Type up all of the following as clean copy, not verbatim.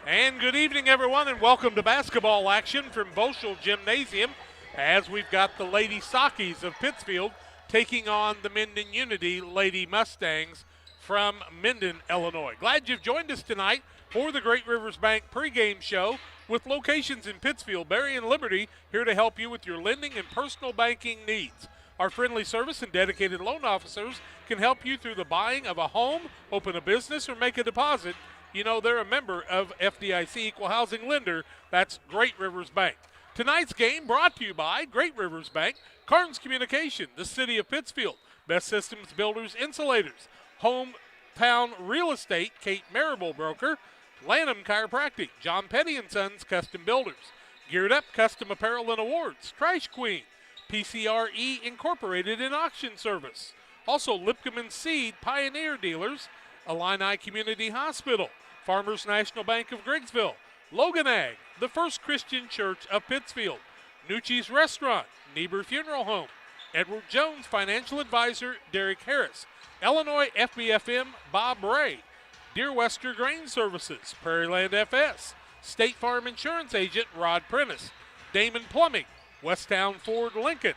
And good evening, everyone, and welcome to basketball action from Boschel Gymnasium as we've got the Lady Sockies of Pittsfield taking on the Mendon Unity Lady Mustangs from Mendon, Illinois. Glad you've joined us tonight for the Great Rivers Bank pregame show with locations in Pittsfield, Berry, and Liberty, here to help you with your lending and personal banking needs. Our friendly service and dedicated loan officers can help you through the buying of a home, open a business, or make a deposit. You know, they're a member of FDIC Equal Housing Lender. That's Great Rivers Bank. Tonight's game brought to you by Great Rivers Bank, Carnes Communication, the City of Pittsfield, Best Systems Builders Insulators, Hometown Real Estate, Kate Marable Broker, Lanham Chiropractic, John Petty & Sons Custom Builders, Geared Up Custom Apparel and Awards, Trash Queen, PCRE Incorporated in Auction Service. Also, Lipcom & Seed Pioneer Dealers, Illini Community Hospital, Farmers National Bank of Griggsville, Logan Ag, the First Christian Church of Pittsfield, Nucci's Restaurant, Niebuhr Funeral Home, Edward Jones Financial Advisor Derek Harris, Illinois FBFM Bob Ray, Dear Wester Grain Services, Prairieland FS, State Farm Insurance Agent Rod Prentice, Damon Plumbing, Westtown Ford Lincoln,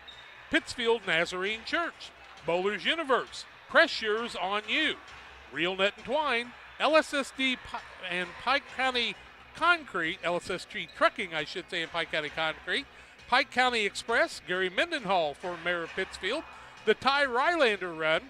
Pittsfield Nazarene Church, Bowler's Universe, Press Yours on You, Real Net and Twine, LSSD and Pike County Concrete, LSSD Trucking, I should say, in Pike County Concrete, Pike County Express, Gary Mendenhall for Mayor of Pittsfield, the Ty Rylander Run,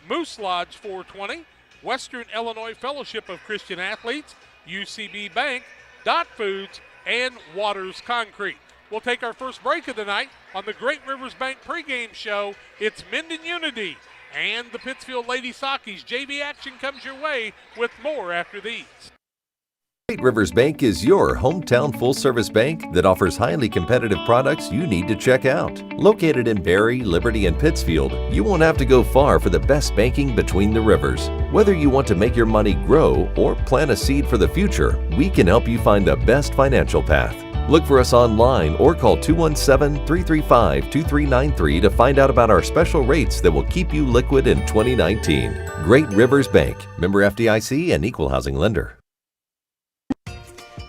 Moose Lodge 420, Western Illinois Fellowship of Christian Athletes, UCB Bank, Dot Foods, and Waters Concrete. We'll take our first break of the night on the Great Rivers Bank pregame show. It's Mendon Unity and the Pittsfield Lady Sockies. JV action comes your way with more after these. Great Rivers Bank is your hometown full-service bank that offers highly competitive products you need to check out. Located in Berry, Liberty, and Pittsfield, you won't have to go far for the best banking between the rivers. Whether you want to make your money grow or plant a seed for the future, we can help you find the best financial path. Look for us online or call 217-335-2393 to find out about our special rates that will keep you liquid in 2019. Great Rivers Bank, member FDIC and equal housing lender.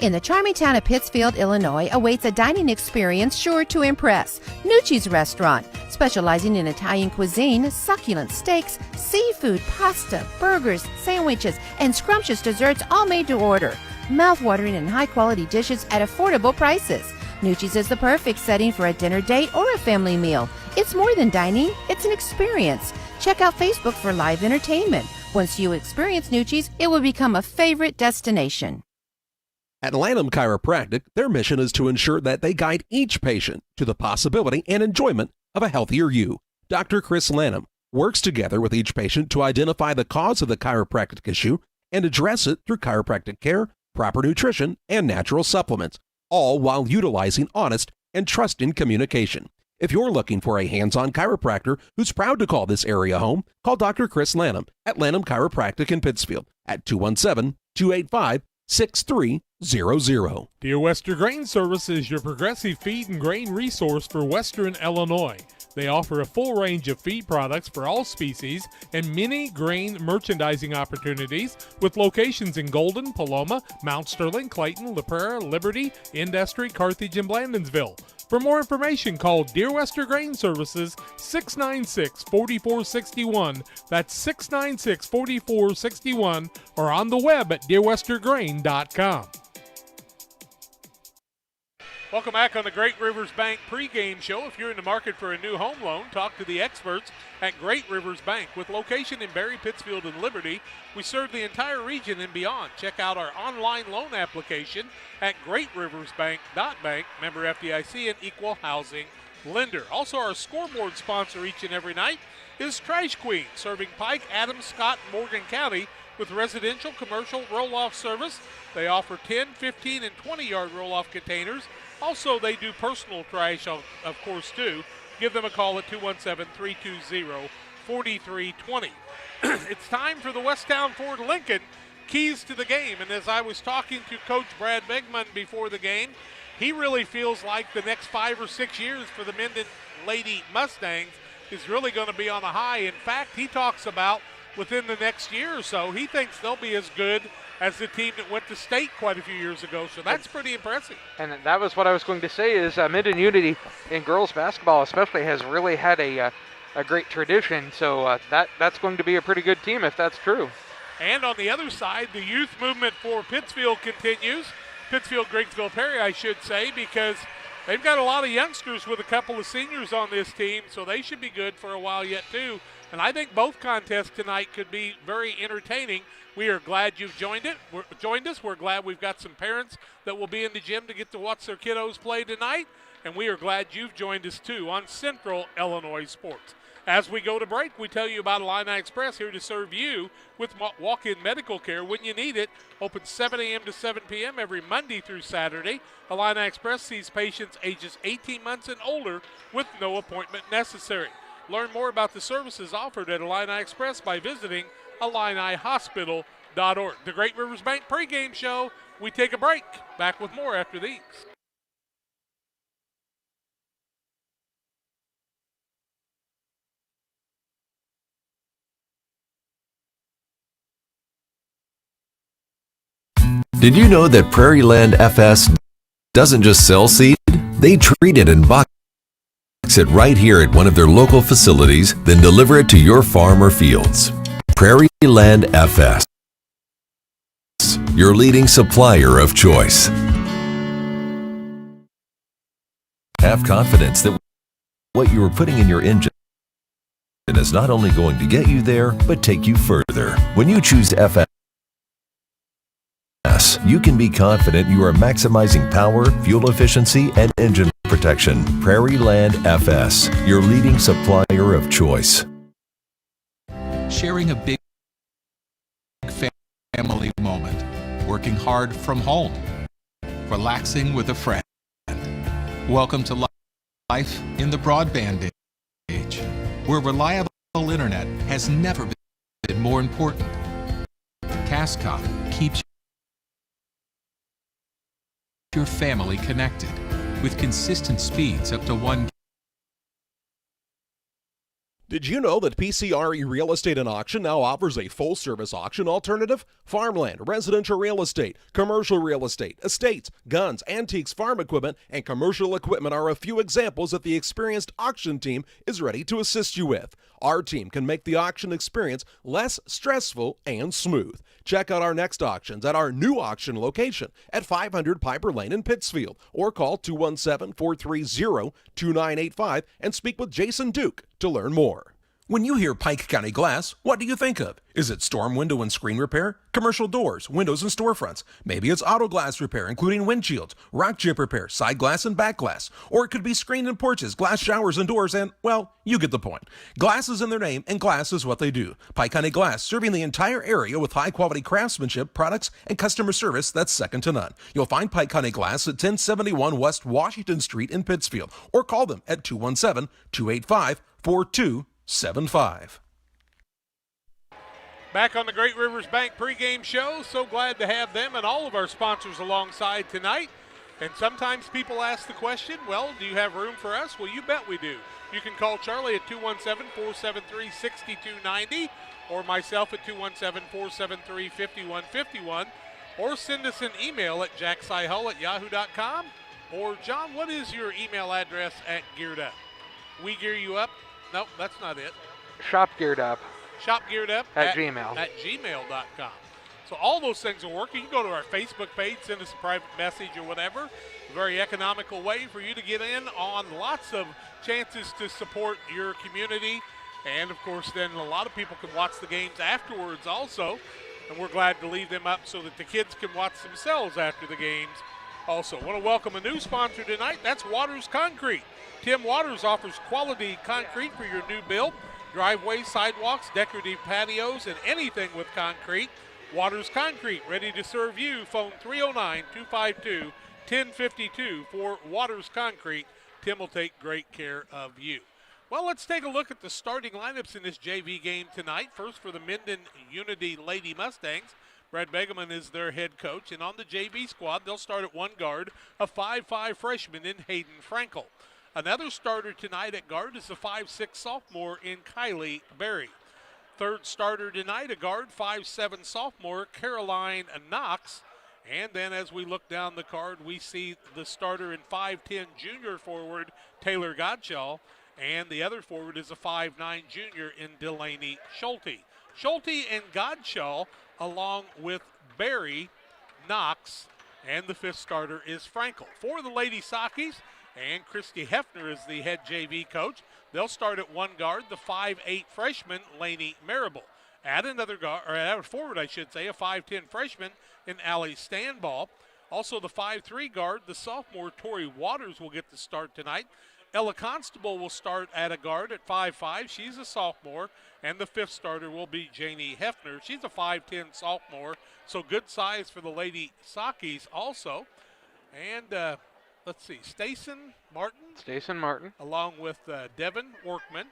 In the charming town of Pittsfield, Illinois, awaits a dining experience sure to impress. Nucci's Restaurant, specializing in Italian cuisine, succulent steaks, seafood, pasta, burgers, sandwiches, and scrumptious desserts, all made to order. Mouth-watering and high-quality dishes at affordable prices. Nucci's is the perfect setting for a dinner date or a family meal. It's more than dining, it's an experience. Check out Facebook for live entertainment. Once you experience Nucci's, it will become a favorite destination. At Lanham Chiropractic, their mission is to ensure that they guide each patient to the possibility and enjoyment of a healthier you. Dr. Chris Lanham works together with each patient to identify the cause of the chiropractic issue and address it through chiropractic care, proper nutrition, and natural supplements, all while utilizing honest and trusting communication. If you're looking for a hands-on chiropractor who's proud to call this area home, call Dr. Chris Lanham at Lanham Chiropractic in Pittsfield at 217-285-6300. Dear Wester Grain Service is your progressive feed and grain resource for Western Illinois. They offer a full range of feed products for all species and many grain merchandising opportunities with locations in Golden, Paloma, Mount Sterling, Clayton, La Prairie, Liberty, Industry, Carthage, and Blandonsville. For more information, call Dear Wester Grain Services 696-4461. That's 696-4461 or on the web at dearwestergrain.com. Welcome back on the Great Rivers Bank pregame show. If you're in the market for a new home loan, talk to the experts at Great Rivers Bank. With location in Berry, Pittsfield, and Liberty, we serve the entire region and beyond. Check out our online loan application at greatriversbank.bank, member FDIC and equal housing lender. Also, our scoreboard sponsor each and every night is Trash Queen, serving Pike, Adams, Scott, and Morgan County with residential, commercial roll-off service. They offer 10, 15, and 20-yard roll-off containers. Also, they do personal trash, of course, too. Give them a call at 217-320-4320. It's time for the Westtown Ford Lincoln keys to the game. And as I was talking to Coach Brad Begman before the game, he really feels like the next 5 or 6 years for the Mendon Lady Mustangs is really going to be on a high. In fact, he talks about within the next year or so, he thinks they'll be as good as the team that went to state quite a few years ago. So that's pretty impressive. And that was what I was going to say is Mendon Unity in girls basketball especially has really had a great tradition. So that's going to be a pretty good team if that's true. And on the other side, the youth movement for Pittsfield continues. Pittsfield, Griggsville, Perry, I should say, because they've got a lot of youngsters with a couple of seniors on this team, so they should be good for a while yet too. And I think both contests tonight could be very entertaining. We are glad you've joined us. We're glad we've got some parents that will be in the gym to get to watch their kiddos play tonight. And we are glad you've joined us too on Central Illinois Sports. As we go to break, we tell you about Illini Express, here to serve you with walk-in medical care when you need it. Open 7 a.m. to 7 p.m. every Monday through Saturday. Illini Express sees patients ages 18 months and older with no appointment necessary. Learn more about the services offered at Illini Express by visiting IlliniHospital.org. The Great Rivers Bank pregame show. We take a break. Back with more after these. Did you know that Prairie Land FS doesn't just sell seed? They treat it and box it right here at one of their local facilities, then deliver it to your farm or fields. Prairie Land FS, your leading supplier of choice. Have confidence that what you are putting in your engine is not only going to get you there, but take you further. When you choose FS, you can be confident you are maximizing power, fuel efficiency, and engine protection. Prairie Land FS, your leading supplier of choice. Sharing a big family moment, working hard from home, relaxing with a friend. Welcome to life in the broadband age, where reliable internet has never been more important. Cascom keeps your family connected with consistent speeds up to 1. Did you know that PCRE Real Estate and Auction now offers a full-service auction alternative? Farmland, residential real estate, commercial real estate, estates, guns, antiques, farm equipment, and commercial equipment are a few examples that the experienced auction team is ready to assist you with. Our team can make the auction experience less stressful and smooth. Check out our next auctions at our new auction location at 500 Piper Lane in Pittsfield, or call 217-430-2985 and speak with Jason Duke to learn more. When you hear Pike County Glass, what do you think of? Is it storm window and screen repair, commercial doors, windows and storefronts? Maybe it's auto glass repair, including windshields, rock chip repair, side glass and back glass. Or it could be screen and porches, glass showers and doors, and, well, you get the point. Glass is in their name, and glass is what they do. Pike County Glass, serving the entire area with high-quality craftsmanship, products, and customer service that's second to none. You'll find Pike County Glass at 1071 West Washington Street in Pittsfield, or call them at 217-285-4275. Back on the Great Rivers Bank pregame show. So glad to have them and all of our sponsors alongside tonight. And sometimes people ask the question, well, do you have room for us? Well, you bet we do. You can call Charlie at 217-473-6290 or myself at 217-473-5151, or send us an email at jacksyhull@yahoo.com. Or, John, what is your email address at Geared Up? We gear you up? Nope, that's not it. Shop Geared Up. Shop Geared Up at Gmail. At gmail.com. So all those things will work. You can go to our Facebook page, send us a private message or whatever. A very economical way for you to get in on lots of chances to support your community. And, of course, then a lot of people can watch the games afterwards also. And we're glad to leave them up so that the kids can watch themselves after the games also. I want to welcome a new sponsor tonight. That's Waters Concrete. Tim Waters offers quality concrete for your new build, driveways, sidewalks, decorative patios, and anything with concrete. Waters Concrete, ready to serve you. Phone 309-252-1052 for Waters Concrete. Tim will take great care of you. Well, let's take a look at the starting lineups in this JV game tonight. First for the Mendon Unity Lady Mustangs. Brad Begeman is their head coach, and on the JV squad, they'll start at one guard, a 5'5 freshman in Hayden Frankel. Another starter tonight at guard is a 5'6 sophomore in Kylie Berry. Third starter tonight, a guard, 5'7" sophomore, Caroline Knox. And then as we look down the card, we see the starter in 5'10" junior forward, Taylor Godshaw. And the other forward is a 5'9" junior in Delaney Schulte. Schulte and Godshaw, along with Barry, Knox, and the fifth starter is Frankel. For the Lady Sockies, and Christy Hefner is the head JV coach. They'll start at one guard, the 5'8" freshman, Lainey Marable. Add another guard, or add a forward, I should say, a 5'10" freshman in Allie Stanball. Also the 5'3" guard, the sophomore Tori Waters will get the start tonight. Ella Constable will start at a guard at 5'5". She's a sophomore. And the fifth starter will be Janie Hefner. She's a 5'10" sophomore, so good size for the Lady Sockies also. And let's see, Stacen Martin. Along with Devin Workman.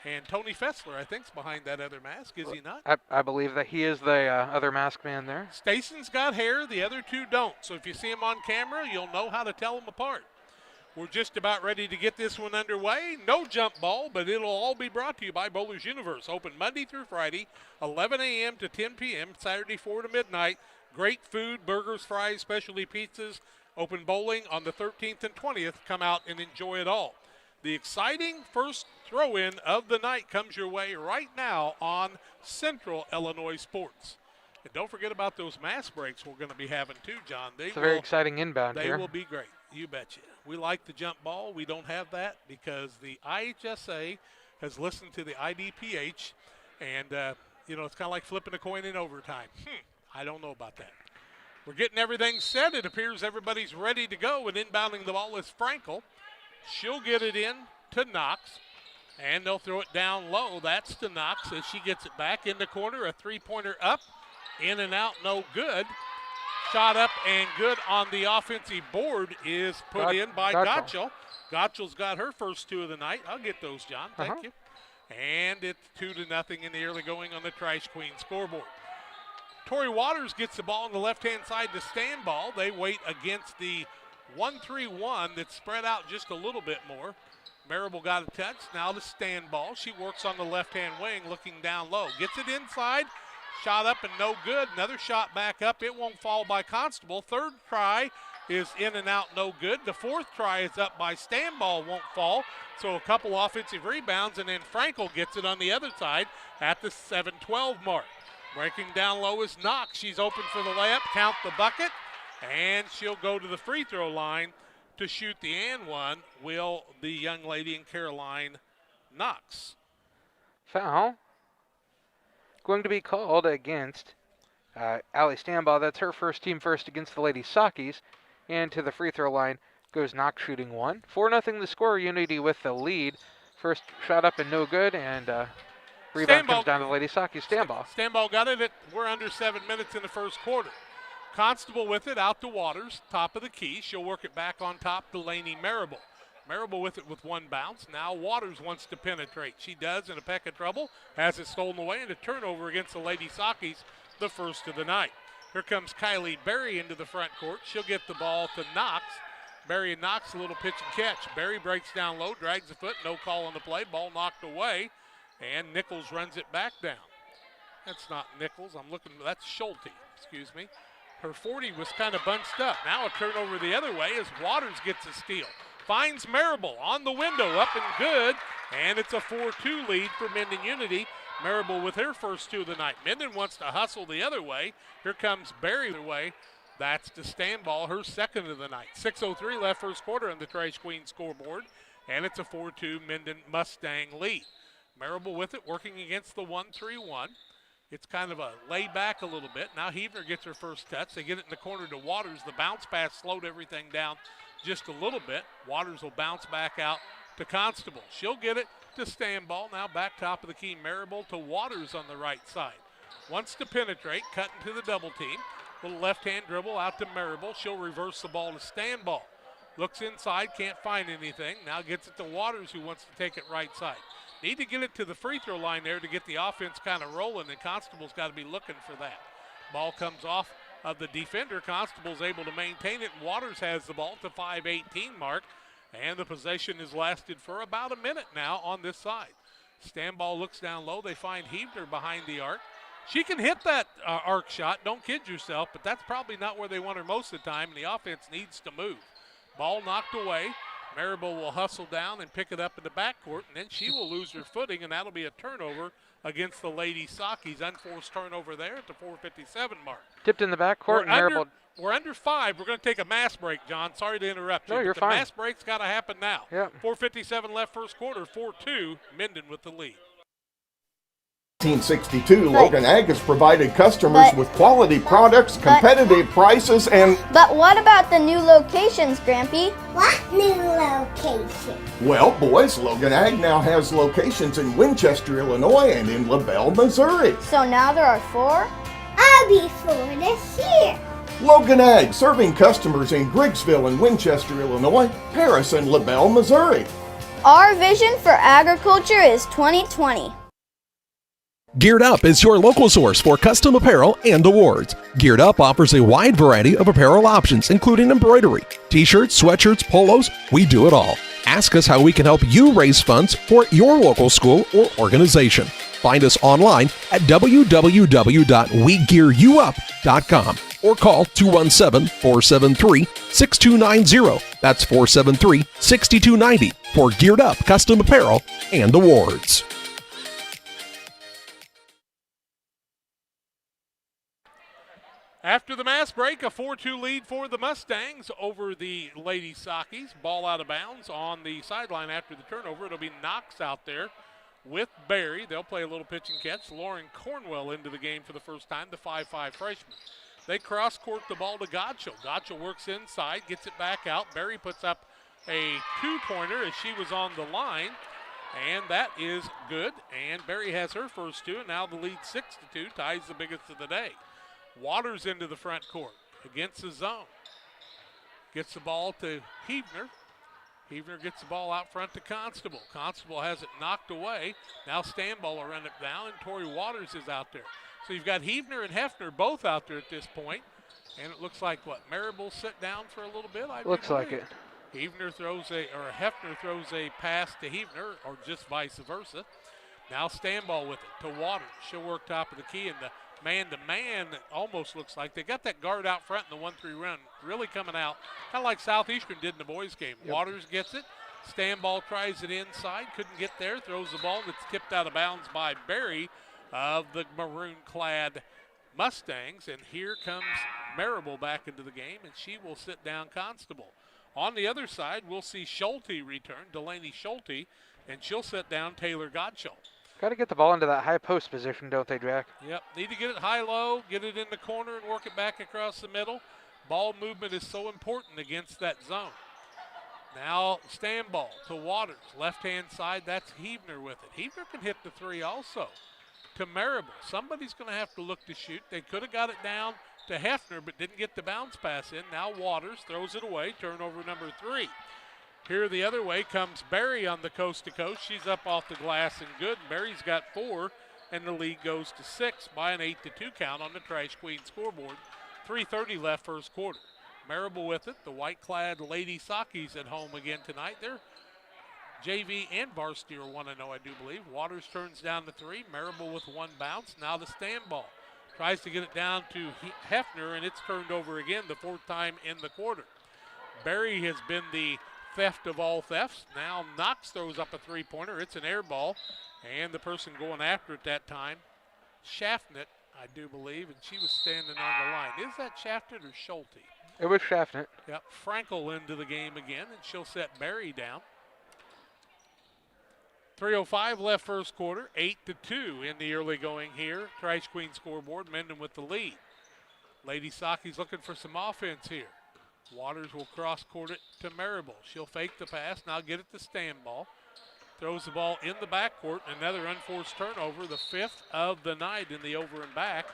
And Tony Fessler, I think, is behind that other mask, is he not? I believe that he is the other mask man there. Stacen's got hair, the other two don't. So if you see him on camera, you'll know how to tell them apart. We're just about ready to get this one underway. No jump ball, but it'll all be brought to you by Bowlers Universe. Open Monday through Friday, 11 a.m. to 10 p.m., Saturday 4 to midnight. Great food, burgers, fries, specialty pizzas. Open bowling on the 13th and 20th. Come out and enjoy it all. The exciting first throw-in of the night comes your way right now on Central Illinois Sports. And don't forget about those mask breaks we're going to be having too, John. It's a very exciting inbound here. They will be great. You betcha. We like the jump ball. We don't have that because the IHSA has listened to the IDPH, and, it's kind of like flipping a coin in overtime. I don't know about that. We're getting everything set. It appears everybody's ready to go, and inbounding the ball is Frankel. She'll get it in to Knox, and they'll throw it down low. That's to Knox as she gets it back in the corner. A three-pointer up, in and out, no good. Shot up and good on the offensive board is put in by Gottschall. Gottschall's got her first two of the night. I'll get those, John. Thank you. And it's 2-0 in the early going on the Trash Queen scoreboard. Tori Waters gets the ball on the left-hand side to Stanball. They wait against the 1-3-1 that's spread out just a little bit more. Marable got a touch. Now to Stanball. She works on the left-hand wing, looking down low. Gets it inside. Shot up and no good. Another shot back up. It won't fall by Constable. Third try is in and out, no good. The fourth try is up by Stanball, won't fall. So a couple offensive rebounds, and then Frankel gets it on the other side at the 7-12 mark. Breaking down low is Knox. She's open for the layup. Count the bucket. And she'll go to the free throw line to shoot the and one. Will the young lady in Caroline Knox. Foul going to be called against Allie Stanball. That's her first team first against the Lady Sockies. And to the free throw line goes Knox shooting one. 4-0 the score. Unity with the lead. First shot up and no good. And rebound comes down to the Lady Sockies. Stanball got it. We're under 7 minutes in the first quarter. Constable with it out to Waters, top of the key. She'll work it back on top to Lainey Marable. Marable with it with one bounce. Now Waters wants to penetrate. She does in a peck of trouble. Has it stolen away and a turnover against the Lady Sockies, the first of the night. Here comes Kylie Berry into the front court. She'll get the ball to Knox. Berry and Knox, a little pitch and catch. Berry breaks down low, drags the foot, no call on the play. Ball knocked away, and Nichols runs it back down. That's not Nichols. That's Schulte, excuse me. Her 40 was kind of bunched up. Now a turnover the other way as Waters gets a steal. Finds Marable on the window, up and good. And it's a 4-2 lead for Mendon Unity. Marable with her first two of the night. Mendon wants to hustle the other way. Here comes Berry the other way. That's to Stanball, her second of the night. 6:03 left first quarter on the Trash Queen scoreboard. And it's a 4-2 Mendon Mustang lead. Marable with it, working against the 1-3-1. It's kind of a lay back a little bit. Now Heaver gets her first touch. They get it in the corner to Waters. The bounce pass slowed everything down just a little bit. Waters will bounce back out to Constable. She'll get it to Stanball. Now back top of the key, Marable to Waters on the right side. Wants to penetrate, cut into the double team. Little left-hand dribble out to Marable. She'll reverse the ball to Stanball. Looks inside, can't find anything. Now gets it to Waters, who wants to take it right side. Need to get it to the free throw line there to get the offense kind of rolling, and Constable's got to be looking for that. Ball comes off of the defender. Constable's able to maintain it, and Waters has the ball to 5:18 mark, and the possession has lasted for about a minute now on this side. Standball looks down low. They find Heavner behind the arc. She can hit that arc shot. Don't kid yourself, but that's probably not where they want her most of the time, and the offense needs to move. Ball knocked away. Marable will hustle down and pick it up in the backcourt, and then she will lose her footing, and that'll be a turnover against the Lady Sockies. Unforced turnover there at the 4:57 mark. Tipped in the backcourt. We're under 5. We're going to take a mass break, John. Sorry to interrupt you. No, you're the fine. Mass break's got to happen now. Yep. 4:57 left first quarter. 4-2. Mendon with the lead. 1962, Logan Ag has provided customers with quality products, competitive prices, and... But what about the new locations, Grampy? What new location? Well, boys, Logan Ag now has locations in Winchester, Illinois, and in LaBelle, Missouri. So now there are 4? I'll be 4 this year. Logan Ag, serving customers in Griggsville and Winchester, Illinois, Paris, and LaBelle, Missouri. Our vision for agriculture is 2020. Geared Up is your local source for custom apparel and awards. Geared Up offers a wide variety of apparel options, including embroidery, t-shirts, sweatshirts, polos. We do it all. Ask us how we can help you raise funds for your local school or organization. Find us online at www.wegearyouup.com or call 217-473-6290. That's 473-6290 for Geared Up custom apparel and awards. After the mass break, a 4-2 lead for the Mustangs over the Lady Sockies. Ball out of bounds on the sideline after the turnover. It'll be Knox out there with Barry. They'll play a little pitch and catch. Lauren Cornwell into the game for the first time, the 5'5 freshman. They cross-court the ball to Godchell. Godchell works inside, gets it back out. Barry puts up a 2-pointer as she was on the line, and that is good. And Barry has her first 2, and now the lead 6-2, ties the biggest of the day. Waters into the front court against the zone. Gets the ball to Heavner. Heavner gets the ball out front to Constable. Constable has it knocked away. Now Standball will run it down, and Tori Waters is out there. So you've got Heavner and Hefner both out there at this point. And it looks like, what, Marable sit down for a little bit? Looks like it. Hefner throws a pass to Heavner, or just vice versa. Now Standball with it to Waters. She'll work top of the key, and the man-to-man almost looks like they got that guard out front in the 1-3 run really coming out, kind of like Southeastern did in the boys game. Yep. Waters gets it. Standball tries it inside, couldn't get there, throws the ball that's tipped out of bounds by Barry of the maroon-clad Mustangs, and here comes Marable back into the game, and she will sit down Constable. On the other side, we'll see Schulte return, Delaney Schulte, and she'll sit down Taylor Godchell. Got to get the ball into that high post position, don't they, Jack? Yep, need to get it high-low, get it in the corner, and work it back across the middle. Ball movement is so important against that zone. Now Standball to Waters, left-hand side, that's Heavner with it. Heavner can hit the 3 also. To Marable, somebody's going to have to look to shoot. They could have got it down to Hefner, but didn't get the bounce pass in. Now Waters throws it away, turnover number 3. Here the other way comes Barry on the coast-to-coast. She's up off the glass and good. Barry's got 4, and the lead goes to 6 by an 8-2 count on the Trash Queen scoreboard. 3:30 left first quarter. Marable with it. The white-clad Lady Sockies at home again tonight. They're JV and varsity are 1-0, I do believe. Waters turns down the 3. Marable with 1 bounce. Now the Standball. Tries to get it down to Hefner, and it's turned over again the 4th time in the quarter. Barry has been the theft of all thefts. Now Knox throws up a 3-pointer. It's an air ball, and the person going after it that time, Shaftnett, I do believe, and she was standing on the line. Is that Shaftnett or Schulte? It was Shaftnett. Yep, Frankel into the game again, and she'll set Barry down. 3:05 left first quarter, 8-2 in the early going here. Trash Queen scoreboard, Mendon with the lead. Lady Sockies looking for some offense here. Waters will cross-court it to Marable. She'll fake the pass, now get it to Standball. Throws the ball in the backcourt, another unforced turnover, the 5th of the night in the over and back.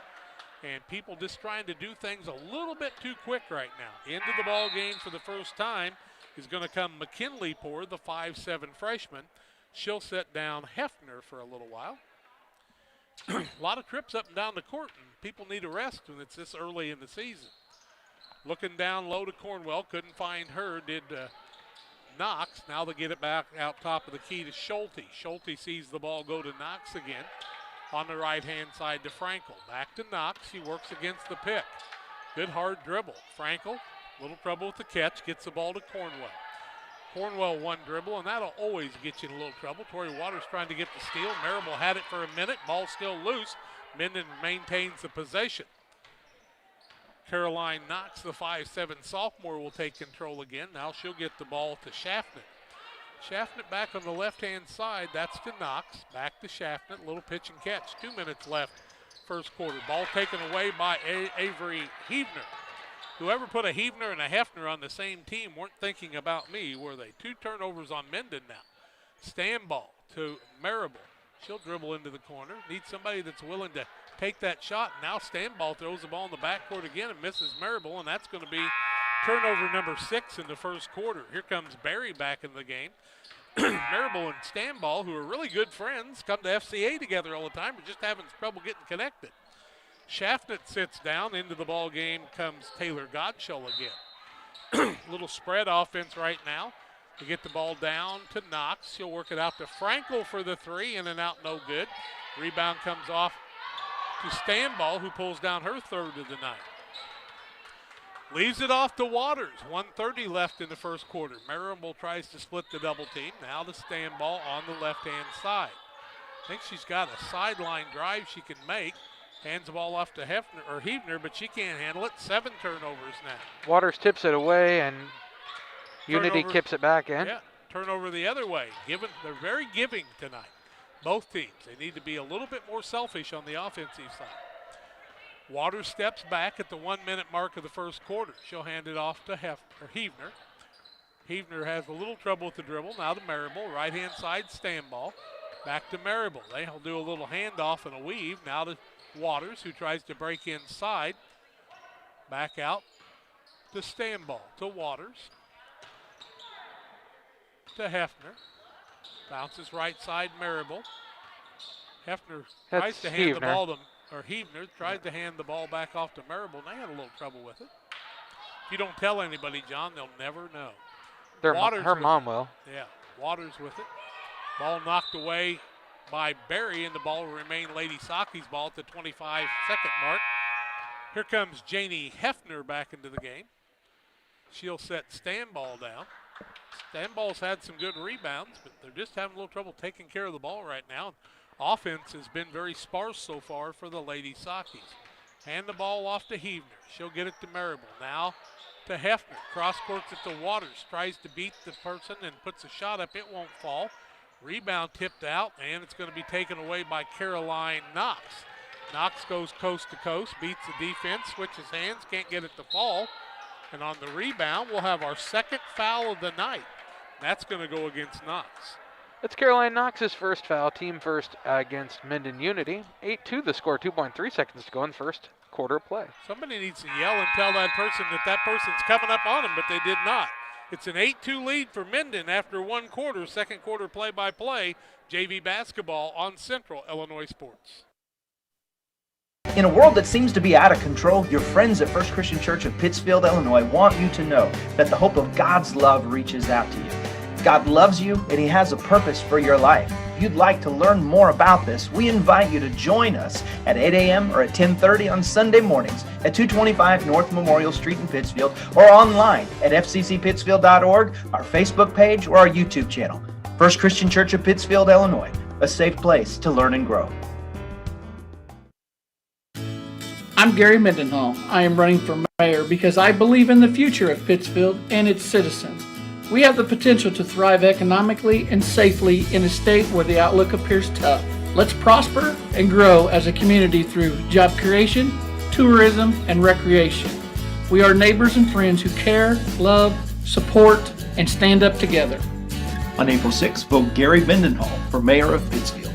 And people just trying to do things a little bit too quick right now. Into the ball game for the first time is going to come McKinley Poor, the 5'7 freshman. She'll set down Hefner for a little while. A lot of trips up and down the court, and people need a rest when it's this early in the season. Looking down low to Cornwell, couldn't find her, did Knox. Now they get it back out top of the key to Schulte. Schulte sees the ball go to Knox again. On the right-hand side to Frankel. Back to Knox. He works against the pick. Good hard dribble. Frankel, little trouble with the catch, gets the ball to Cornwell. Cornwell one dribble, and that'll always get you in a little trouble. Torrey Waters trying to get the steal. Marable had it for a minute. Ball still loose. Mendon maintains the possession. Caroline Knox, the 5'7" sophomore, will take control again. Now she'll get the ball to Schaffner. Schaffner back on the left-hand side. That's to Knox. Back to Schaffner. Little pitch and catch. 2 minutes left first quarter. Ball taken away by Avery Heavner. Whoever put a Heavner and a Hefner on the same team weren't thinking about me, were they? 2 turnovers on Mendon now. Stand ball to Marable. She'll dribble into the corner. Needs somebody that's willing to take that shot. Now stand ball throws the ball in the backcourt again and misses Marable, and that's going to be turnover number 6 in the first quarter. Here comes Barry back in the game. Marable and Stanball, who are really good friends, come to FCA together all the time, but just having trouble getting connected. Schaffner sits down. Into the ball game comes Taylor Godshall again. Little spread offense right now. To get the ball down to Knox. She'll work it out to Frankel for the 3. In and out, no good. Rebound comes off to Stanball, who pulls down her 3rd of the night. Leaves it off to Waters. 1:30 left in the first quarter. Marable tries to split the double team. Now to Stanball on the left-hand side. I think she's got a sideline drive she can make. Hands the ball off to Heavner, but she can't handle it. 7 turnovers now. Waters tips it away, and Unity Turnover. kips it back in. Yeah, turnover the other way. They're very giving tonight. Both teams. They need to be a little bit more selfish on the offensive side. Waters steps back at the 1-minute mark of the first quarter. She'll hand it off to Heavner. Heavner has a little trouble with the dribble. Now to Marable. Right-hand side, Stanball. Back to Marable. They'll do a little handoff and a weave. Now to Waters, who tries to break inside. Back out to Stanball. To Waters. To Hefner. Bounces right side, Marable. Hefner tries to hand the ball to, or Heavner tries to hand the ball back off to Marable, and they had a little trouble with it. If you don't tell anybody, John, they'll never know. Her mom will. Yeah, Waters with it. Ball knocked away by Barry, and the ball will remain Lady Saki's ball at the 25-second mark. Here comes Janie Hefner back into the game. She'll set Stanball down. Stanball's had some good rebounds, but they're just having a little trouble taking care of the ball right now. Offense has been very sparse so far for the Lady Sakis. Hand the ball off to Heavner. She'll get it to Marable. Now to Hefner. Cross courts it to Waters. Tries to beat the person and puts a shot up. It won't fall. Rebound tipped out, and it's going to be taken away by Caroline Knox. Knox goes coast to coast, beats the defense, switches hands, can't get it to fall. And on the rebound, we'll have our 2nd foul of the night. That's going to go against Knox. It's Caroline Knox's first foul, team first against Mendon Unity. 8-2 the score, 2.3 seconds to go in first quarter play. Somebody needs to yell and tell that person that person's coming up on them, but they did not. It's an 8-2 lead for Mendon after 1 quarter. Second quarter play-by-play, JV basketball on Central Illinois Sports. In a world that seems to be out of control, your friends at First Christian Church of Pittsfield, Illinois want you to know that the hope of God's love reaches out to you. God loves you and He has a purpose for your life. If you'd like to learn more about this, we invite you to join us at 8 a.m. or at 10:30 on Sunday mornings at 225 North Memorial Street in Pittsfield, or online at fccpittsfield.org, our Facebook page, or our YouTube channel. First Christian Church of Pittsfield, Illinois, a safe place to learn and grow. I'm Gary Mendenhall. I am running for mayor because I believe in the future of Pittsfield and its citizens. We have the potential to thrive economically and safely in a state where the outlook appears tough. Let's prosper and grow as a community through job creation, tourism, and recreation. We are neighbors and friends who care, love, support, and stand up together. On April 6th, vote Gary Mendenhall for mayor of Pittsfield.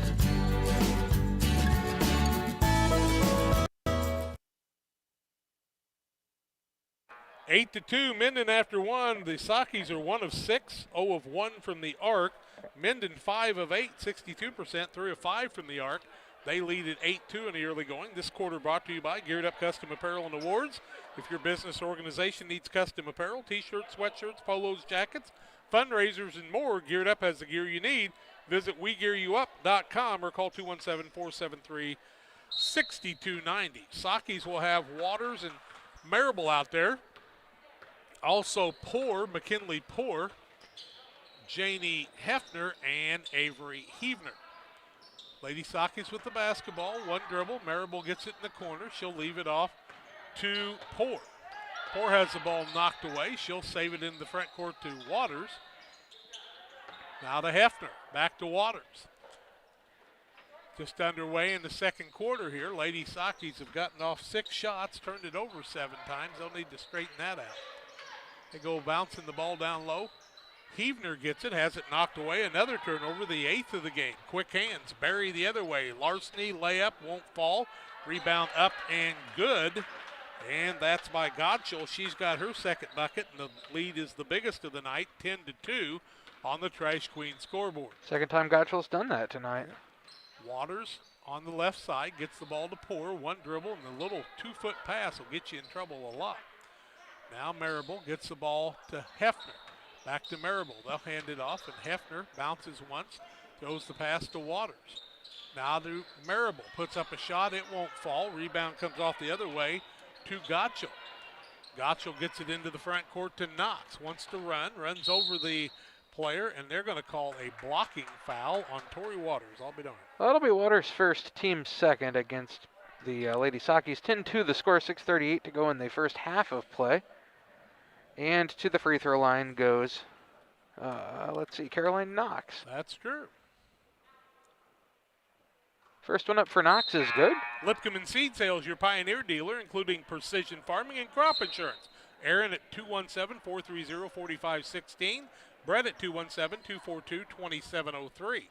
8-2, Mendon after 1. The Sakis are 1 of 6, 0 of 1 from the arc. Mendon 5 of 8, 62%, 3 of 5 from the arc. They lead at 8-2 in the early going. This quarter brought to you by Geared Up Custom Apparel and Awards. If your business or organization needs custom apparel, t-shirts, sweatshirts, polos, jackets, fundraisers, and more, Geared Up has the gear you need. Visit WeGearYouUp.com or call 217-473-6290. Sakis will have Waters and Marable out there. Also McKinley Poor, Janie Hefner, and Avery Heavner. Lady Sakis with the basketball. One dribble. Marable gets it in the corner. She'll leave it off to Poor. Poor has the ball knocked away. She'll save it in the front court to Waters. Now to Hefner. Back to Waters. Just underway in the second quarter here. Lady Sakis have gotten off 6 shots, turned it over 7 times. They'll need to straighten that out. They go bouncing the ball down low. Heavner gets it, has it knocked away. Another turnover, the 8th of the game. Quick hands, Barry the other way. Larceny, layup, won't fall. Rebound up and good. And that's by Godshall. She's got her second bucket, and the lead is the biggest of the night, 10-2 on the Trash Queen scoreboard. Second time Godshall's done that tonight. Waters on the left side gets the ball to Poor. One dribble, and the little 2-foot pass will get you in trouble a lot. Now Marable gets the ball to Hefner. Back to Marable. They'll hand it off, and Hefner bounces once, throws the pass to Waters. Now to Marable. Puts up a shot. It won't fall. Rebound comes off the other way to Godshall. Godshall gets it into the front court to Knox. Wants to run. Runs over the player, and they're going to call a blocking foul on Tori Waters. I'll be darned. Well, that'll be Waters' first, team second against the Lady Sakis. 10-2 the score, 6:38 to go in the first half of play. And to the free throw line goes, let's see, Caroline Knox. That's true. First one up for Knox is good. Lipcomb and Seed Sales, your Pioneer dealer, including precision farming and crop insurance. Aaron at 217-430-4516. Brett at 217-242-2703.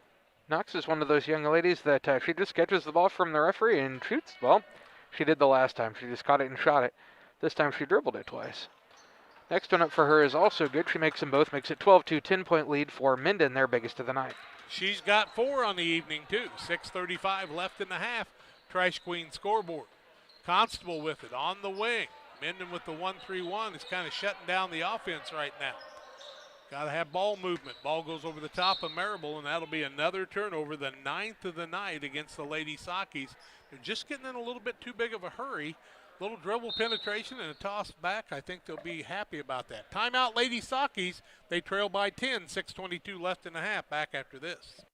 Knox is one of those young ladies that she just catches the ball from the referee and shoots. Well, she did the last time. She just caught it and shot it. This time she dribbled it twice. Next one up for her is also good. She makes them both, makes it 12-2, 10-point lead for Mendon, their biggest of the night. She's got 4 on the evening, too. 6:35 left in the half. Trash Queen scoreboard. Constable with it on the wing. Mendon with the 1-3-1 is kind of shutting down the offense right now. Got to have ball movement. Ball goes over the top of Marable, and that'll be another turnover, the 9th of the night against the Lady Sakis. They're just getting in a little bit too big of a hurry. Little dribble penetration and a toss back. I think they'll be happy about that. Timeout, Lady Sakis. They trail by 10, 6:22 left in the half. Back after this.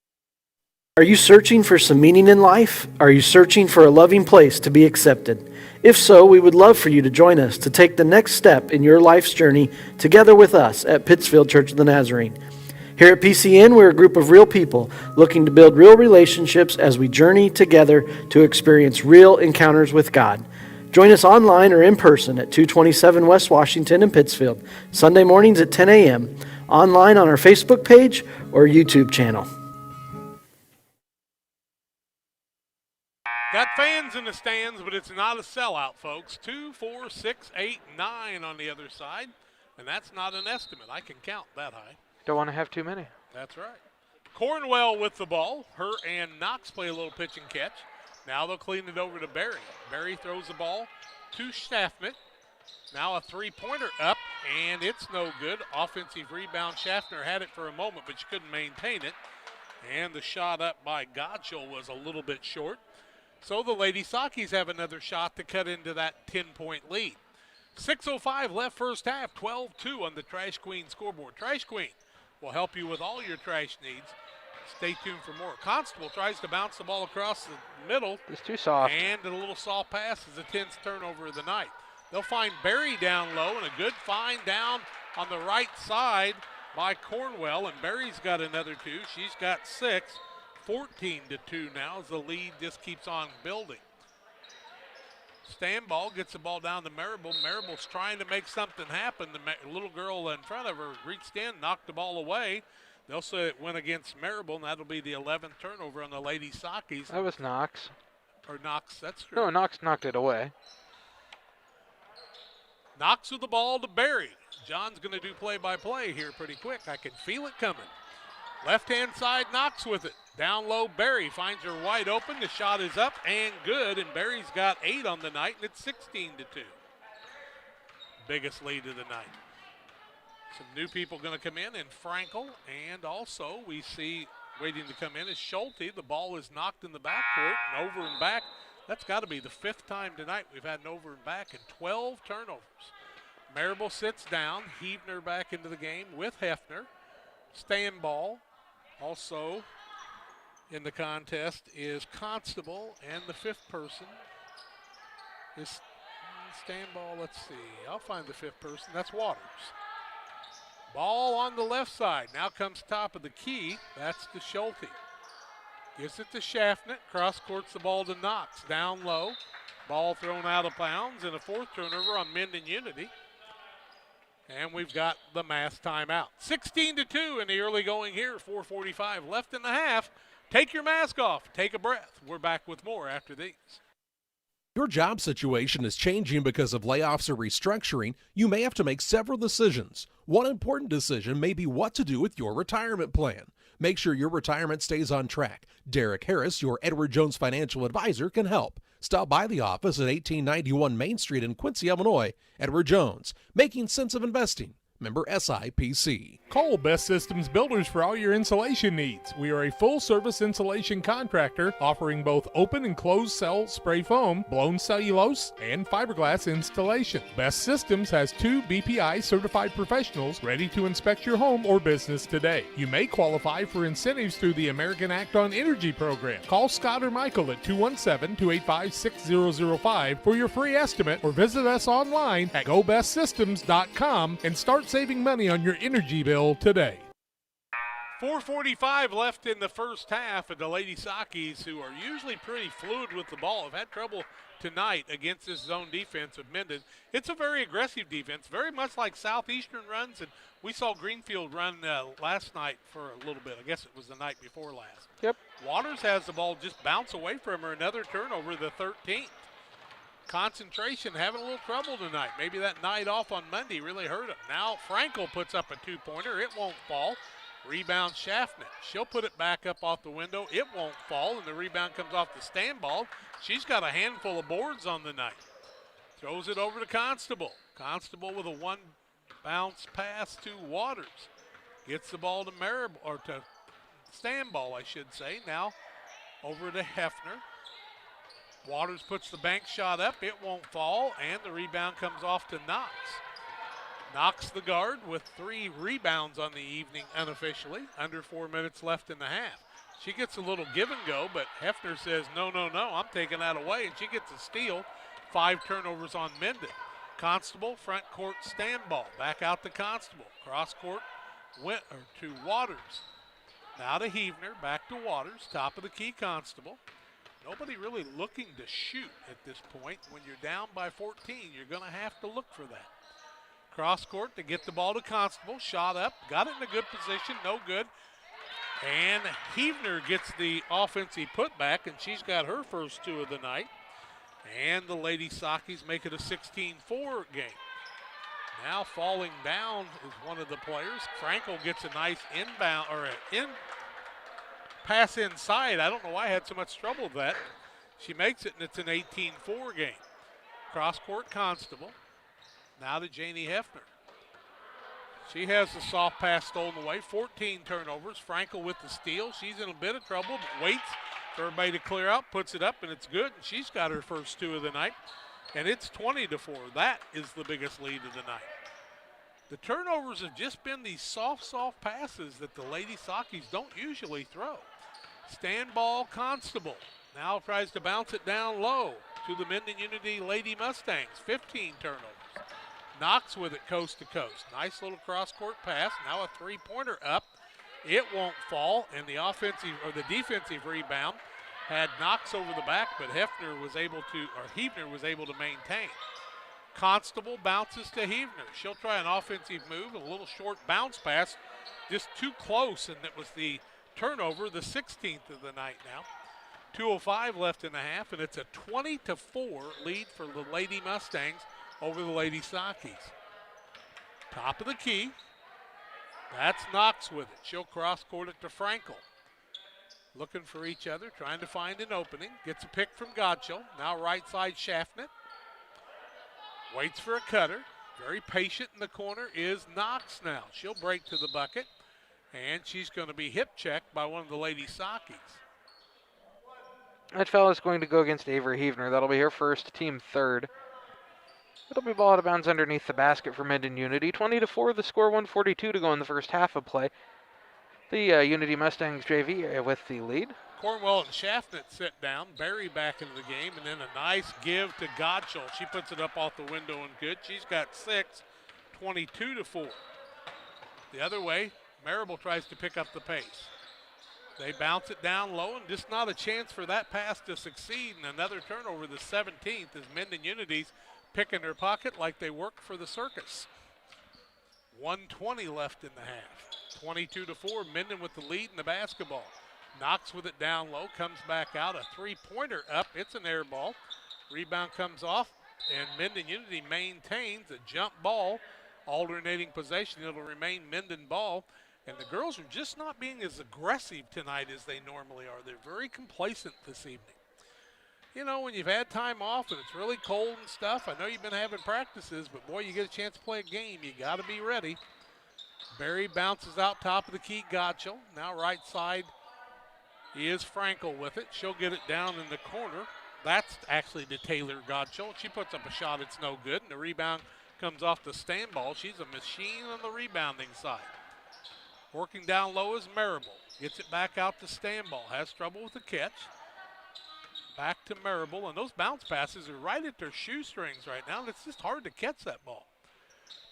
Are you searching for some meaning in life? Are you searching for a loving place to be accepted? If so, we would love for you to join us to take the next step in your life's journey together with us at Pittsfield Church of the Nazarene. Here at PCN, we're a group of real people looking to build real relationships as we journey together to experience real encounters with God. Join us online or in person at 227 West Washington in Pittsfield, Sunday mornings at 10 a.m., online on our Facebook page or YouTube channel. Got fans in the stands, but it's not a sellout, folks. 2, 4, 6, 8, 9 on the other side, and that's not an estimate. I can count that high. Don't want to have too many. That's right. Cornwell with the ball. Her and Knox play a little pitch and catch. Now they'll clean it over to Barry. Barry throws the ball to Schaffman. Now a three-pointer up, and it's no good. Offensive rebound. Schaffner had it for a moment, but she couldn't maintain it. And the shot up by Godshall was a little bit short. So the Lady Sakis have another shot to cut into that 10-point lead. 6:05 left first half, 12-2 on the Trash Queen scoreboard. Trash Queen will help you with all your trash needs. Stay tuned for more. Constable tries to bounce the ball across the middle. It's too soft. And a little soft pass is the 10th turnover of the night. They'll find Barry down low, and a good find down on the right side by Cornwell. And Barry's got another 2. She's got 6. 14-2 now as the lead just keeps on building. Standball gets the ball down to Marable. Marable's trying to make something happen. The little girl in front of her reached in, knocked the ball away. They'll say it went against Marable, and that'll be the 11th turnover on the Lady Sakis. That was Knox. Or Knox, that's true. No, Knox knocked it away. Knox with the ball to Barry. John's going to do play-by-play here pretty quick. I can feel it coming. Left-hand side, Knox with it. Down low, Barry finds her wide open. The shot is up and good, and Barry's got 8 on the night, and it's 16-2. Biggest lead of the night. Some new people going to come in Frankel, and also we see waiting to come in is Schulte. The ball is knocked in the backcourt and over and back. That's got to be the 5th time tonight we've had an over and back and 12 turnovers. Marable sits down. Heavner back into the game with Hefner. Stanball also in the contest is Constable, and the 5th person is Stanball. Let's see. I'll find the 5th person. That's Waters. Ball on the left side. Now comes top of the key. That's to Schulte. Gives it to Schaffnet. Cross courts the ball to Knox. Down low. Ball thrown out of bounds, and a 4th turnover on Mendon Unity. And we've got the mass timeout. 16-2 in the early going here. 4:45 left in the half. Take your mask off. Take a breath. We're back with more after these. Your job situation is changing because of layoffs or restructuring. You may have to make several decisions. One important decision may be what to do with your retirement plan. Make sure your retirement stays on track. Derek Harris, your Edward Jones financial advisor, can help. Stop by the office at 1891 Main Street in Quincy, Illinois. Edward Jones, making sense of investing. Member SIPC. Call Best Systems Builders for all your insulation needs. We are a full-service insulation contractor offering both open and closed cell spray foam, blown cellulose, and fiberglass installation. Best Systems has 2 BPI certified professionals ready to inspect your home or business today. You may qualify for incentives through the American Act on Energy program. Call Scott or Michael at 217-285-6005 for your free estimate, or visit us online at gobestsystems.com and start saving money on your energy bill today. 4:45 left in the first half, and the Lady Sakis, who are usually pretty fluid with the ball, have had trouble tonight against this zone defense of Mendon. It's a very aggressive defense, very much like Southeastern runs, and we saw Greenfield run last night for a little bit. I guess it was the night before last. Yep. Waters has the ball just bounce away from her, another turnover, the 13th. Concentration having a little trouble tonight. Maybe that night off on Monday really hurt him. Now Frankel puts up a 2-pointer. It won't fall. Rebound Schaffnet. She'll put it back up off the window. It won't fall, and the rebound comes off the Stanball. She's got a handful of boards on the night. Throws it over to Constable. Constable with a 1-bounce pass to Waters. Gets the ball to Marable, or to Stanball, I should say. Now over to Hefner. Waters puts the bank shot up. It won't fall, and the rebound comes off to Knox. Knox, the guard, with 3 rebounds on the evening unofficially. Under 4 minutes left in the half. She gets a little give and go, but Hefner says, no, I'm taking that away, and she gets a steal. 5 turnovers on Mendon. Constable, front court Stanball. Back out to Constable. Cross court to Waters. Now to Heavner, back to Waters. Top of the key, Constable. Nobody really looking to shoot at this point. When you're down by 14, you're going to have to look for that. Cross court to get the ball to Constable. Shot up, got it in a good position, no good. And Heavner gets the offensive putback, and she's got her first 2 of the night. And the Lady Sakis make it a 16-4 game. Now falling down is one of the players. Frankel gets a nice inbound, or pass inside. I don't know why I had so much trouble with that. She makes it, and it's an 18-4 game. Cross-court Constable. Now to Janie Hefner. She has the soft pass stolen away. 14 turnovers. Frankel with the steal. She's in a bit of trouble, but waits for everybody to clear out, puts it up, and it's good. And she's got her first 2 of the night, and it's 20-4. That is the biggest lead of the night. The turnovers have just been these soft passes that the Lady Sakis don't usually throw. Stanball Constable now tries to bounce it down low to the Mendon Unity Lady Mustangs. 15 turnovers. Knox with it coast to coast. Nice little cross-court pass. Now a 3-pointer up. It won't fall, and the defensive rebound had Knox over the back, but Heavner was able to maintain. Constable bounces to Heavner. She'll try an offensive move, a little short bounce pass, just too close, and it was the turnover, the 16th of the night now. 2:05 left in the half, and it's a 20-4 lead for the Lady Mustangs over the Lady Sakis. Top of the key. That's Knox with it. She'll cross-court it to Frankel. Looking for each other, trying to find an opening. Gets a pick from Godchill. Now right side Schaffnet. Waits for a cutter. Very patient in the corner is Knox now. She'll break to the bucket, and she's going to be hip checked by one of the Lady Sockies. That foul is going to go against Avery Heavner. That'll be her first, team third. It'll be ball out of bounds underneath the basket for Mendon Unity. 20-4, the score, 1:42 to go in the first half of play. The Unity Mustangs JV with the lead. Cornwell and Schaffnet sit down. Barry back into the game, and then a nice give to Gottschall. She puts it up off the window and good. She's got 6, 22-4. The other way, Marable tries to pick up the pace. They bounce it down low, and just not a chance for that pass to succeed. And another turnover, the 17th, as Mendon Unity's picking their pocket like they work for the circus. 1:20 left in the half. 22-4, Mendon with the lead in the basketball. Knox with it down low, comes back out, a three-pointer up. It's an air ball. Rebound comes off, and Mendon Unity maintains a jump ball, alternating possession. It'll remain Mendon ball, and the girls are just not being as aggressive tonight as they normally are. They're very complacent this evening. You know, when you've had time off and it's really cold and stuff, I know you've been having practices, but boy, you get a chance to play a game, you got to be ready. Barry bounces out top of the key, Gottschall. Now right side is Frankel with it. She'll get it down in the corner. That's actually to Taylor Gottschall. She puts up a shot, it's no good, and the rebound comes off the stand ball. She's a machine on the rebounding side. Working down low is Marable. Gets it back out to stand ball. Has trouble with the catch. Back to Marable, and those bounce passes are right at their shoestrings right now, and it's just hard to catch that ball.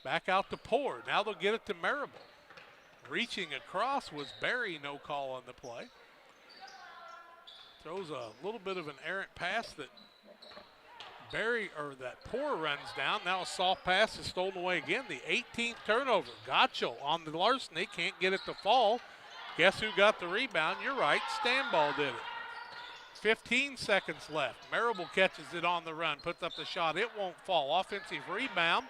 Back out to Poor. Now they'll get it to Marable. Reaching across was Barry, no call on the play. Throws a little bit of an errant pass that Poor runs down. Now a soft pass is stolen away again. The 18th turnover. Gottschall on the larceny, can't get it to fall. Guess who got the rebound? You're right, Stanball did it. 15 seconds left. Marable catches it on the run, puts up the shot. It won't fall. Offensive rebound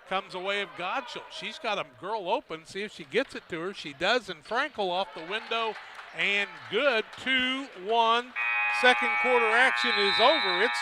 comes away of Gottschall. She's got a girl open. See if she gets it to her. She does, and Frankel off the window, and good. 2-1. Second quarter action is over. It's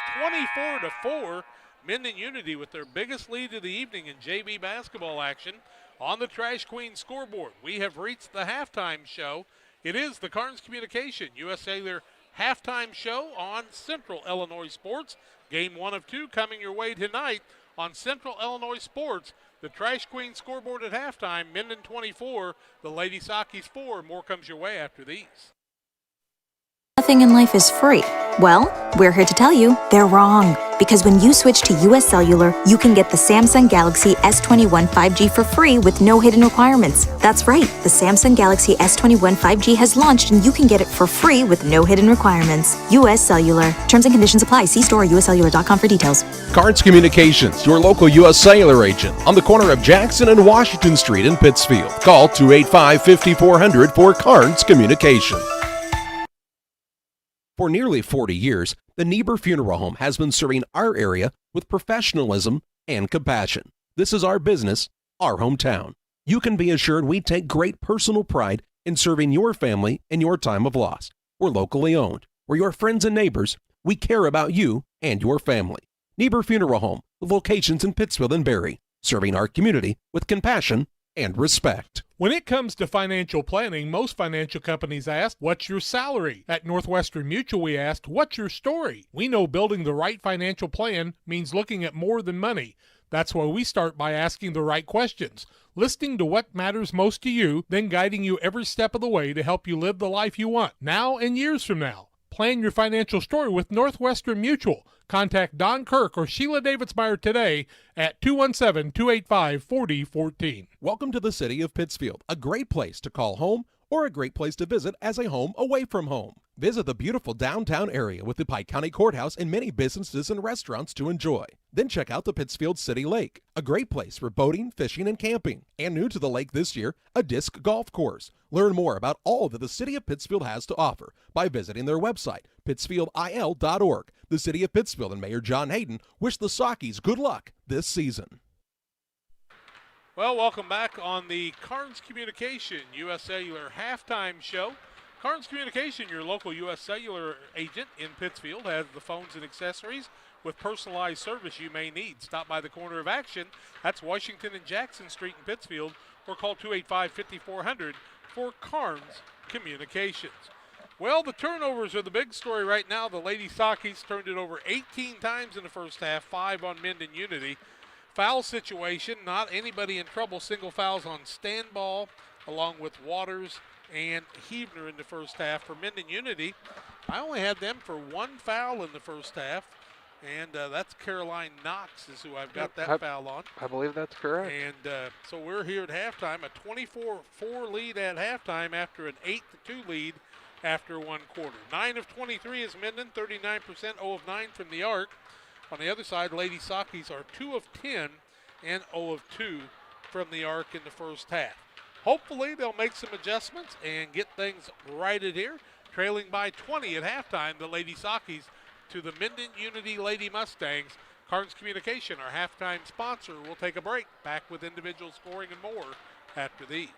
24-4. Mendon Unity with their biggest lead of the evening in JV basketball action on the Trash Queen scoreboard. We have reached the halftime show. It is the Carnes Communication U.S. Cellular halftime show on Central Illinois Sports. Game 1 of 2 coming your way tonight on Central Illinois Sports. The Trash Queen scoreboard at halftime, Mendon 24, the Lady Sockies 4. More comes your way after these. Nothing in life is free. Well, we're here to tell you they're wrong. Because when you switch to US Cellular, you can get the Samsung Galaxy S21 5G for free with no hidden requirements. That's right, the Samsung Galaxy S21 5G has launched and you can get it for free with no hidden requirements. US Cellular. Terms and conditions apply. See store or uscellular.com for details. Carnes Communications, your local U.S. Cellular agent on the corner of Jackson and Washington Street in Pittsfield. Call 285-5400 for Carnes Communication. For nearly 40 years, the Niebuhr Funeral Home has been serving our area with professionalism and compassion. This is our business, our hometown. You can be assured we take great personal pride in serving your family in your time of loss. We're locally owned. We're your friends and neighbors. We care about you and your family. Niebuhr Funeral Home, with locations in Pittsfield and Barry, serving our community with compassion and respect. When it comes to financial planning, most financial companies ask, what's your salary? At Northwestern Mutual, we asked, what's your story? We know building the right financial plan means looking at more than money. That's why we start by asking the right questions, listening to what matters most to you, then guiding you every step of the way to help you live the life you want, now and years from now. Plan your financial story with Northwestern Mutual. Contact Don Kirk or Sheila Davidsmeyer today at 217-285-4014. Welcome to the city of Pittsfield, a great place to call home or a great place to visit as a home away from home. Visit the beautiful downtown area with the Pike County Courthouse and many businesses and restaurants to enjoy. Then check out the Pittsfield City Lake, a great place for boating, fishing, and camping. And new to the lake this year, a disc golf course. Learn more about all that the City of Pittsfield has to offer by visiting their website, pittsfieldil.org. The City of Pittsfield and Mayor John Hayden wish the Sockies good luck this season. Well, welcome back on the Carnes Communication U.S. Cellular halftime show. Carnes Communication, your local U.S. Cellular agent in Pittsfield, has the phones and accessories with personalized service you may need. Stop by the corner of Action. That's Washington and Jackson Street in Pittsfield, or call 285-5400 for Carnes Communications. Well, the turnovers are the big story right now. The Lady Sockies turned it over 18 times in the first half, 5 on Mendon Unity. Foul situation, not anybody in trouble. Single fouls on Standball, along with Waters and Heavner in the first half. For Mendon Unity, I only had them for 1 foul in the first half, and that's Caroline Knox is who I've got that foul on. I believe that's correct. And so we're here at halftime, a 24-4 lead at halftime after an 8-2 lead after 1 quarter. 9 of 23 is Mendon, 39%, 0 of 9 from the arc. On the other side, Lady Sockies are 2 of 10 and 0 of 2 from the arc in the first half. Hopefully they'll make some adjustments and get things righted here. Trailing by 20 at halftime, the Lady Sockies to the Mendon Unity Lady Mustangs. Carnes Communication, our halftime sponsor. We'll take a break. Back with individual scoring and more after these.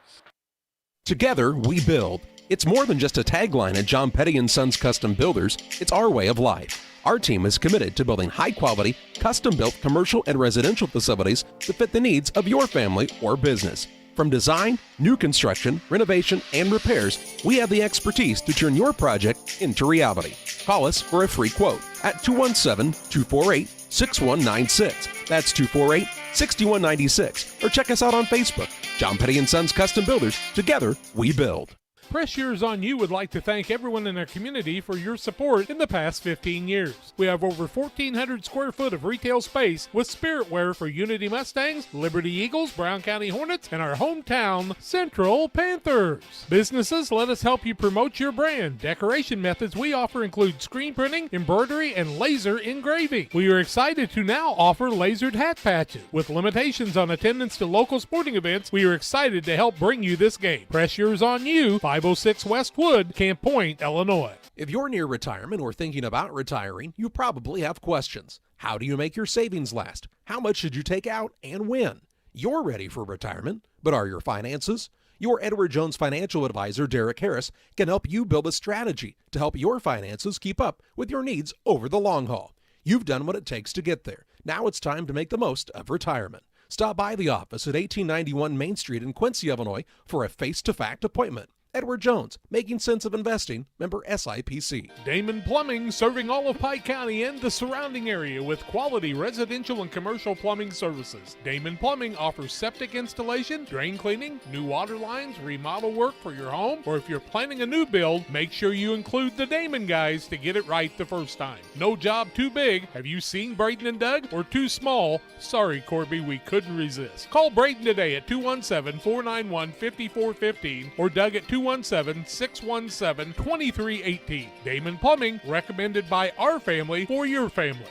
Together, we build. It's more than just a tagline at John Petty & Sons Custom Builders. It's our way of life. Our team is committed to building high-quality, custom-built commercial and residential facilities that fit the needs of your family or business. From design, new construction, renovation, and repairs, we have the expertise to turn your project into reality. Call us for a free quote at 217-248-6196. That's 248-6196. Or check us out on Facebook. John Petty & Sons Custom Builders. Together, we build. Press Yours on You would like to thank everyone in our community for your support in the past 15 years. We have over 1,400 square foot of retail space with spirit wear for Unity Mustangs, Liberty Eagles, Brown County Hornets, and our hometown Central Panthers. Businesses, let us help you promote your brand. Decoration methods we offer include screen printing, embroidery, and laser engraving. We are excited to now offer lasered hat patches. With limitations on attendance to local sporting events, we are excited to help bring you this game. Press Yours on You, 506 West Wood, Camp Point, Illinois. If you're near retirement or thinking about retiring, you probably have questions. How do you make your savings last? How much should you take out and when? You're ready for retirement, but are your finances? Your Edward Jones financial advisor, Derek Harris, can help you build a strategy to help your finances keep up with your needs over the long haul. You've done what it takes to get there. Now it's time to make the most of retirement. Stop by the office at 1891 Main Street in Quincy, Illinois for a face-to-fact appointment. Edward Jones, making sense of investing, member SIPC. Damon Plumbing, serving all of Pike County and the surrounding area with quality residential and commercial plumbing services. Damon Plumbing offers septic installation, drain cleaning, new water lines, remodel work for your home, or if you're planning a new build, make sure you include the Damon guys to get it right the first time. No job too big. Have you seen Braden and Doug? Or too small? Sorry, Corby, we couldn't resist. Call Braden today at 217-491-5415 or Doug at 217-617-2318. Damon Plumbing, recommended by our family for your family.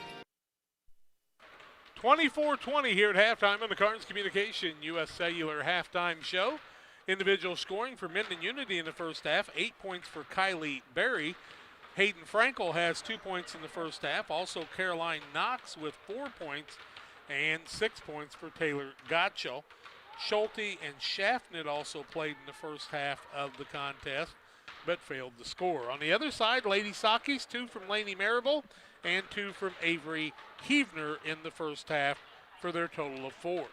24-20 here at halftime on the Carnes Communication U.S. Cellular halftime show. Individual scoring for Mendon Unity in the first half, 8 points for Kylie Berry. Hayden Frankel has 2 points in the first half. Also Caroline Knox with 4 points and 6 points for Taylor Gotcho. Schulte and Schaffnet also played in the first half of the contest, but failed to score. On the other side, Lady Sockies, 2 from Laney Marable and 2 from Avery Heavner in the first half for their total of 4.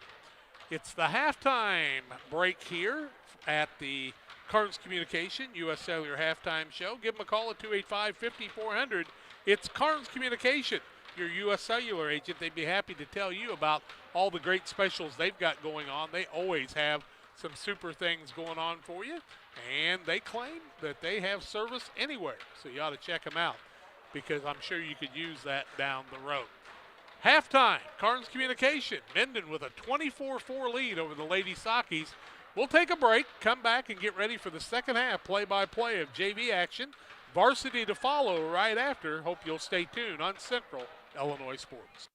It's the halftime break here at the Carnes Communication U.S. Cellular halftime show. Give them a call at 285-5400. It's Carnes Communication, your U.S. Cellular agent. They'd be happy to tell you about all the great specials they've got going on. They always have some super things going on for you, and they claim that they have service anywhere, so you ought to check them out because I'm sure you could use that down the road. Halftime, Carnes Communication, Mendon with a 24-4 lead over the Lady Sockies. We'll take a break, come back, and get ready for the second half play-by-play of JV action. Varsity to follow right after. Hope you'll stay tuned on Central Illinois Sports.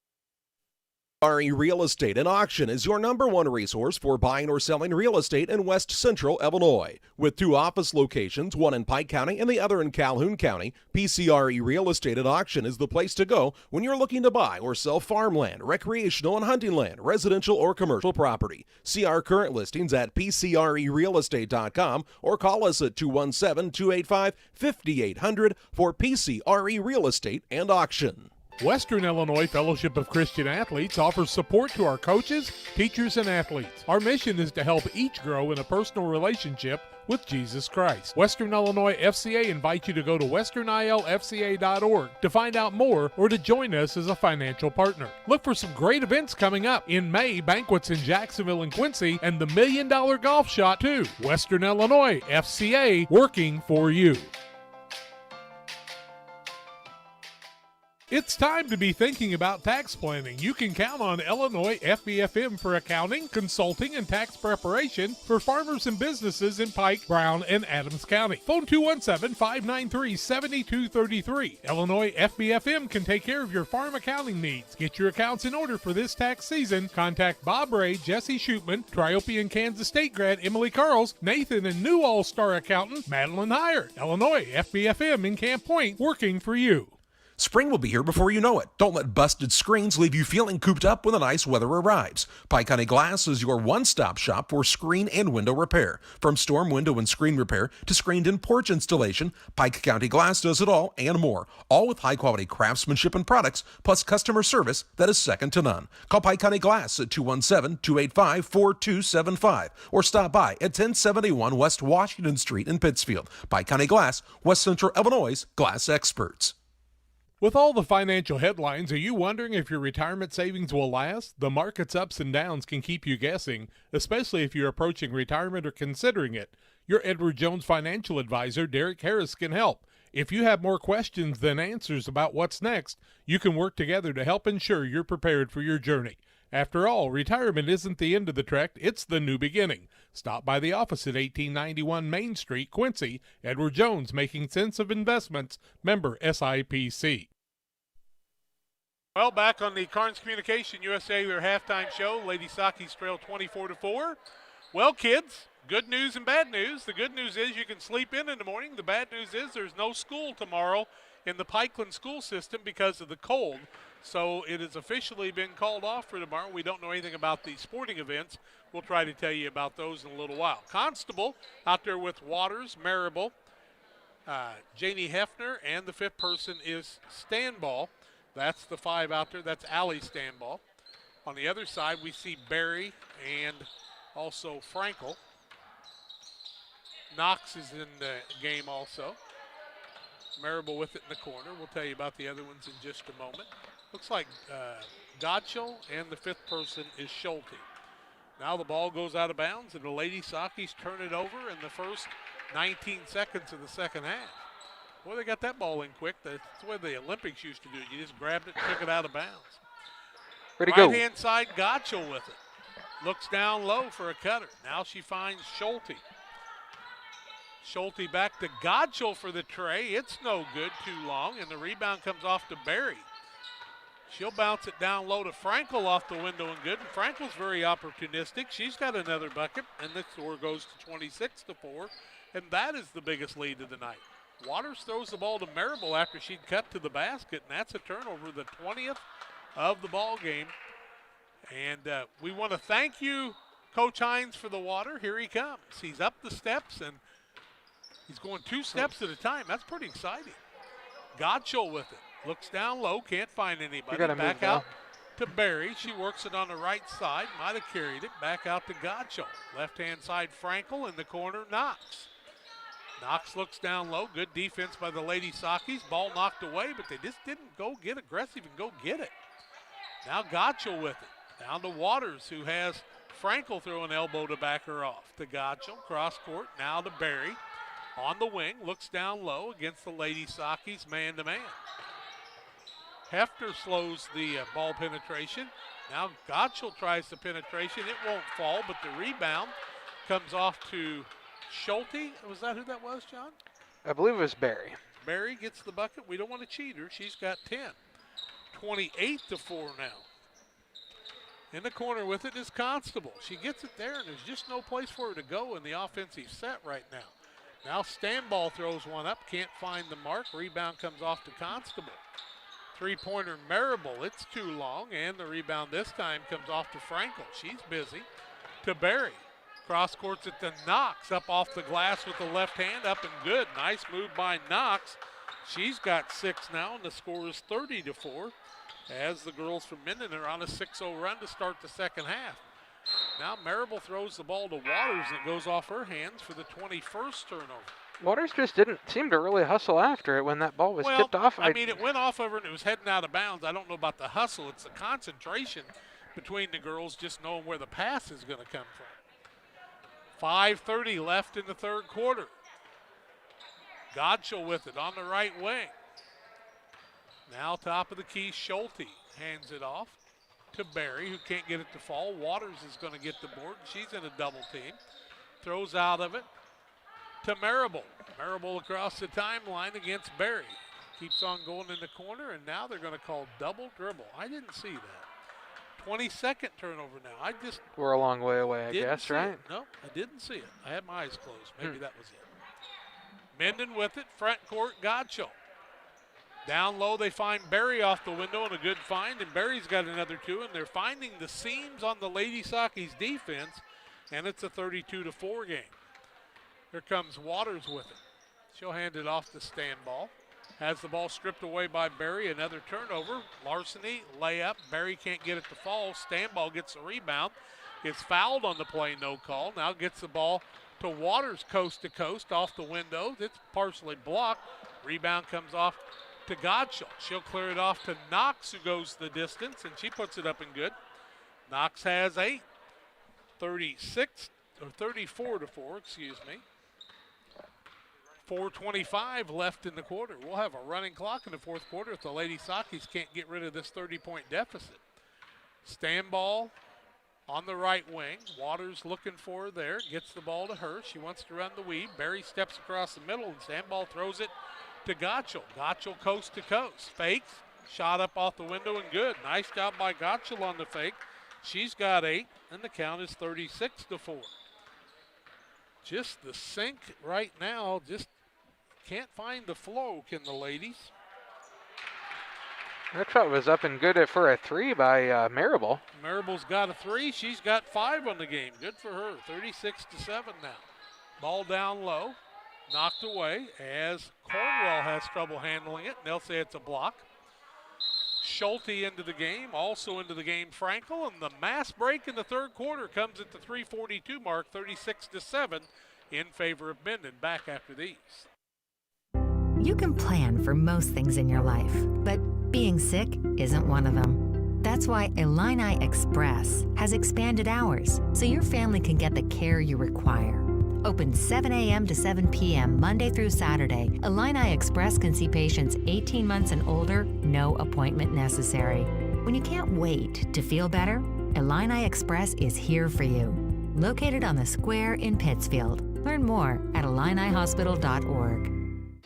PCRE Real Estate and Auction is your #1 resource for buying or selling real estate in West Central Illinois. With 2 office locations, one in Pike County and the other in Calhoun County, PCRE Real Estate and Auction is the place to go when you're looking to buy or sell farmland, recreational and hunting land, residential or commercial property. See our current listings at PCRERealestate.com or call us at 217-285-5800 for PCRE Real Estate and Auction. Western Illinois Fellowship of Christian Athletes offers support to our coaches, teachers, and athletes. Our mission is to help each grow in a personal relationship with Jesus Christ. Western Illinois FCA invites you to go to westernilfca.org to find out more or to join us as a financial partner. Look for some great events coming up. In May, banquets in Jacksonville and Quincy, and the $1 Million Golf Shot too. Western Illinois FCA, working for you. It's time to be thinking about tax planning. You can count on Illinois FBFM for accounting, consulting, and tax preparation for farmers and businesses in Pike, Brown, and Adams County. Phone 217-593-7233. Illinois FBFM can take care of your farm accounting needs. Get your accounts in order for this tax season. Contact Bob Ray, Jesse Shootman, Triope and Kansas State grad Emily Carls, Nathan and new All-Star accountant Madeline Heyer. Illinois FBFM in Camp Point, working for you. Spring will be here before you know it. Don't let busted screens leave you feeling cooped up when the nice weather arrives. Pike County Glass is your one-stop shop for screen and window repair. From storm window and screen repair to screened-in porch installation, Pike County Glass does it all and more. All with high-quality craftsmanship and products, plus customer service that is second to none. Call Pike County Glass at 217-285-4275 or stop by at 1071 West Washington Street in Pittsfield. Pike County Glass, West Central Illinois' glass experts. With all the financial headlines, are you wondering if your retirement savings will last? The market's ups and downs can keep you guessing, especially if you're approaching retirement or considering it. Your Edward Jones financial advisor, Derek Harris, can help. If you have more questions than answers about what's next, you can work together to help ensure you're prepared for your journey. After all, retirement isn't the end of the trek, it's the new beginning. Stop by the office at 1891 Main Street, Quincy. Edward Jones, making sense of investments, member SIPC. Well, back on the Carnes Communication USA, their halftime show, Lady Sockies trail 24-4. Well, kids, good news and bad news. The good news is you can sleep in the morning. The bad news is there's no school tomorrow in the Pikeland school system because of the cold. So it has officially been called off for tomorrow. We don't know anything about the sporting events. We'll try to tell you about those in a little while. Constable out there with Waters, Marable, Janie Hefner, and the fifth person is Stanball. That's the 5 out there. That's Allie Stanball. On the other side, we see Barry and also Frankel. Knox is in the game also. Marable with it in the corner. We'll tell you about the other ones in just a moment. Looks like Godchell, and the fifth person is Schulte. Now the ball goes out of bounds, and the Lady Sockies turn it over in the first 19 seconds of the second half. Boy, they got that ball in quick. That's the way the Olympics used to do it. You just grabbed it and took it out of bounds. Right-hand side, Godchell with it. Looks down low for a cutter. Now she finds Schulte. Schulte back to Godchell for the tray. It's no good, too long, and the rebound comes off to Barry. She'll bounce it down low to Frankel off the window and good. And Frankel's very opportunistic. She's got another bucket, and the score goes to 26-4, and that is the biggest lead of the night. Waters throws the ball to Marable after she'd cut to the basket, and that's a turnover, the 20th of the ball game. And we want to thank you, Coach Hines, for the water. Here he comes. He's up the steps, and he's going 2 steps at a time. That's pretty exciting. Godchell with it. Looks down low, can't find anybody. Back out to Barry. She works it on the right side. Might have carried it. Back out to Godchell. Left-hand side, Frankel. In the corner, Knox. Knox looks down low. Good defense by the Lady Sockies. Ball knocked away, but they just didn't go get aggressive and go get it. Now Godchell with it. Down to Waters, who has Frankel throw an elbow to back her off. To Godchell, cross court. Now to Barry. On the wing, looks down low against the Lady Sockies, man-to-man. Hefner slows the ball penetration. Now Godchell tries the penetration. It won't fall, but the rebound comes off to Schulte. Was that who that was, John? I believe it was Barry. Barry gets the bucket. We don't want to cheat her. She's got 10. 28-4 now. In the corner with it is Constable. She gets it there, and there's just no place for her to go in the offensive set right now. Now Standball throws one up, can't find the mark. Rebound comes off to Constable. Three-pointer Marable, it's too long, and the rebound this time comes off to Frankel. She's busy. To Barry. Cross courts it to Knox, up off the glass with the left hand, up and good. Nice move by Knox. She's got 6 now, and the score is 30-4. As the girls from Mendon are on a 6-0 run to start the second half. Now Marable throws the ball to Waters, and it goes off her hands for the 21st turnover. Waters just didn't seem to really hustle after it when that ball was tipped off. I mean, it went off of her and it was heading out of bounds. I don't know about the hustle. It's the concentration between the girls, just knowing where the pass is going to come from. 5:30 left in the third quarter. Godshall with it on the right wing. Now top of the key, Schulte hands it off to Barry, who can't get it to fall. Waters is going to get the board. She's in a double team. Throws out of it to Marable. Marable across the timeline against Barry. Keeps on going in the corner, and now they're going to call double dribble. I didn't see that. 22nd turnover now. We're a long way away, I guess, right? No, I didn't see it. I had my eyes closed. Maybe that was it. Mendon with it, front court, Godshall. Down low, they find Barry off the window, and a good find, and Barry's got another 2, and they're finding the seams on the Lady Sockies defense, and it's a 32-4 game. Here comes Waters with it. She'll hand it off to Standball. Has the ball stripped away by Barry, another turnover. Larceny, layup. Barry can't get it to fall. Standball gets the rebound. Gets fouled on the play, no call. Now gets the ball to Waters coast to coast off the window. It's partially blocked. Rebound comes off to Godshall. She'll clear it off to Knox, who goes the distance, and she puts it up and good. Knox has 8. 34-4, excuse me. 4:25 left in the quarter. We'll have a running clock in the fourth quarter if the Lady Sockies can't get rid of this 30-point deficit. Standball on the right wing. Waters looking for her there. Gets the ball to her. She wants to run the weave. Barry steps across the middle, and Standball throws it to Godshall. Godshall coast to coast. Fakes. Shot up off the window and good. Nice job by Godshall on the fake. She's got 8, and the count is 36-4. Just the sink right now, just can't find the flow, can the ladies? That shot was up and good for a 3 by Marable. Marable's got a 3. She's got 5 on the game. Good for her. 36-7 now. Ball down low. Knocked away as Cornwell has trouble handling it. They'll say it's a block. Schulte into the game. Also into the game, Frankel. And the mass break in the third quarter comes at the 3:42 mark, 36-7 in favor of Mendon. Back after these. You can plan for most things in your life, but being sick isn't one of them. That's why Illini Express has expanded hours so your family can get the care you require. Open 7 a.m. to 7 p.m. Monday through Saturday, Illini Express can see patients 18 months and older, no appointment necessary. When you can't wait to feel better, Illini Express is here for you. Located on the square in Pittsfield. Learn more at IlliniHospital.org.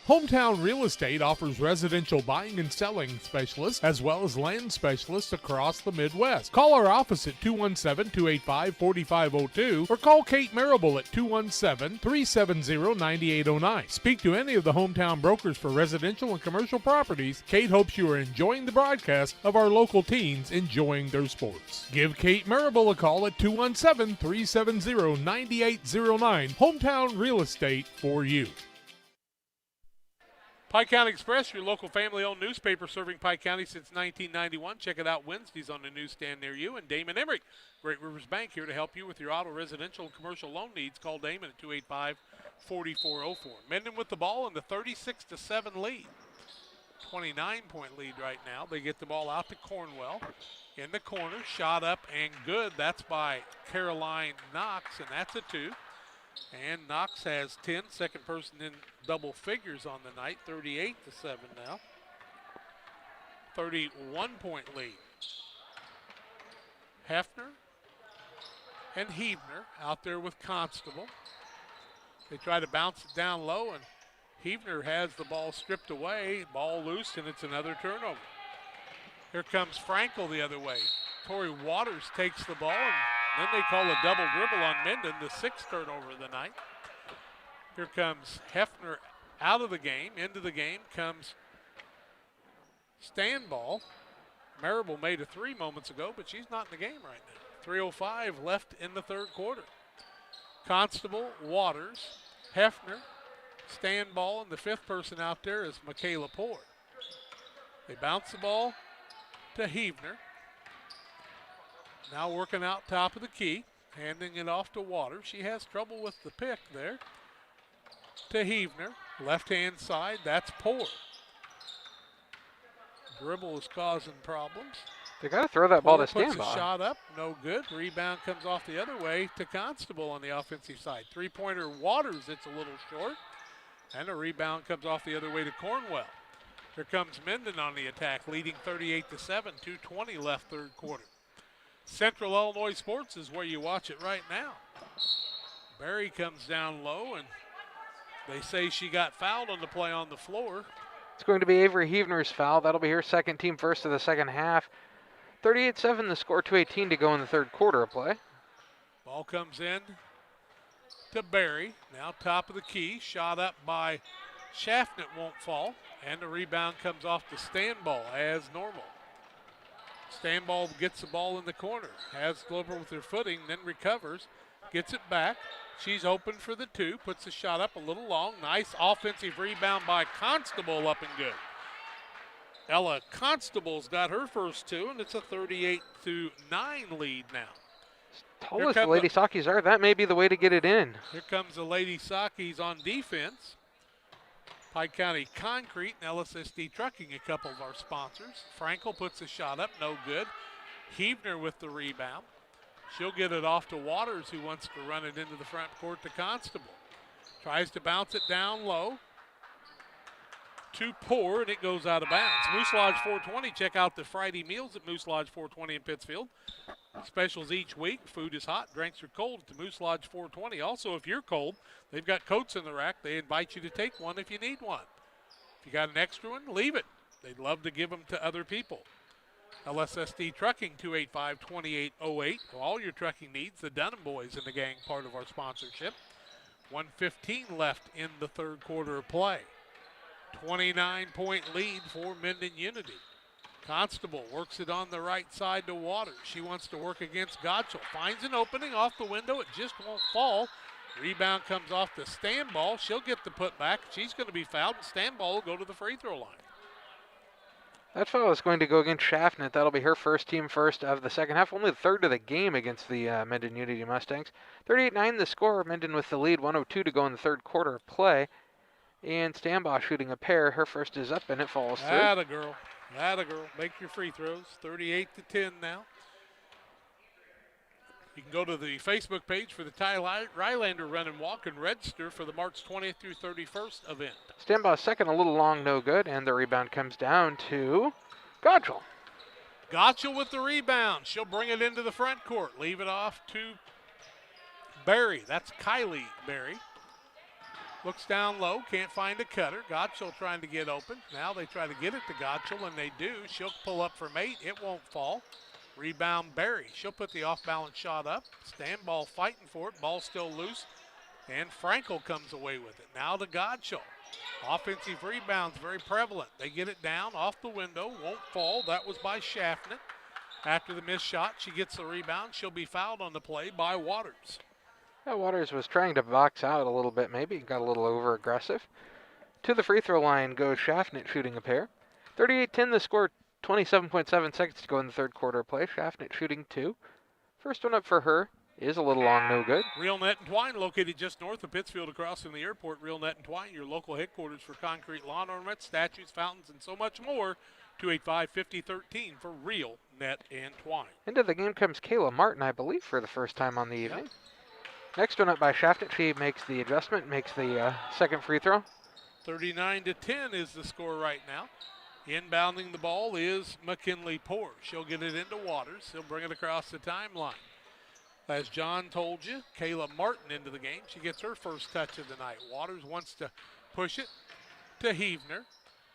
Hometown Real Estate offers residential buying and selling specialists as well as land specialists across the Midwest. Call our office at 217-285-4502 or call Kate Marable at 217-370-9809. Speak to any of the hometown brokers for residential and commercial properties. Kate hopes you are enjoying the broadcast of our local teens enjoying their sports. Give Kate Marable a call at 217-370-9809. Hometown Real Estate for you. Pike County Express, your local family-owned newspaper serving Pike County since 1991. Check it out Wednesdays on the newsstand near you. And Damon Emmerich, Great Rivers Bank, here to help you with your auto, residential, and commercial loan needs. Call Damon at 285-4404. Mendon with the ball in the 36-7 lead. 29-point lead right now. They get the ball out to Cornwell. In the corner, shot up and good. That's by Caroline Knox, and that's a 2. And Knox has 10, second person in double figures on the night, 38-7 now. 31-point lead. Hefner and Heavner out there with Constable. They try to bounce it down low, and Heavner has the ball stripped away, ball loose, and it's another turnover. Here comes Frankel the other way. Tori Waters takes the ball, and then they call a double dribble on Mendon, the 6th turnover of the night. Here comes Hefner out of the game. Into the game comes Stanball. Marable made a 3 moments ago, but she's not in the game right now. 3:05 left in the third quarter. Constable, Waters, Hefner, Stanball, and the 5th person out there is Michaela Poor. They bounce the ball to Heavner. Now working out top of the key, handing it off to Waters. She has trouble with the pick there. To Heavner, left-hand side, that's Poor. Dribble is causing problems. They got to throw that ball to Puts Stanball. a shot up, no good. Rebound comes off the other way to Constable on the offensive side. 3-pointer Waters, it's a little short. And a rebound comes off the other way to Cornwell. Here comes Mendon on the attack, leading 38-7, 2:20 left third quarter. Central Illinois Sports is where you watch it right now. Barry comes down low, and they say she got fouled on the play on the floor. It's going to be Avery Heavner's foul. That'll be her second, team first of the second half. 38-7 the score, 2:18 to go in the third quarter of play. Ball comes in to Barry. Now top of the key. Shot up by Schaffnet, won't fall. And the rebound comes off to Stanball as normal. Stanball gets the ball in the corner. Has Glover with her footing, then recovers. Gets it back. She's open for the 2. Puts the shot up a little long. Nice offensive rebound by Constable, up and good. Ella Constable's got her first 2, and it's a 38-9 lead now. Tall as the Lady Sakis are, that may be the way to get it in. Here comes the Lady Sakis on defense. Pike County Concrete and LSSD Trucking, a couple of our sponsors. Frankel puts a shot up, no good. Heavner with the rebound. She'll get it off to Waters, who wants to run it into the front court to Constable. Tries to bounce it down low. Too poor, and it goes out of bounds. Moose Lodge 420. Check out the Friday meals at Moose Lodge 420 in Pittsfield. Specials each week. Food is hot, drinks are cold at the Moose Lodge 420. Also, if you're cold, they've got coats in the rack. They invite you to take one if you need one. If you got an extra one, leave it. They'd love to give them to other people. LSSD Trucking, 285-2808. For all your trucking needs, the Dunham Boys and the gang, part of our sponsorship. 1:15 left in the third quarter of play. 29-point lead for Mendon Unity. Constable works it on the right side to Waters. She wants to work against Gottschall. Finds an opening off the window. It just won't fall. Rebound comes off the Stanball. She'll get the putback. She's going to be fouled, and Stanball will go to the free throw line. That foul is going to go against Schaffnet. That'll be her first, team first of the second half. Only the third of the game against the Mendon Unity Mustangs. 38-9 the score. Mendon with the lead. 1:02 to go in the third quarter of play. And Stanbaugh shooting a pair. Her first is up, and it falls through. Atta girl. Atta girl. Make your free throws. 38-10 now. You can go to the Facebook page for the Ty Rylander Run and Walk and register for the March 20th through 31st event. Stanbaugh's second, a little long, no good, and the rebound comes down to Gottschall. Gottschall with the rebound. She'll bring it into the front court. Leave it off to Barry. That's Kylie Barry. Looks down low, can't find a cutter. Gottschall trying to get open. Now they try to get it to Gottschall, and they do. She'll pull up from 8. It won't fall. Rebound Barry. She'll put the off-balance shot up. Stanball fighting for it. Ball still loose. And Frankel comes away with it. Now to Gottschall. Offensive rebounds very prevalent. They get it down off the window. Won't fall. That was by Schaffnet. After the missed shot, she gets the rebound. She'll be fouled on the play by Waters. Yeah, Waters was trying to box out a little bit, maybe. Got a little over-aggressive. To the free throw line goes Schaffnet shooting a pair. 38-10 the score. 27.7 seconds to go in the third quarter of play. Schaffnet shooting 2. First one up for her is a little long, no good. Real Net and Twine, located just north of Pittsfield across from the airport. Real Net and Twine, your local headquarters for concrete lawn ornaments, statues, fountains, and so much more. 285-5013 for Real Net and Twine. Into the game comes Kayla Martin, I believe, for the first time on the evening. Yep. Next one up by Schaffnet. She makes the adjustment, makes the second free throw. 39-10 is the score right now. Inbounding the ball is McKinley Poor. She'll get it into Waters. He'll bring it across the timeline. As John told you, Kayla Martin into the game. She gets her first touch of the night. Waters wants to push it to Heavner.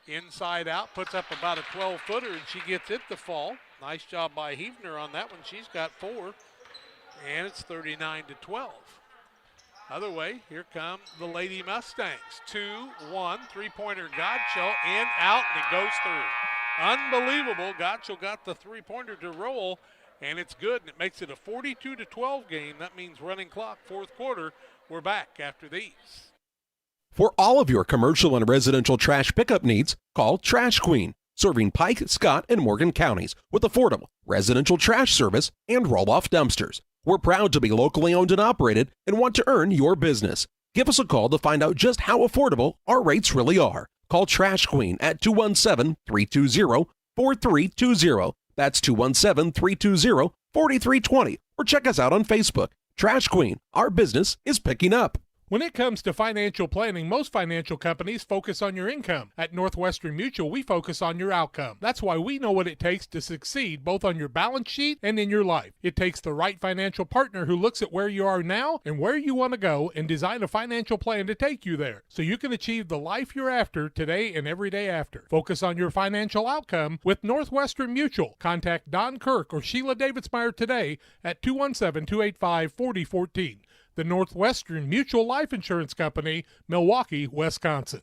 Inside out, puts up about a 12-footer, and she gets it to fall. Nice job by Hefner on that one. She's got 4, and it's 39-12. Other way, here come the Lady Mustangs. 2-1, three-pointer Godshall, in, out, and it goes through. Unbelievable. Godshall got the three-pointer to roll, and it's good, and it makes it a 42-12 game. That means running clock, fourth quarter. We're back after these. For all of your commercial and residential trash pickup needs, call Trash Queen, serving Pike, Scott, and Morgan counties with affordable residential trash service and roll-off dumpsters. We're proud to be locally owned and operated and want to earn your business. Give us a call to find out just how affordable our rates really are. Call Trash Queen at 217-320-4320. That's 217-320-4320. Or check us out on Facebook. Trash Queen, our business is picking up. When it comes to financial planning, most financial companies focus on your income. At Northwestern Mutual, we focus on your outcome. That's why we know what it takes to succeed both on your balance sheet and in your life. It takes the right financial partner who looks at where you are now and where you want to go and design a financial plan to take you there so you can achieve the life you're after today and every day after. Focus on your financial outcome with Northwestern Mutual. Contact Don Kirk or Sheila Davidsmeyer today at 217-285-4014. The Northwestern Mutual Life Insurance Company, Milwaukee, Wisconsin.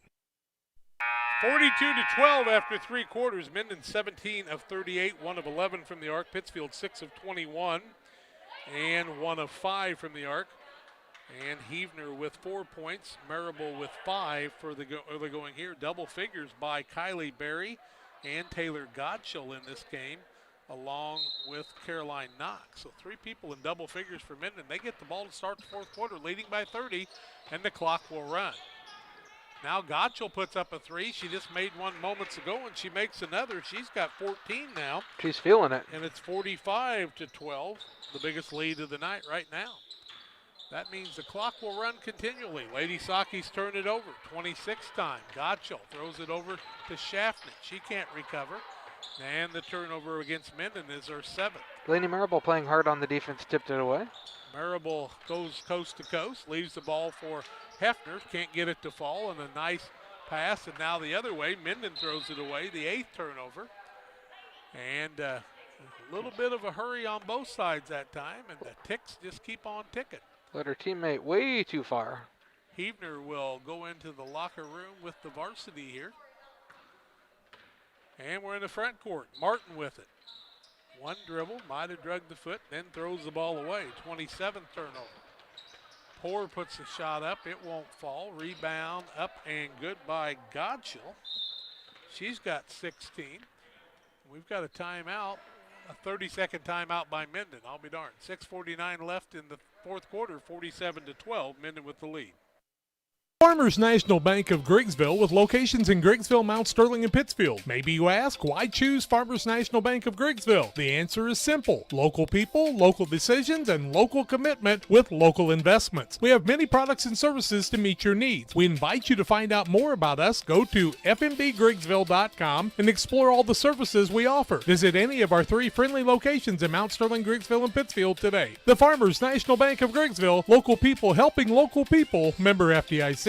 42-12 after three quarters. Mendon 17 of 38, 1 of 11 from the arc. Pittsfield 6 of 21 and 1 of 5 from the arc. And Hefner with 4 points. Marable with 5 for the early going here. Double figures by Kylie Berry and Taylor Godshall in this game, along with Caroline Knox. So 3 people in double figures for Mendon. They get the ball to start the fourth quarter, leading by 30, and the clock will run. Now Godshall puts up a 3. She just made one moments ago, and she makes another. She's got 14 now. She's feeling it. And it's 45-12, the biggest lead of the night right now. That means the clock will run continually. Lady Saki's turn it over, 26th time. Godshall throws it over to Schaffner. She can't recover. And the turnover against Mendon is her 7th. Blaney Marable playing hard on the defense, tipped it away. Marable goes coast to coast, leaves the ball for Hefner, can't get it to fall, and a nice pass. And now the other way, Mendon throws it away, the 8th turnover. And a little bit of a hurry on both sides that time, and the ticks just keep on ticking. Let her teammate way too far. Hefner will go into the locker room with the varsity here. And we're in the front court. Martin with it. One dribble, might have drugged the foot, then throws the ball away. 27th turnover. Poor puts the shot up. It won't fall. Rebound up and good by Godshall. She's got 16. We've got a timeout, a 30-second timeout by Mendon. I'll be darned. 6:49 left in the fourth quarter, 47-12. Mendon with the lead. Farmers National Bank of Griggsville with locations in Griggsville, Mount Sterling, and Pittsfield. Maybe you ask, why choose Farmers National Bank of Griggsville? The answer is simple. Local people, local decisions, and local commitment with local investments. We have many products and services to meet your needs. We invite you to find out more about us. Go to fmbgriggsville.com and explore all the services we offer. Visit any of our 3 friendly locations in Mount Sterling, Griggsville, and Pittsfield today. The Farmers National Bank of Griggsville, local people helping local people, member FDIC.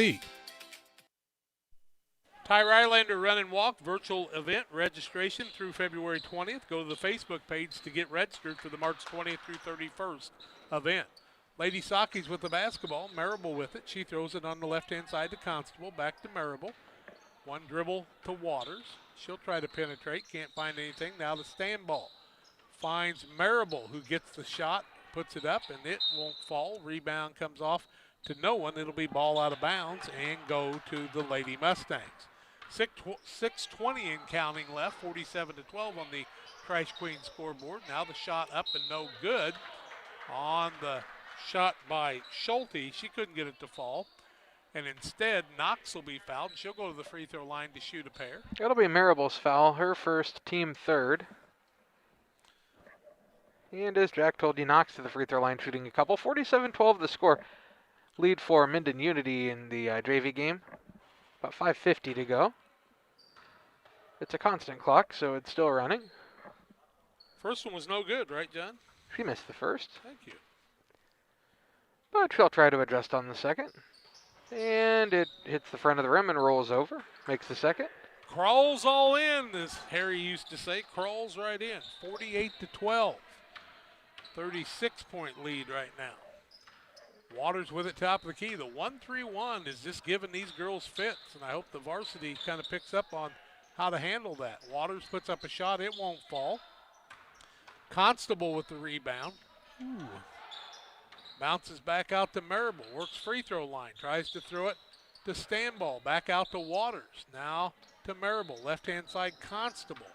Ty Rylander Run and Walk virtual event registration through February 20th. Go to the Facebook page to get registered for the March 20th through 31st event. Lady Saki's with the basketball. Marable with it. She throws it on the left-hand side to Constable. Back to Marable. One dribble to Waters. She'll try to penetrate. Can't find anything. Now the stand ball. Finds Marable, who gets the shot, puts it up, and it won't fall. Rebound comes off to no one. It'll be ball out of bounds and go to the Lady Mustangs. 6:20 and counting left, 47-12 on the Trash Queen scoreboard. Now the shot up and no good on the shot by Schulte. She couldn't get it to fall. And instead, Knox will be fouled. She'll go to the free throw line to shoot a pair. That'll be Marable's foul, her first, team 3rd. And as Jack told you, Knox to the free throw line shooting a couple. 47-12 the score. Lead for Mendon Unity in the JV game. About 5:50 to go. It's a constant clock, so it's still running. First one was no good, right, John? She missed the first. Thank you. But she'll try to adjust on the second. And it hits the front of the rim and rolls over. Makes the second. Crawls all in, as Harry used to say. Crawls right in. 48-12. 36-point lead right now. Waters with it top of the key. The 1-3-1 is just giving these girls fits, and I hope the varsity kind of picks up on how to handle that. Waters puts up a shot. It won't fall. Constable with the rebound. Ooh. Bounces back out to Marable. Works free throw line. Tries to throw it to Stanball. Back out to Waters. Now to Marable. Left-hand side Constable.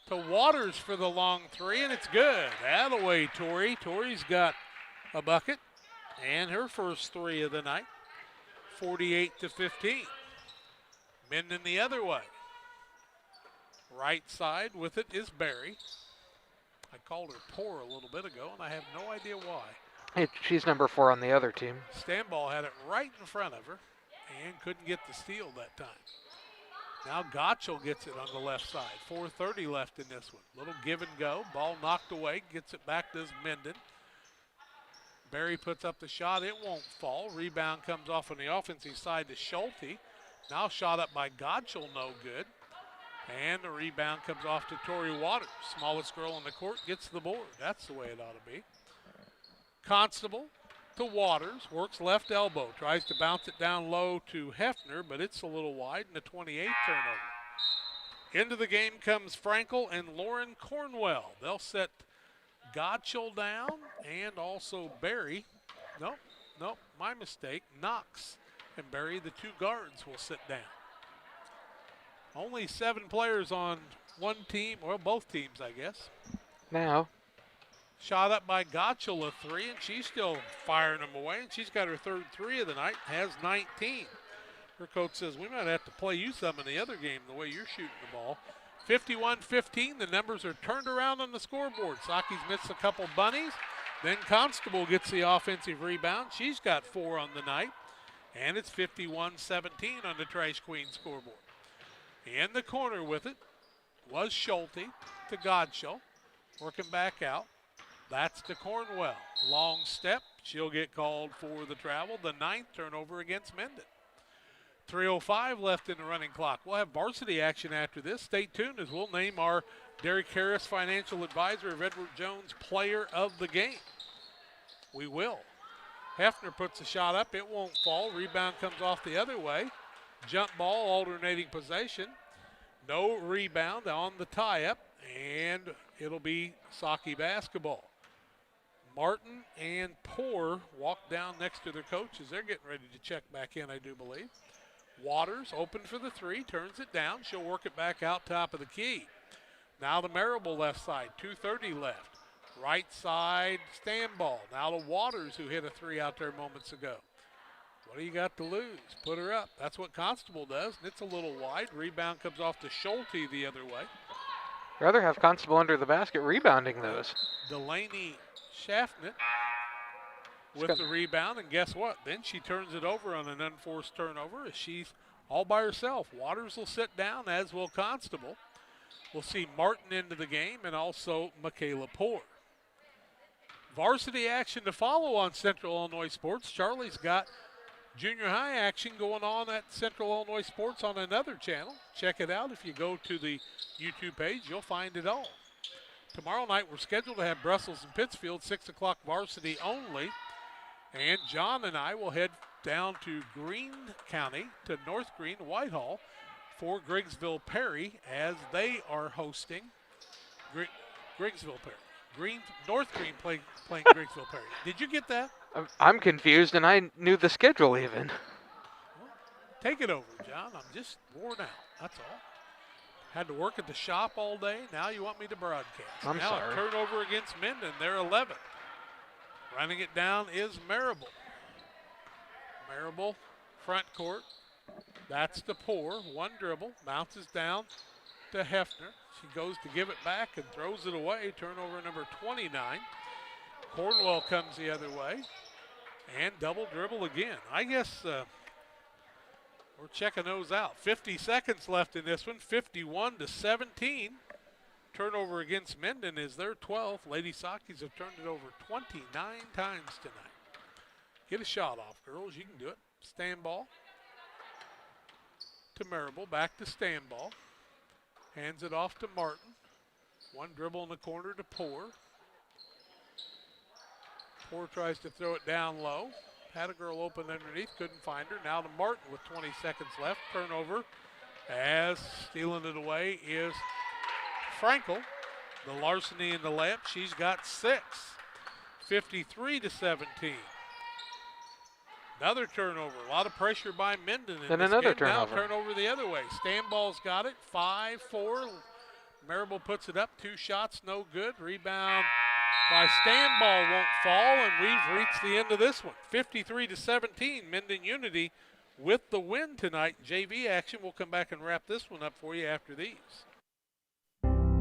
To Waters for the long three, and it's good. Out of the way, Tori. Tori's got a bucket and her first three of the night. 48-15. Mendon the other way. Right side with it is Barry. I called her poor a little bit ago, and I have no idea why. She's number 4 on the other team. Stanball had it right in front of her and couldn't get the steal that time. Now Gottschall gets it on the left side. 4:30 left in this one. Little give and go. Ball knocked away. Gets it back to Mendon. Barry puts up the shot. It won't fall. Rebound comes off on the offensive side to Schulte. Now shot up by Gottschall, no good. And the rebound comes off to Tori Waters. Smallest girl on the court gets the board. That's the way it ought to be. Constable to Waters. Works left elbow. Tries to bounce it down low to Hefner, but it's a little wide, and the 28th turnover. Into the game comes Frankel and Lauren Cornwell. They'll set Gottschall down and also Barry. Nope, my mistake. Knox and Barry, the two guards, will sit down. Only 7 players on one team, well, both teams, I guess. Now. Shot up by Gottschall, a 3, and she's still firing them away, and she's got her third 3 of the night, has 19. Her coach says, we might have to play you some in the other game the way you're shooting the ball. 51-15, the numbers are turned around on the scoreboard. Saki's missed a couple bunnies. Then Constable gets the offensive rebound. She's got 4 on the night, and it's 51-17 on the Trash Queen scoreboard. In the corner with it was Schulte to Gottschall. Working back out. That's to Cornwell. Long step. She'll get called for the travel. The 9th turnover against Mendon. 3:05 left in the running clock. We'll have varsity action after this. Stay tuned as we'll name our Derek Harris Financial Advisor of Edward Jones Player of the Game. We will. Hefner puts a shot up. It won't fall. Rebound comes off the other way. Jump ball, alternating possession. No rebound on the tie-up, and it'll be Saki basketball. Martin and Poor walk down next to their coaches. They're getting ready to check back in, I do believe. Waters open for the 3, turns it down. She'll work it back out top of the key. Now the Marable left side, 2:30 left. Right side, Stanball. Now to Waters, who hit a 3 out there moments ago. What do you got to lose? Put her up. That's what Constable does, and it's a little wide. Rebound comes off to Schulte the other way. Rather have Constable under the basket rebounding those. Delaney Schaffnet with the rebound, and guess what? Then she turns it over on an unforced turnover as she's all by herself. Waters will sit down, as will Constable. We'll see Martin into the game and also Michaela Poor. Varsity action to follow on Central Illinois Sports. Charlie's got junior high action going on at Central Illinois Sports on another channel. Check it out. If you go to the YouTube page, you'll find it all. Tomorrow night, we're scheduled to have Brussels and Pittsfield, 6 o'clock varsity only. And John and I will head down to Greene County, to North Greene, Whitehall, for Griggsville Perry as they are hosting Griggsville Perry. North Greene playing Griggsville Perry. Did you get that? I'm confused, and I knew the schedule even. Well, take it over, John. I'm just worn out. That's all. Had to work at the shop all day. Now you want me to broadcast. I'm sorry. A turnover against Mendon. They're 11th. Running it down is Marable. Marable, front court. That's the Poor. One dribble. Bounces down to Hefner. She goes to give it back and throws it away. Turnover number 29. Cornwell comes the other way. And double dribble again. I guess we're checking those out. 50 seconds left in this one. 51-17. Turnover against Mendon is their 12th. Lady Sakis have turned it over 29 times tonight. Get a shot off, girls. You can do it. Stand ball. to Marable, back to Stanball. Hands it off to Martin. One dribble in the corner to Poor. Poor tries to throw it down low. Had a girl open underneath, couldn't find her. Now to Martin with 20 seconds left. Turnover as stealing it away is Frankel. The larceny in the layup, she's got 6. 53-17. Another turnover. A lot of pressure by Mendon in Then this another game. turnover. Now turnover the other way. Stanball's got it. 5-4. Marable puts it up. 2 shots, no good. Rebound by Stanball won't fall, and we've reached the end of this one. 53-17. Mendon Unity with the win tonight. JV action. We'll come back and wrap this one up for you after these.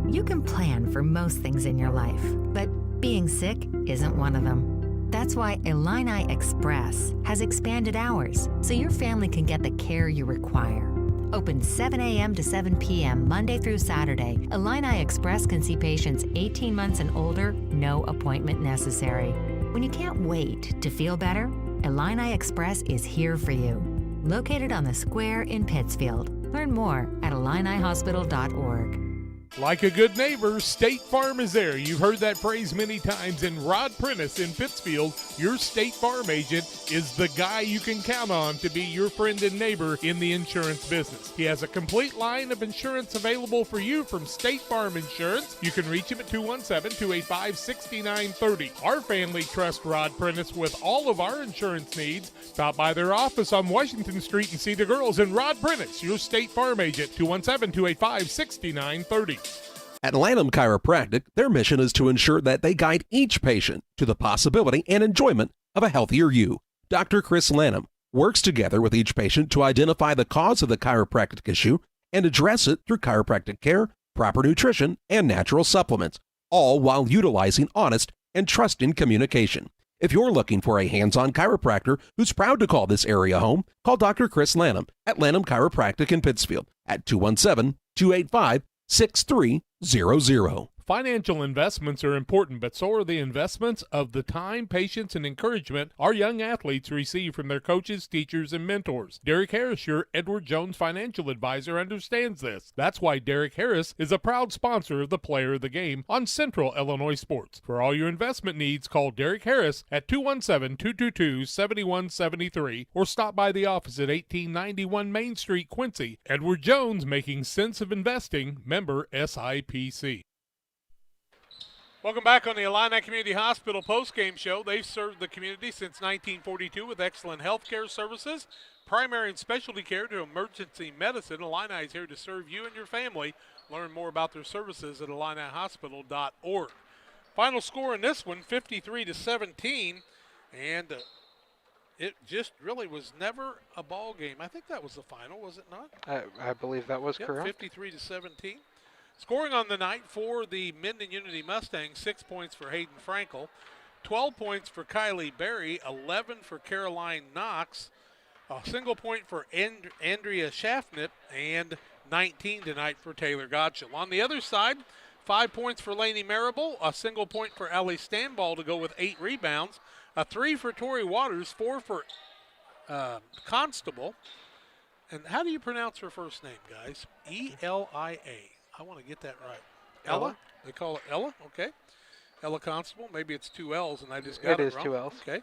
You can plan for most things in your life, but being sick isn't one of them. That's why Illini Express has expanded hours so your family can get the care you require. Open 7 a.m. to 7 p.m. Monday through Saturday, Illini Express can see patients 18 months and older, no appointment necessary. When you can't wait to feel better, Illini Express is here for you. Located on the square in Pittsfield. Learn more at IlliniHospital.org. Like a good neighbor, State Farm is there. You've heard that phrase many times. And Rod Prentice in Pittsfield, your State Farm agent, is the guy you can count on to be your friend and neighbor in the insurance business. He has a complete line of insurance available for you from State Farm Insurance. You can reach him at 217-285-6930. Our family trusts Rod Prentice with all of our insurance needs. Stop by their office on Washington Street and see the girls. And Rod Prentice, your State Farm agent, 217-285-6930. At Lanham Chiropractic, their mission is to ensure that they guide each patient to the possibility and enjoyment of a healthier you. Dr. Chris Lanham works together with each patient to identify the cause of the chiropractic issue and address it through chiropractic care, proper nutrition, and natural supplements, all while utilizing honest and trusting communication. If you're looking for a hands-on chiropractor who's proud to call this area home, call Dr. Chris Lanham at Lanham Chiropractic in Pittsfield at 217-285-6300. Financial investments are important, but so are the investments of the time, patience, and encouragement our young athletes receive from their coaches, teachers, and mentors. Derek Harris, your Edward Jones financial advisor, understands this. That's why Derek Harris is a proud sponsor of the Player of the Game on Central Illinois Sports. For all your investment needs, call Derek Harris at 217-222-7173 or stop by the office at 1891 Main Street, Quincy. Edward Jones, making sense of investing, member SIPC. Welcome back on the Illini Community Hospital postgame show. They've served the community since 1942 with excellent health care services, primary and specialty care to emergency medicine. Illini is here to serve you and your family. Learn more about their services at IlliniHospital.org. Final score in this one, 53-17, and it just really was never a ball game. I think that was the final, was it not? I believe that was correct. 53-17. Scoring on the night for the Mendon Unity Mustangs, 6 points for Hayden Frankel, 12 points for Kylie Berry, 11 for Caroline Knox, a single point for Andrea Schaffnit, and 19 tonight for Taylor Gottschall. On the other side, 5 points for Lainey Marable, a single point for Ellie Stanball to go with 8 rebounds, a 3 for Tori Waters, 4 for Constable. And how do you pronounce her first name, guys? E-L-I-A. I want to get that right. Ella? They call it Ella? Okay. Ella Constable. Maybe it's 2 L's and I just got it wrong. It is 2 L's. Okay.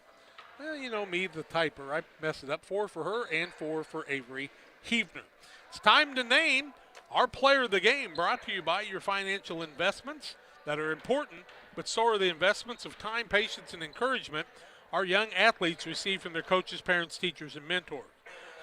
Well, you know me, the typer. I messed it up. 4 for her and 4 for Avery Heavner. It's time to name our player of the game, brought to you by your financial investments that are important, but so are the investments of time, patience, and encouragement our young athletes receive from their coaches, parents, teachers, and mentors.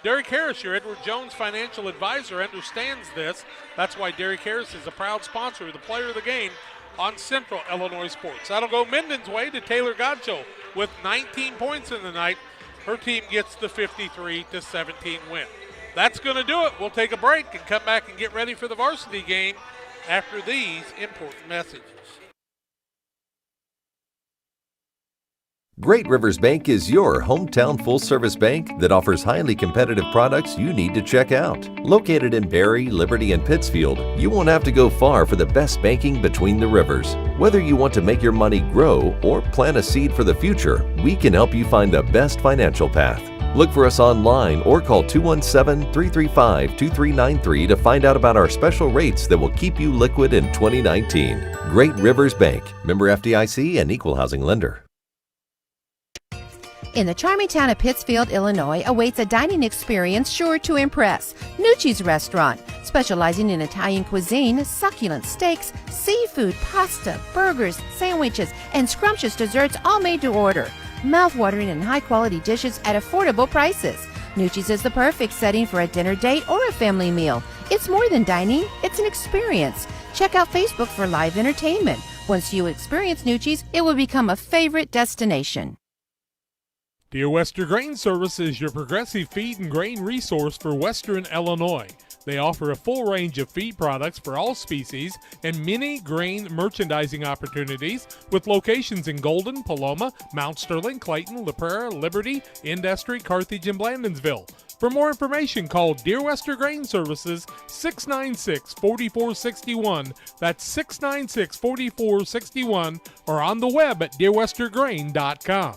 Derek Harris, your Edward Jones financial advisor, understands this. That's why Derek Harris is a proud sponsor of the Player of the Game on Central Illinois Sports. That'll go Mendon's way to Taylor Gottschall with 19 points in the night. Her team gets the 53-17 win. That's going to do it. We'll take a break and come back and get ready for the varsity game after these important messages. Great Rivers Bank is your hometown full-service bank that offers highly competitive products you need to check out. Located in Barry, Liberty, and Pittsfield, you won't have to go far for the best banking between the rivers. Whether you want to make your money grow or plant a seed for the future, we can help you find the best financial path. Look for us online or call 217-335-2393 to find out about our special rates that will keep you liquid in 2019. Great Rivers Bank, member FDIC and equal housing lender. In the charming town of Pittsfield, Illinois, awaits a dining experience sure to impress. Nucci's Restaurant, specializing in Italian cuisine, succulent steaks, seafood, pasta, burgers, sandwiches, and scrumptious desserts, all made to order. Mouth-watering and high-quality dishes at affordable prices. Nucci's is the perfect setting for a dinner date or a family meal. It's more than dining, it's an experience. Check out Facebook for live entertainment. Once you experience Nucci's, it will become a favorite destination. Dear Western Grain Service is your progressive feed and grain resource for Western Illinois. They offer a full range of feed products for all species and many grain merchandising opportunities with locations in Golden, Paloma, Mount Sterling, Clayton, La Prairie, Liberty, Industry, Carthage, and Blandonsville. For more information, call Dear Western Grain Services 696-4461. That's 696-4461 or on the web at dearwesterngrain.com.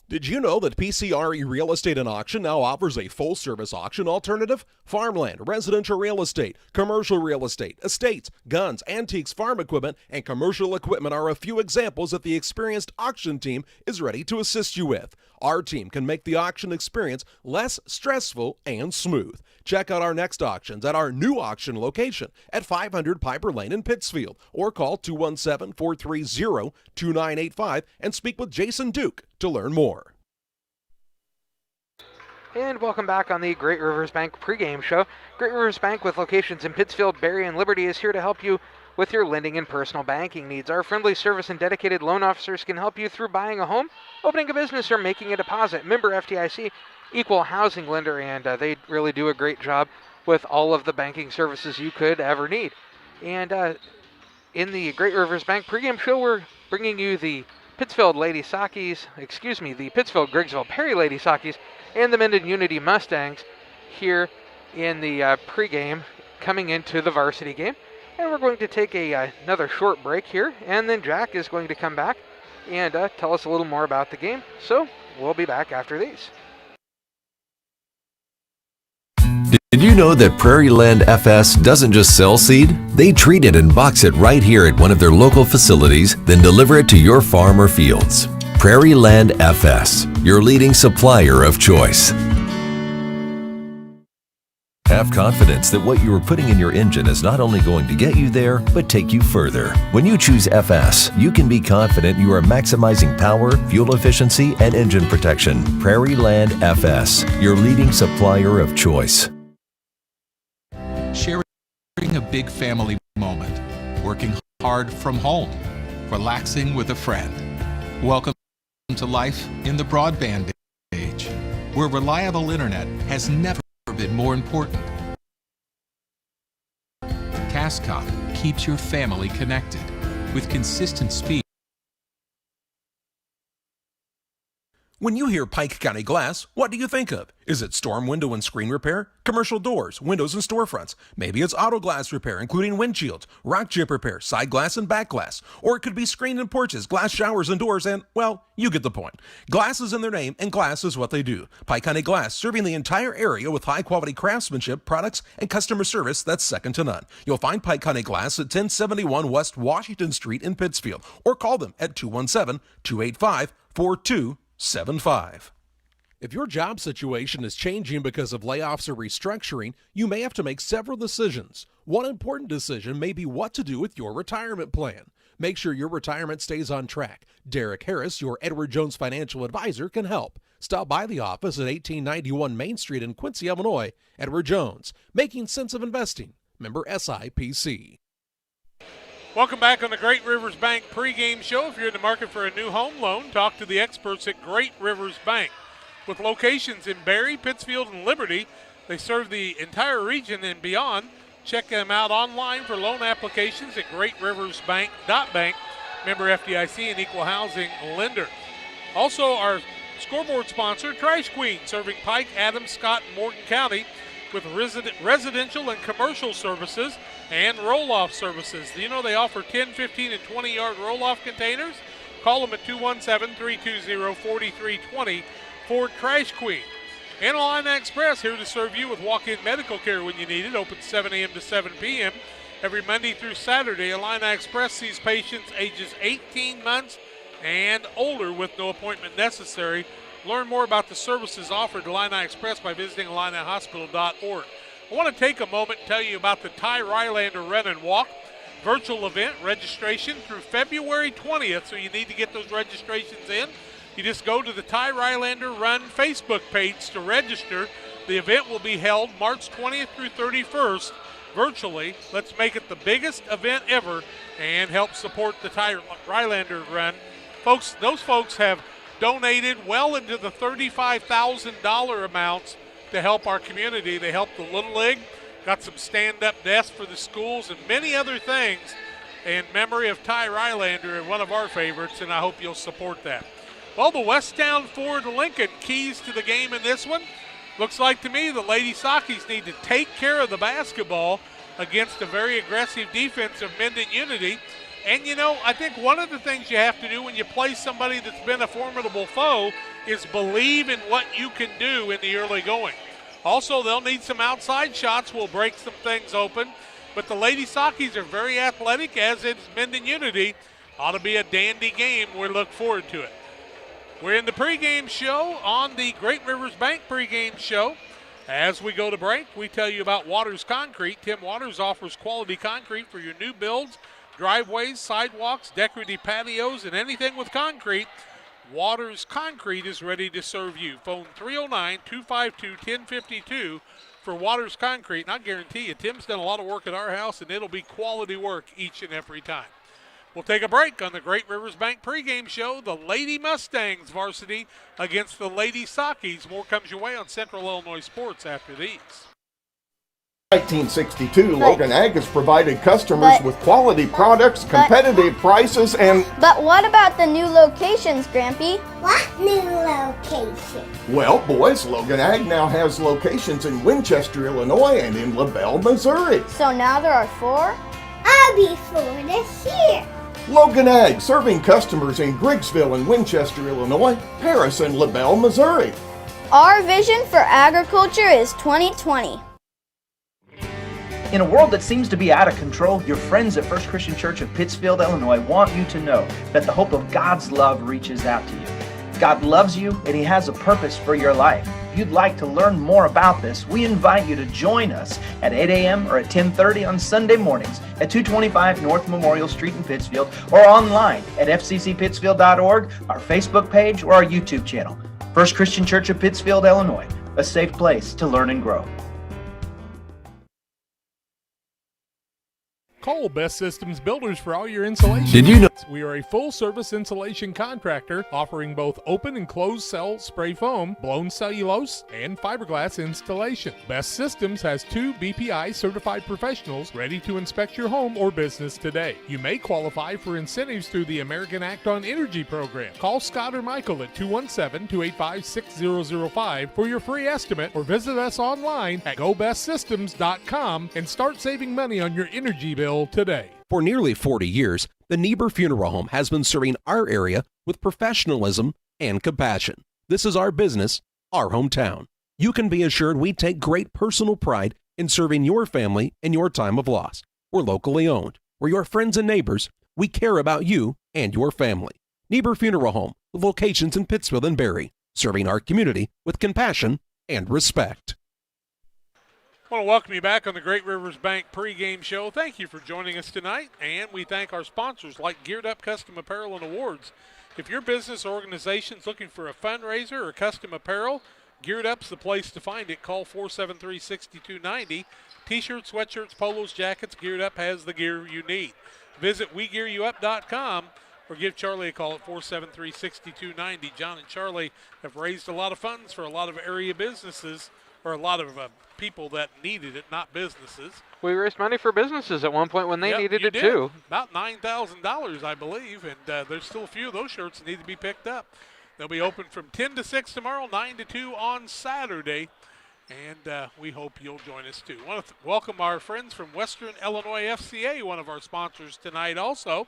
Did you know that PCRE Real Estate and Auction now offers a full-service auction alternative? Farmland, residential real estate, commercial real estate, estates, guns, antiques, farm equipment, and commercial equipment are a few examples that the experienced auction team is ready to assist you with. Our team can make the auction experience less stressful and smooth. Check out our next auctions at our new auction location at 500 Piper Lane in Pittsfield, or call 217-430-2985 and speak with Jason Duke to learn more. And welcome back on the Great Rivers Bank pregame show. Great Rivers Bank, with locations in Pittsfield, Barry, and Liberty, is here to help you with your lending and personal banking needs. Our friendly service and dedicated loan officers can help you through buying a home, opening a business, or making a deposit. Member FDIC, equal housing lender, and they really do a great job with all of the banking services you could ever need. And in the Great Rivers Bank pregame show, we're bringing you the Pittsfield the Pittsfield Griggsville Perry Lady Sockies and the Mendon Unity Mustangs here in the pregame coming into the varsity game. And we're going to take another short break here, and then Jack is going to come back and tell us a little more about the game. So we'll be back after these. Did you know that Prairie Land FS doesn't just sell seed? They treat it and box it right here at one of their local facilities, then deliver it to your farm or fields. Prairie Land FS, your leading supplier of choice. Have confidence that what you are putting in your engine is not only going to get you there, but take you further. When you choose FS, you can be confident you are maximizing power, fuel efficiency, and engine protection. Prairie Land FS, your leading supplier of choice. Sharing a big family moment, working hard from home, relaxing with a friend. Welcome to life in the broadband age, where reliable internet has never been more important. Cascon keeps your family connected with consistent speed. When you hear Pike County Glass, what do you think of? Is it storm window and screen repair, commercial doors, windows and storefronts? Maybe it's auto glass repair, including windshields, rock chip repair, side glass and back glass. Or it could be screen and porches, glass showers and doors, and, well, you get the point. Glass is in their name, and glass is what they do. Pike County Glass, serving the entire area with high-quality craftsmanship, products, and customer service that's second to none. You'll find Pike County Glass at 1071 West Washington Street in Pittsfield, or call them at 217-285-4275. If your job situation is changing because of layoffs or restructuring, you may have to make several decisions. One important decision may be what to do with your retirement plan. Make sure your retirement stays on track. Derek Harris, your Edward Jones financial advisor, can help. Stop by the office at 1891 Main Street in Quincy, Illinois. Edward Jones, making sense of investing. Member SIPC. Welcome back on the Great Rivers Bank pregame show. If you're in the market for a new home loan, talk to the experts at Great Rivers Bank. With locations in Barry, Pittsfield, and Liberty, they serve the entire region and beyond. Check them out online for loan applications at greatriversbank.bank. Member FDIC and equal housing lender. Also, our scoreboard sponsor, Trash Queen, serving Pike, Adams, Scott, and Morgan County with residential and commercial services and roll-off services. You know they offer 10, 15, and 20-yard roll-off containers. Call them at 217-320-4320 Ford Crash Queen. And Illini Express, here to serve you with walk-in medical care when you need it. Open 7 a.m. to 7 p.m. every Monday through Saturday. Illini Express sees patients ages 18 months and older with no appointment necessary. Learn more about the services offered at Illini Express by visiting IlliniHospital.org. I want to take a moment and tell you about the Ty Rylander Run and Walk virtual event. Registration through February 20th, so you need to get those registrations in. You just go to the Ty Rylander Run Facebook page to register. The event will be held March 20th through 31st virtually. Let's make it the biggest event ever and help support the Ty Rylander Run. Folks, those folks have donated well into the $35,000 amounts to help our community. They helped the Little League, got some stand-up desks for the schools, and many other things in memory of Ty Rylander, one of our favorites, and I hope you'll support that. Well, the Westtown Ford Lincoln keys to the game in this one. Looks like to me the Lady Sockies need to take care of the basketball against a very aggressive defense of Mendon Unity. And, you know, I think one of the things you have to do when you play somebody that's been a formidable foe is believe in what you can do in the early going. Also, they'll need some outside shots. We'll break some things open. But the Lady Sockies are very athletic, as is Mendon Unity. Ought to be a dandy game. We look forward to it. We're in the pregame show on the Great Rivers Bank pregame show. As we go to break, we tell you about Waters Concrete. Tim Waters offers quality concrete for your new builds, driveways, sidewalks, decorative patios, and anything with concrete. Waters Concrete is ready to serve you. Phone 309-252-1052 for Waters Concrete. And I guarantee you, Tim's done a lot of work at our house, and it'll be quality work each and every time. We'll take a break on the Great Rivers Bank pregame show. The Lady Mustangs varsity against the Lady Sockies. More comes your way on Central Illinois Sports after these. 1962, Logan Ag has provided customers with quality products, competitive prices, and... But what about the new locations, Grampy? What new location? Well, boys, Logan Ag now has locations in Winchester, Illinois, and in LaBelle, Missouri. So now there are 4? I'll be 4 this year. Logan Ag, serving customers in Griggsville and Winchester, Illinois, Paris and LaBelle, Missouri. Our vision for agriculture is 2020. In a world that seems to be out of control, your friends at First Christian Church of Pittsfield, Illinois want you to know that the hope of God's love reaches out to you. God loves you and He has a purpose for your life. If you'd like to learn more about this, we invite you to join us at 8 a.m. or at 10:30 on Sunday mornings at 225 North Memorial Street in Pittsfield, or online at fccpittsfield.org, our Facebook page, or our YouTube channel. First Christian Church of Pittsfield, Illinois, a safe place to learn and grow. Call Best Systems Builders for all your insulation. Did you know? We are a full-service insulation contractor offering both open and closed cell spray foam, blown cellulose, and fiberglass installation. Best Systems has 2 BPI certified professionals ready to inspect your home or business today. You may qualify for incentives through the American Act on Energy program. Call Scott or Michael at 217-285-6005 for your free estimate, or visit us online at gobestsystems.com and start saving money on your energy bill today. For nearly 40 years, the Niebuhr Funeral Home has been serving our area with professionalism and compassion. This is our business, our hometown. You can be assured we take great personal pride in serving your family in your time of loss. We're locally owned. We're your friends and neighbors. We care about you and your family. Niebuhr Funeral Home, with locations in Pittsfield and Barry, serving our community with compassion and respect. I want to welcome you back on the Great Rivers Bank pregame show. Thank you for joining us tonight, and we thank our sponsors like Geared Up Custom Apparel and Awards. If your business or organization is looking for a fundraiser or custom apparel, Geared Up's the place to find it. Call 473-6290. T-shirts, sweatshirts, polos, jackets, Geared Up has the gear you need. Visit WeGearYouUp.com or give Charlie a call at 473-6290. John and Charlie have raised a lot of funds for a lot of area businesses, or a lot of people that needed it, not businesses. We raised money for businesses at one point when they needed it too. About $9,000, I believe, and there's still a few of those shirts that need to be picked up. They'll be open from 10 to 6 tomorrow, 9 to 2 on Saturday, and we hope you'll join us too. I want to welcome our friends from Western Illinois FCA, one of our sponsors tonight also.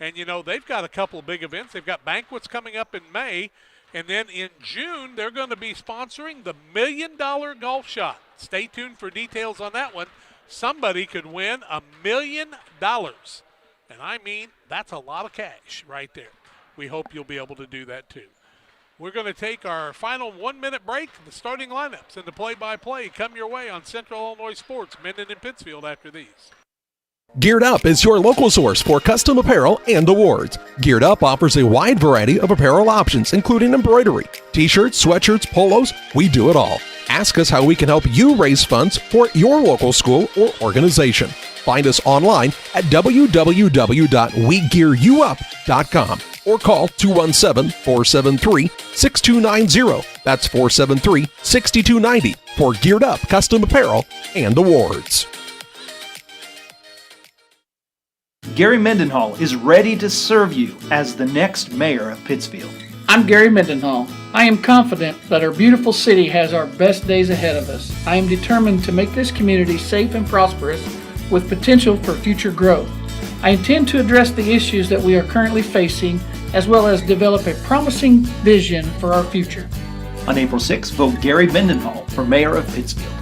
And, you know, they've got a couple of big events. They've got banquets coming up in May. And then in June, they're going to be sponsoring the $1 Million Golf Shot. Stay tuned for details on that one. Somebody could win $1 million. And I mean, that's a lot of cash right there. We hope you'll be able to do that too. We're going to take our final 1-minute break. The starting lineups and the play-by-play come your way on Central Illinois Sports, Mendon and Pittsfield after these. Geared Up is your local source for custom apparel and awards. Geared Up offers a wide variety of apparel options, including embroidery, t-shirts, sweatshirts, polos. We do it all. Ask us how we can help you raise funds for your local school or organization. Find us online at www.wegearyouup.com or call 217-473-6290. That's 473-6290 for Geared Up custom apparel and awards. Gary Mendenhall is ready to serve you as the next mayor of Pittsfield. I'm Gary Mendenhall. I am confident that our beautiful city has our best days ahead of us. I am determined to make this community safe and prosperous with potential for future growth. I intend to address the issues that we are currently facing, as well as develop a promising vision for our future. On April 6th, vote Gary Mendenhall for mayor of Pittsfield.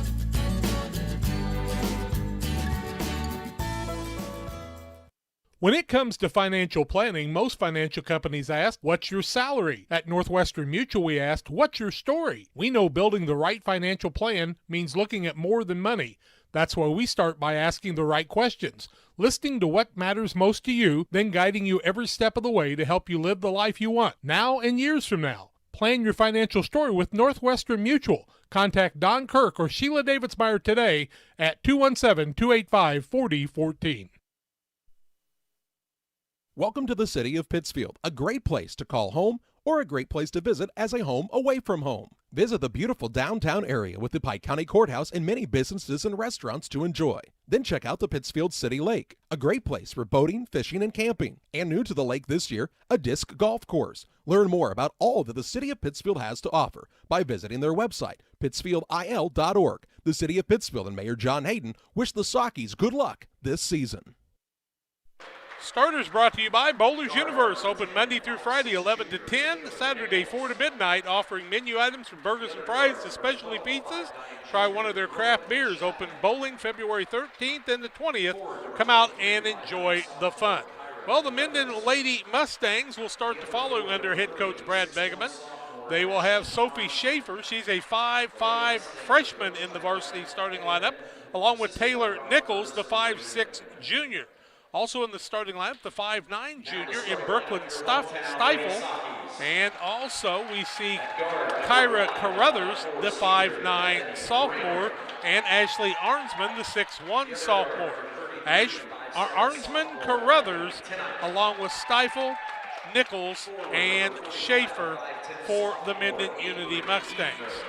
When it comes to financial planning, most financial companies ask, what's your salary? At Northwestern Mutual, we asked, what's your story? We know building the right financial plan means looking at more than money. That's why we start by asking the right questions, listening to what matters most to you, then guiding you every step of the way to help you live the life you want, now and years from now. Plan your financial story with Northwestern Mutual. Contact Don Kirk or Sheila Davidsmeyer today at 217-285-4014. Welcome to the city of Pittsfield, a great place to call home or a great place to visit as a home away from home. Visit the beautiful downtown area with the Pike County Courthouse and many businesses and restaurants to enjoy. Then check out the Pittsfield City Lake, a great place for boating, fishing, and camping. And new to the lake this year, a disc golf course. Learn more about all that the city of Pittsfield has to offer by visiting their website, pittsfieldil.org. The city of Pittsfield and Mayor John Hayden wish the Sockies good luck this season. Starters brought to you by Bowler's Universe, open Monday through Friday 11 to 10, Saturday 4 to midnight, offering menu items from burgers and fries to specialty pizzas. Try one of their craft beers, open bowling February 13th and the 20th. Come out and enjoy the fun. Well, the Mendon Lady Mustangs will start the following under head coach Brad Begeman. They will have Sophie Schaefer. She's a 5'5" freshman in the varsity starting lineup, along with Taylor Nichols, the 5'6" junior. Also in the starting lineup, the 5'9" junior in Brooklyn Stifle. And also we see Kyra Carruthers, the 5'9" sophomore, and Ashley Arnsman, the 6'1" sophomore. Arnsman, Carruthers, along with Stifle, Nichols, and Schaefer for the Mendon Unity Mustangs.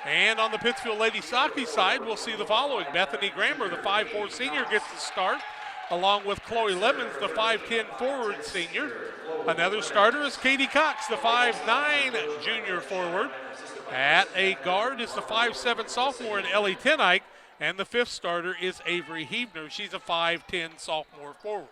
And on the Pittsfield Lady Socky side, we'll see the following. Bethany Grammer, the 5'4" senior, gets the start, along with Chloe Lemons, the 5'10" forward senior. Another starter is Katie Cox, the 5'9" junior forward. At a guard is the 5'7" sophomore in Ellie Tenike, and the fifth starter is Avery Heavner. She's a 5'10" sophomore forward.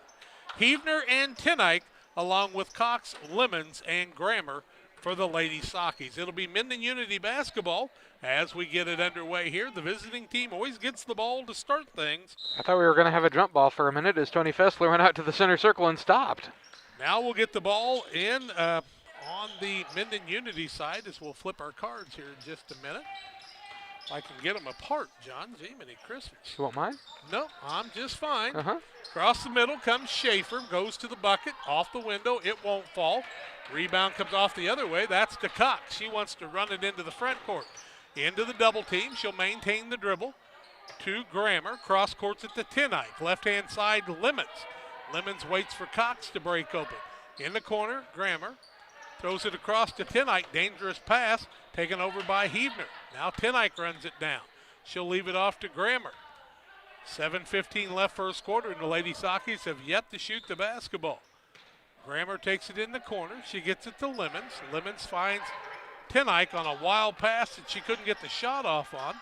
Heavner and Tenike, along with Cox, Lemons, and Grammer for the Lady Sockies. It'll be Mendon Unity basketball as we get it underway here. The visiting team always gets the ball to start things. I thought we were going to have a jump ball for a minute as Tony Fessler went out to the center circle and stopped. Now we'll get the ball in on the Mendon Unity side as we'll flip our cards here in just a minute. If I can get them apart, John. Gee, many Christmas. You want mine? No, I'm just fine. Uh-huh. Across the middle comes Schaefer, goes to the bucket, off the window, it won't fall. Rebound comes off the other way, that's to Cox. She wants to run it into the front court. Into the double team, she'll maintain the dribble to Grammer. Cross courts at the Tenike. Left-hand side, Lemons. Lemons waits for Cox to break open. In the corner, Grammer throws it across to Tenike. Dangerous pass taken over by Heavner. Now Tenike runs it down. She'll leave it off to Grammer. 7:15 left first quarter, and the Lady Sockies have yet to shoot the basketball. Grammer takes it in the corner. She gets it to Lemons. Lemons finds Tenike on a wild pass that she couldn't get the shot off on.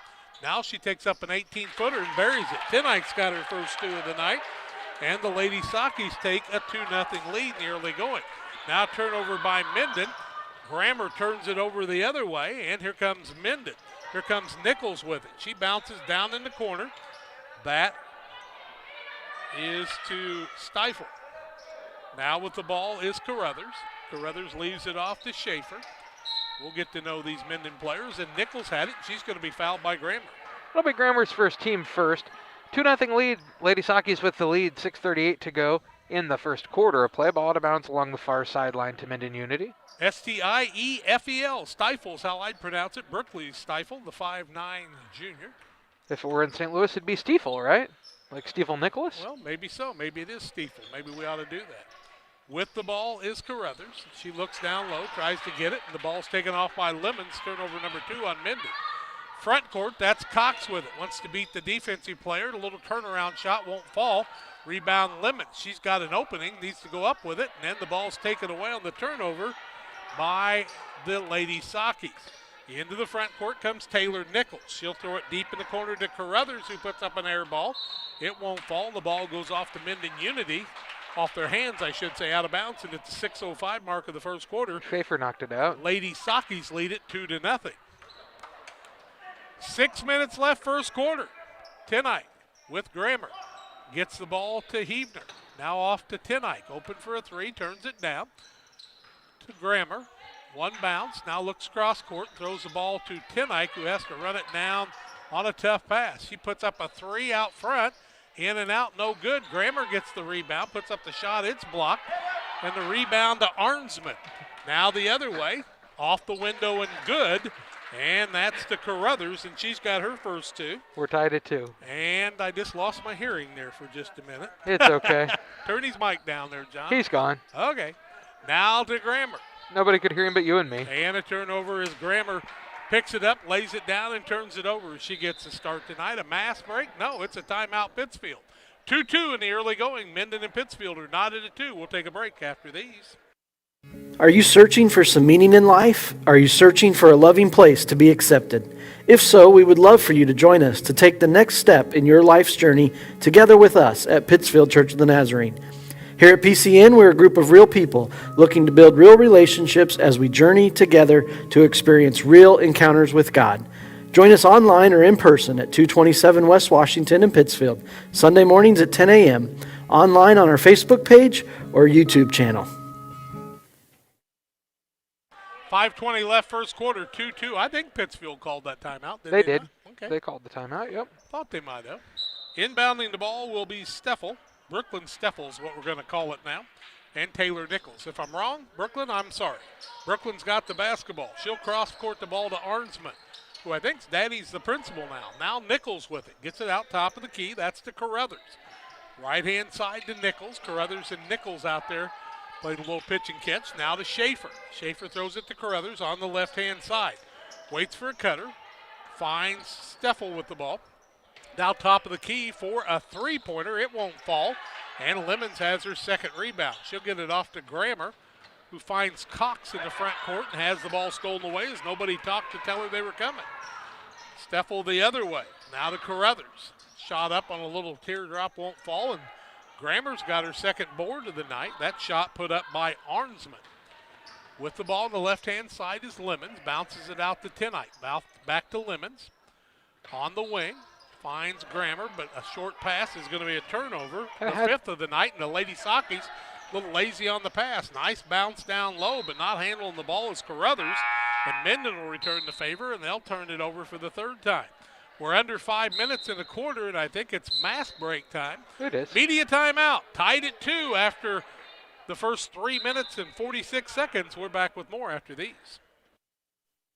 Now she takes up an 18-footer and buries it. Tenike's got her first two of the night, and the Lady Sockies take a 2-0 lead in the early going. Now turnover by Mendon. Grammer turns it over the other way, and here comes Mendon. Here comes Nichols with it. She bounces down in the corner. That is to Stifle. Now with the ball is Carruthers. Carruthers leaves it off to Schaefer. We'll get to know these Mendon players, and Nichols had it. She's going to be fouled by Grammer. It'll be Grammer's first, team first. 2-0 lead. Lady Sakis with the lead, 6:38 to go in the first quarter of play. Ball out of bounds along the far sideline to Mendon Unity. Stiefel. Stifle's how I'd pronounce it. Berkeley Stifle, the 5'9 junior. If it were in St. Louis, it'd be Stiefel, right? Like Stiefel Nicholas? Well, maybe so. Maybe it is Stiefel. Maybe we ought to do that. With the ball is Carruthers. She looks down low, tries to get it, and the ball's taken off by Lemons. Turnover number 2 on Mendon. Front court, that's Cox with it. Wants to beat the defensive player. A little turnaround shot won't fall. Rebound Lemons. She's got an opening, needs to go up with it, and then the ball's taken away on the turnover by the Lady Sakis. Into the front court comes Taylor Nichols. She'll throw it deep in the corner to Carruthers, who puts up an air ball. It won't fall. The ball goes off to Mendon Unity. Off their hands, I should say, out of bounds, and at the 6:05 mark of the first quarter, Schaefer knocked it out. Lady Sakis lead it 2-0. 6 minutes left first quarter. Tenike with Grammer. Gets the ball to Heavner. Now off to Tenike. Open for a three, turns it down to Grammer. One bounce, now looks cross court, throws the ball to Tenike, who has to run it down on a tough pass. She puts up a three out front. In and out, no good. Grammer gets the rebound, puts up the shot, it's blocked. And the rebound to Arnsman. Now the other way, off the window and good. And that's to Carruthers, and she's got her first two. We're tied at 2. And I just lost my hearing there for just a minute. It's okay. Turn his mic down there, John. He's gone. Okay. Now to Grammer. Nobody could hear him but you and me. And a turnover as Grammer picks it up, lays it down, and turns it over. She gets a start tonight. A mass break? No, it's a timeout Pittsfield. 2-2 in the early going. Mendon and Pittsfield are knotted at 2. We'll take a break after these. Are you searching for some meaning in life? Are you searching for a loving place to be accepted? If so, we would love for you to join us to take the next step in your life's journey together with us at Pittsfield Church of the Nazarene. Here at PCN, we're a group of real people looking to build real relationships as we journey together to experience real encounters with God. Join us online or in person at 227 West Washington in Pittsfield, Sunday mornings at 10 a.m., online on our Facebook page or YouTube channel. 5:20 left first quarter, 2-2. I think Pittsfield called that timeout. They did. Okay. They called the timeout, yep. Thought they might have. Inbounding the ball will be Steffel. Brooklyn Steffel is what we're going to call it now. And Taylor Nichols. If I'm wrong, Brooklyn, I'm sorry. Brooklyn's got the basketball. She'll cross-court the ball to Arnsman, who I think's Daddy's the principal now. Now Nichols with it. Gets it out top of the key. That's to Carruthers. Right-hand side to Nichols. Carruthers and Nichols out there. Played a little pitch and catch. Now to Schaefer. Schaefer throws it to Carruthers on the left-hand side. Waits for a cutter. Finds Steffel with the ball. Now top of the key for a three-pointer. It won't fall. And Lemons has her second rebound. She'll get it off to Grammer, who finds Cox in the front court and has the ball stolen away as nobody talked to tell her they were coming. Steffel the other way. Now to Carruthers. Shot up on a little teardrop, won't fall, and Grammer's got her second board of the night. That shot put up by Arnsman. With the ball on the left-hand side is Lemons. Bounces it out to Tenike. Back to Lemons. On the wing. Finds Grammer, but a short pass is going to be a turnover. The fifth of the night, and the Lady Sakis a little lazy on the pass. Nice bounce down low, but not handling the ball is Carruthers. And Mendon will return the favor, and they'll turn it over for the third time. We're under 5 minutes in the quarter, and I think it's mass break time. It is. Media timeout. Tied at 2 after the first 3 minutes and 46 seconds. We're back with more after these.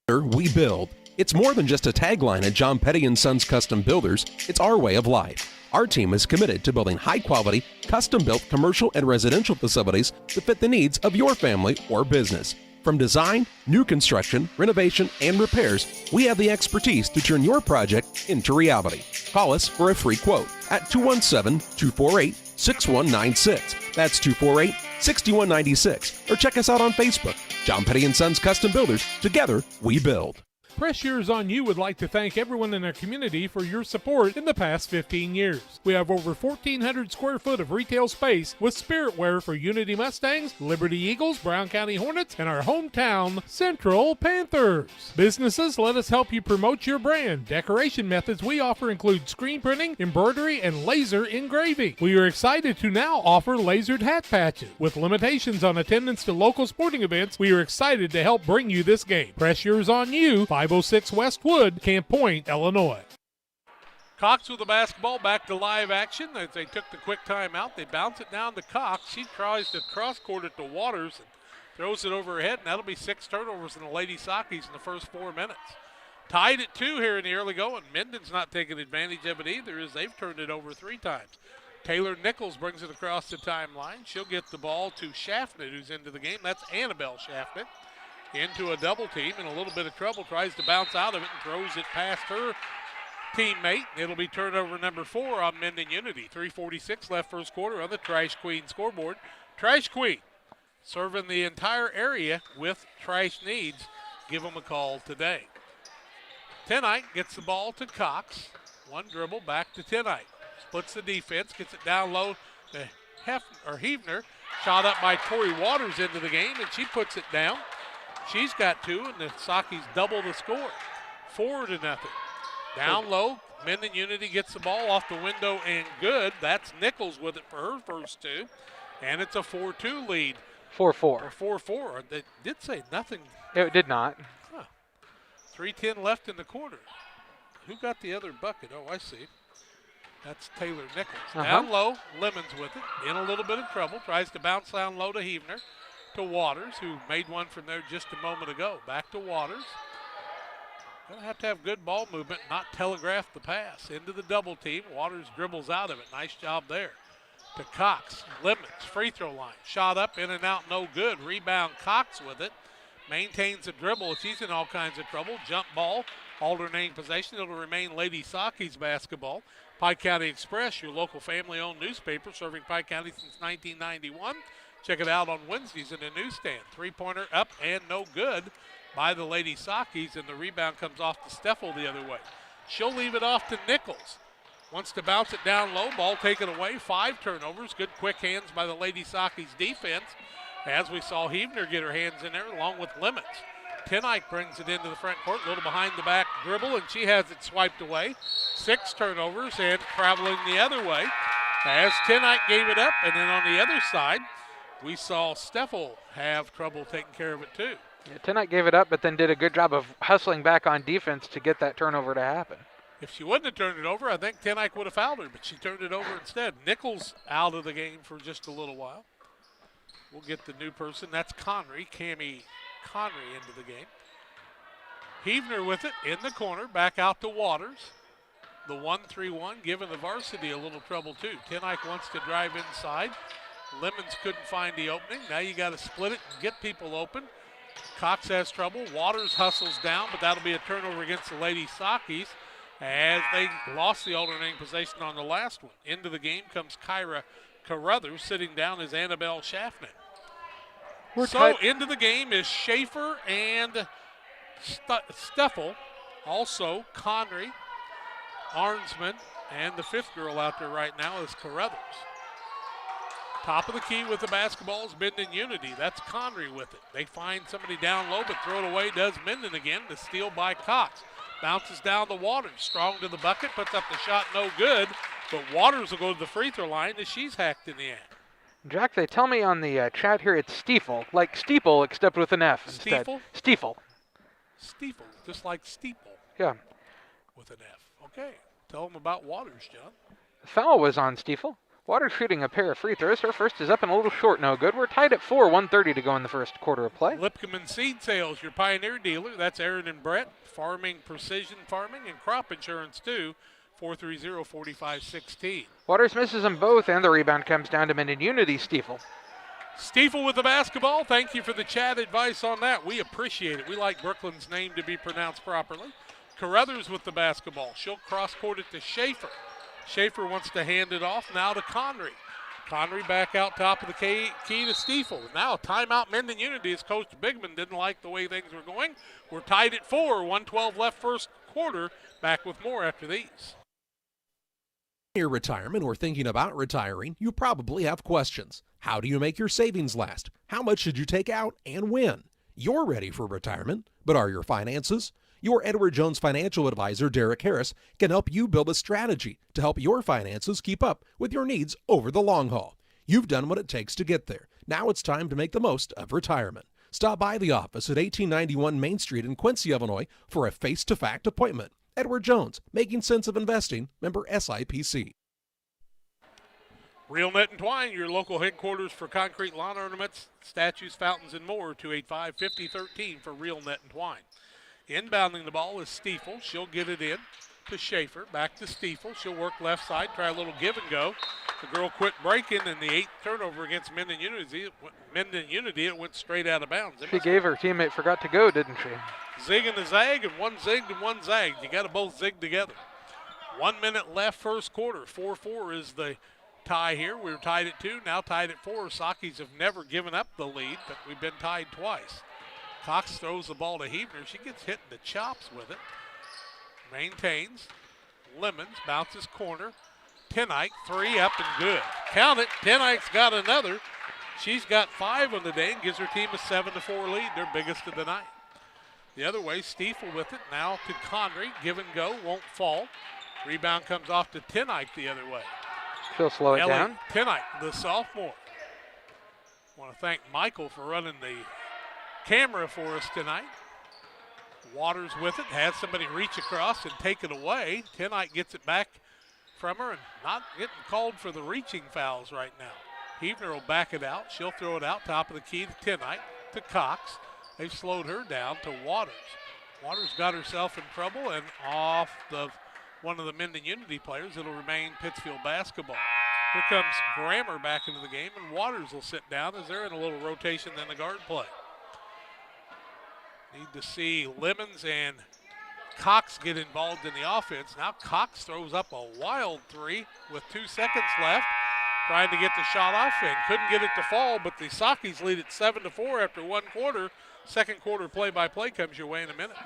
We build. It's more than just a tagline at John Petty & Sons Custom Builders. It's our way of life. Our team is committed to building high-quality, custom-built commercial and residential facilities to fit the needs of your family or business. From design, new construction, renovation, and repairs, we have the expertise to turn your project into reality. Call us for a free quote at 217-248-6196. That's 248-6196. Or check us out on Facebook. John Petty & Sons Custom Builders. Together, we build. Press Yours on You would like to thank everyone in our community for your support in the past 15 years. We have over 1,400 square foot of retail space with spirit wear for Unity Mustangs, Liberty Eagles, Brown County Hornets, and our hometown Central Panthers. Businesses, let us help you promote your brand. Decoration methods we offer include screen printing, embroidery, and laser engraving. We are excited to now offer lasered hat patches. With limitations on attendance to local sporting events, we are excited to help bring you this game. Press Yours on You, 506 West Wood, Camp Point, Illinois. Cox with the basketball, back to live action. As they took the quick timeout, they bounce it down to Cox. She tries to cross-court it to Waters and throws it over her head, and that'll be 6 turnovers in the Lady Sockies in the first 4 minutes. Tied at 2 here in the early going. Mendon's not taking advantage of it either, as they've turned it over 3 times. Taylor Nichols brings it across the timeline. She'll get the ball to Schaffnet, who's into the game. That's Annabelle Schaffnet. Into a double team, in a little bit of trouble, tries to bounce out of it and throws it past her teammate. It'll be turnover number 4 on Mendon Unity. 3:46 left first quarter on the Trash Queen scoreboard. Trash Queen serving the entire area with trash needs. Give them a call today. Tenite gets the ball to Cox. One dribble back to Tenite. Splits the defense, gets it down low to Heavner. Shot up by Tori Waters into the game, and she puts it down. She's got 2, and the Sockies double the score. 4-0. Down low, Mendon Unity gets the ball off the window and good. That's Nichols with it for her first 2. And it's a 4-2 lead. 4-4. 4-4. They did say nothing. It did not. 3:10 left in the quarter. Who got the other bucket? Oh, I see. That's Taylor Nichols. Down low, Lemons with it. In a little bit of trouble. Tries to bounce down low to Heavner. To Waters, who made one from there just a moment ago. Back to Waters. Gonna have to have good ball movement, not telegraph the pass. Into the double team. Waters dribbles out of it. Nice job there. To Cox. Lemons, free throw line. Shot up, in and out, no good. Rebound, Cox with it. Maintains the dribble. She's in all kinds of trouble. Jump ball, alternating possession. It'll remain Lady Sockies basketball. Pike County Express, your local family-owned newspaper, serving Pike County since 1991. Check it out on Wednesdays in the newsstand. 3-pointer up and no good by the Lady Sockies, and the rebound comes off to Steffel the other way. She'll leave it off to Nichols. Wants to bounce it down low. Ball taken away. 5 turnovers. Good quick hands by the Lady Sockies defense, as we saw Heavner get her hands in there along with Lemons. Tenike brings it into the front court, a little behind the back dribble, and she has it swiped away. 6 turnovers and traveling the other way as Tenike gave it up, and then on the other side, we saw Steffel have trouble taking care of it too. Yeah, Tenike gave it up, but then did a good job of hustling back on defense to get that turnover to happen. If she wouldn't have turned it over, I think Tenike would have fouled her, but she turned it over instead. Nichols out of the game for just a little while. We'll get the new person. That's Connery, Cammie Connery into the game. Heavner with it in the corner, back out to Waters. The 1-3-1 giving the varsity a little trouble too. Tenike wants to drive inside. Lemons couldn't find the opening. Now you got to split it and get people open. Cox has trouble. Waters hustles down, but that'll be a turnover against the Lady Sockies as they lost the alternating possession on the last one. Into the game comes Kyra Carruthers. Sitting down is Annabelle Schaffnet. Into the game is Schaefer and Steffel. Also Connery, Arnsman, and the 5th girl out there right now is Carruthers. Top of the key with the basketball is Mendon Unity. That's Connery with it. They find somebody down low, but throw it away does Mendon again. The steal by Cox. Bounces down the Waters. Strong to the bucket, puts up the shot, no good. But Waters will go to the free throw line as she's hacked in the act. Jack, they tell me on the chat here it's Stiefel, like steeple except with an F instead. Stiefel? Stiefel, just like steeple. Yeah. With an F. Okay. Tell them about Waters, John. The foul was on Stiefel. Waters shooting a pair of free throws. Her first is up and a little short, no good. We're tied at 4, 1:30 to go in the first quarter of play. Lipcomb Seed Sales, your Pioneer dealer. That's Aaron and Brett. Farming, precision farming, and crop insurance too. 430-4516. Waters misses them both, and the rebound comes down to Mendon Unity. Stiefel. Stiefel with the basketball. Thank you for the chat advice on that. We appreciate it. We like Brooklyn's name to be pronounced properly. Carruthers with the basketball. She'll cross-court it to Schaefer. Schaefer wants to hand it off now to Connery. Connery back out top of the key to Stiefel. Now timeout Mendon Unity as Coach Bigman didn't like the way things were going. We're tied at 4, 1:12 left first quarter. Back with more after these. Your retirement or thinking about retiring, you probably have questions. How do you make your savings last? How much should you take out and when? You're ready for retirement, but are your finances? Your Edward Jones financial advisor, Derek Harris, can help you build a strategy to help your finances keep up with your needs over the long haul. You've done what it takes to get there. Now it's time to make the most of retirement. Stop by the office at 1891 Main Street in Quincy, Illinois for a face-to-fact appointment. Edward Jones, Making Sense of Investing, member SIPC. Real Net and Twine, your local headquarters for concrete lawn ornaments, statues, fountains, and more. 285-5013 for Real Net and Twine. Inbounding the ball is Stiefel. She'll get it in to Schaefer. Back to Stiefel. She'll work left side, try a little give and go. The girl quit breaking, and the 8th turnover against Mendon Unity, it went straight out of bounds. She gave her teammate forgot to go, didn't she? Zig and a zag, and one zigged and one zagged. You got to both zig together. 1 minute left first quarter. 4-4 is the tie here. We were tied at 2, now tied at 4. Sakis have never given up the lead, but we've been tied twice. Cox throws the ball to Hebner. She gets hit in the chops with it. Maintains. Lemons bounces corner. Tenike, 3 up and good. Count it. Tenike's got another. She's got 5 on the day and gives her team a 7-4 lead, their biggest of the night. The other way, Stiefel with it. Now to Connery. Give and go. Won't fall. Rebound comes off to Tenike the other way. She'll slow it down. Tenike, the sophomore. Want to thank Michael for running the camera for us tonight. Waters with it, has somebody reach across and take it away. Tenike gets it back from her and not getting called for the reaching fouls right now. Hebner will back it out. She'll throw it out top of the key to Tenike, to Cox. They've slowed her down to Waters. Waters got herself in trouble and off one of the Mendon Unity players. It'll remain Pittsfield basketball. Here comes Grammer back into the game, and Waters will sit down as they're in a little rotation than the guard play. Need to see Lemons and Cox get involved in the offense. Now Cox throws up a wild 3 with 2 seconds left, trying to get the shot off and couldn't get it to fall, but the Sakis lead it 7-4 after 1 quarter. Second quarter play-by-play comes your way in a minute.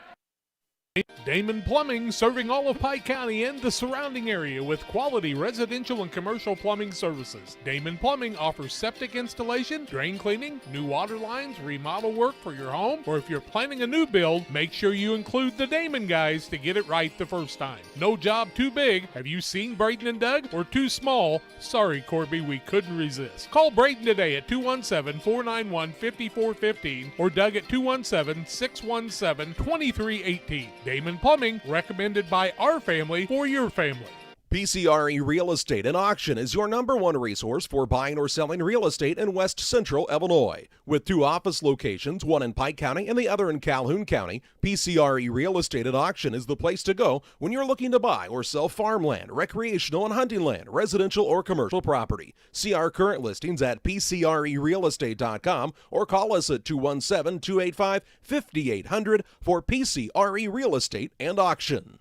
Damon Plumbing, serving all of Pike County and the surrounding area with quality residential and commercial plumbing services. Damon Plumbing offers septic installation, drain cleaning, new water lines, remodel work for your home, or if you're planning a new build, make sure you include the Damon guys to get it right the first time. No job too big. Have you seen Braden and Doug? Or too small? Sorry, Corby, we couldn't resist. Call Braden today at 217-491-5415 or Doug at 217-617-2318. Damon Plumbing, recommended by our family for your family. PCRE Real Estate and Auction is your #1 resource for buying or selling real estate in West Central Illinois. With 2 office locations, one in Pike County and the other in Calhoun County, PCRE Real Estate and Auction is the place to go when you're looking to buy or sell farmland, recreational and hunting land, residential or commercial property. See our current listings at PCRERealestate.com or call us at 217-285-5800 for PCRE Real Estate and Auction.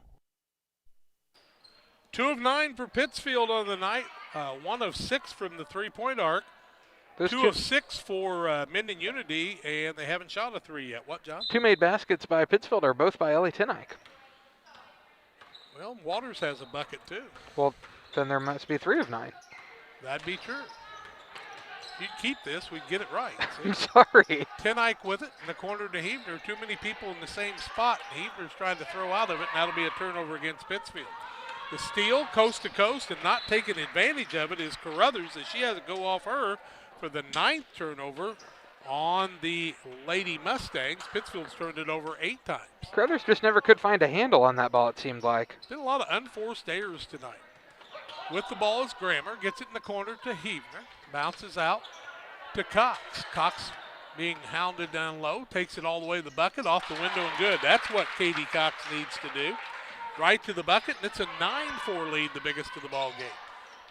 2 of 9 for Pittsfield on the night. 1 of 6 from the three-point arc. 2 of 6 for Mendon Unity, and they haven't shot a 3 yet. What, John? 2 made baskets by Pittsfield are both by Ellie Tenike. Well, Waters has a bucket, too. Well, then there must be 3 of 9. That'd be true. If you'd keep this, we'd get it right. I'm sorry. Tenike with it in the corner to Hebner. Too many people in the same spot. Hebner's trying to throw out of it, and that'll be a turnover against Pittsfield. The steal, coast to coast, and not taking advantage of it is Carruthers, as she has to go off her for the 9th turnover on the Lady Mustangs. Pittsfield's turned it over 8 times. Carruthers just never could find a handle on that ball, it seemed like. Been a lot of unforced errors tonight. With the ball is Grammer, gets it in the corner to Hebner, bounces out to Cox. Cox being hounded down low, takes it all the way to the bucket, off the window and good. That's what Katie Cox needs to do. Right to the bucket, and it's a 9-4 lead, the biggest of the ball game.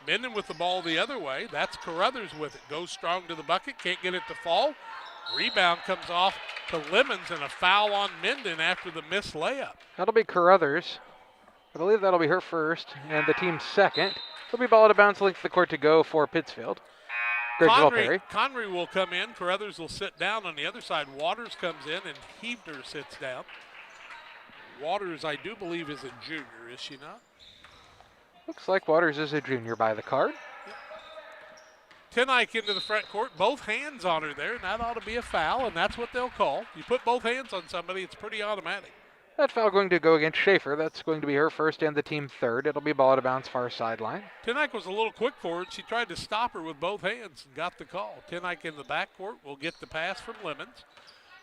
Mendon with the ball the other way. That's Carruthers with it. Goes strong to the bucket, can't get it to fall. Rebound comes off to Lemons, and a foul on Mendon after the missed layup. That'll be Carruthers. I believe that'll be her first, and the team's second. It'll be ball out of bounds, length of the court to go for Pittsfield. Conry will come in. Carruthers will sit down on the other side. Waters comes in, and Heavner sits down. Waters, I do believe, is a junior, is she not? Looks like Waters is a junior by the card. Yep. Tenike into the front court. Both hands on her there, and that ought to be a foul, and that's what they'll call. You put both hands on somebody, it's pretty automatic. That foul going to go against Schaefer. That's going to be her first and the team third. It'll be ball out of bounds far sideline. Tenike was a little quick for it. She tried to stop her with both hands and got the call. Tenike in the backcourt will get the pass from Lemons.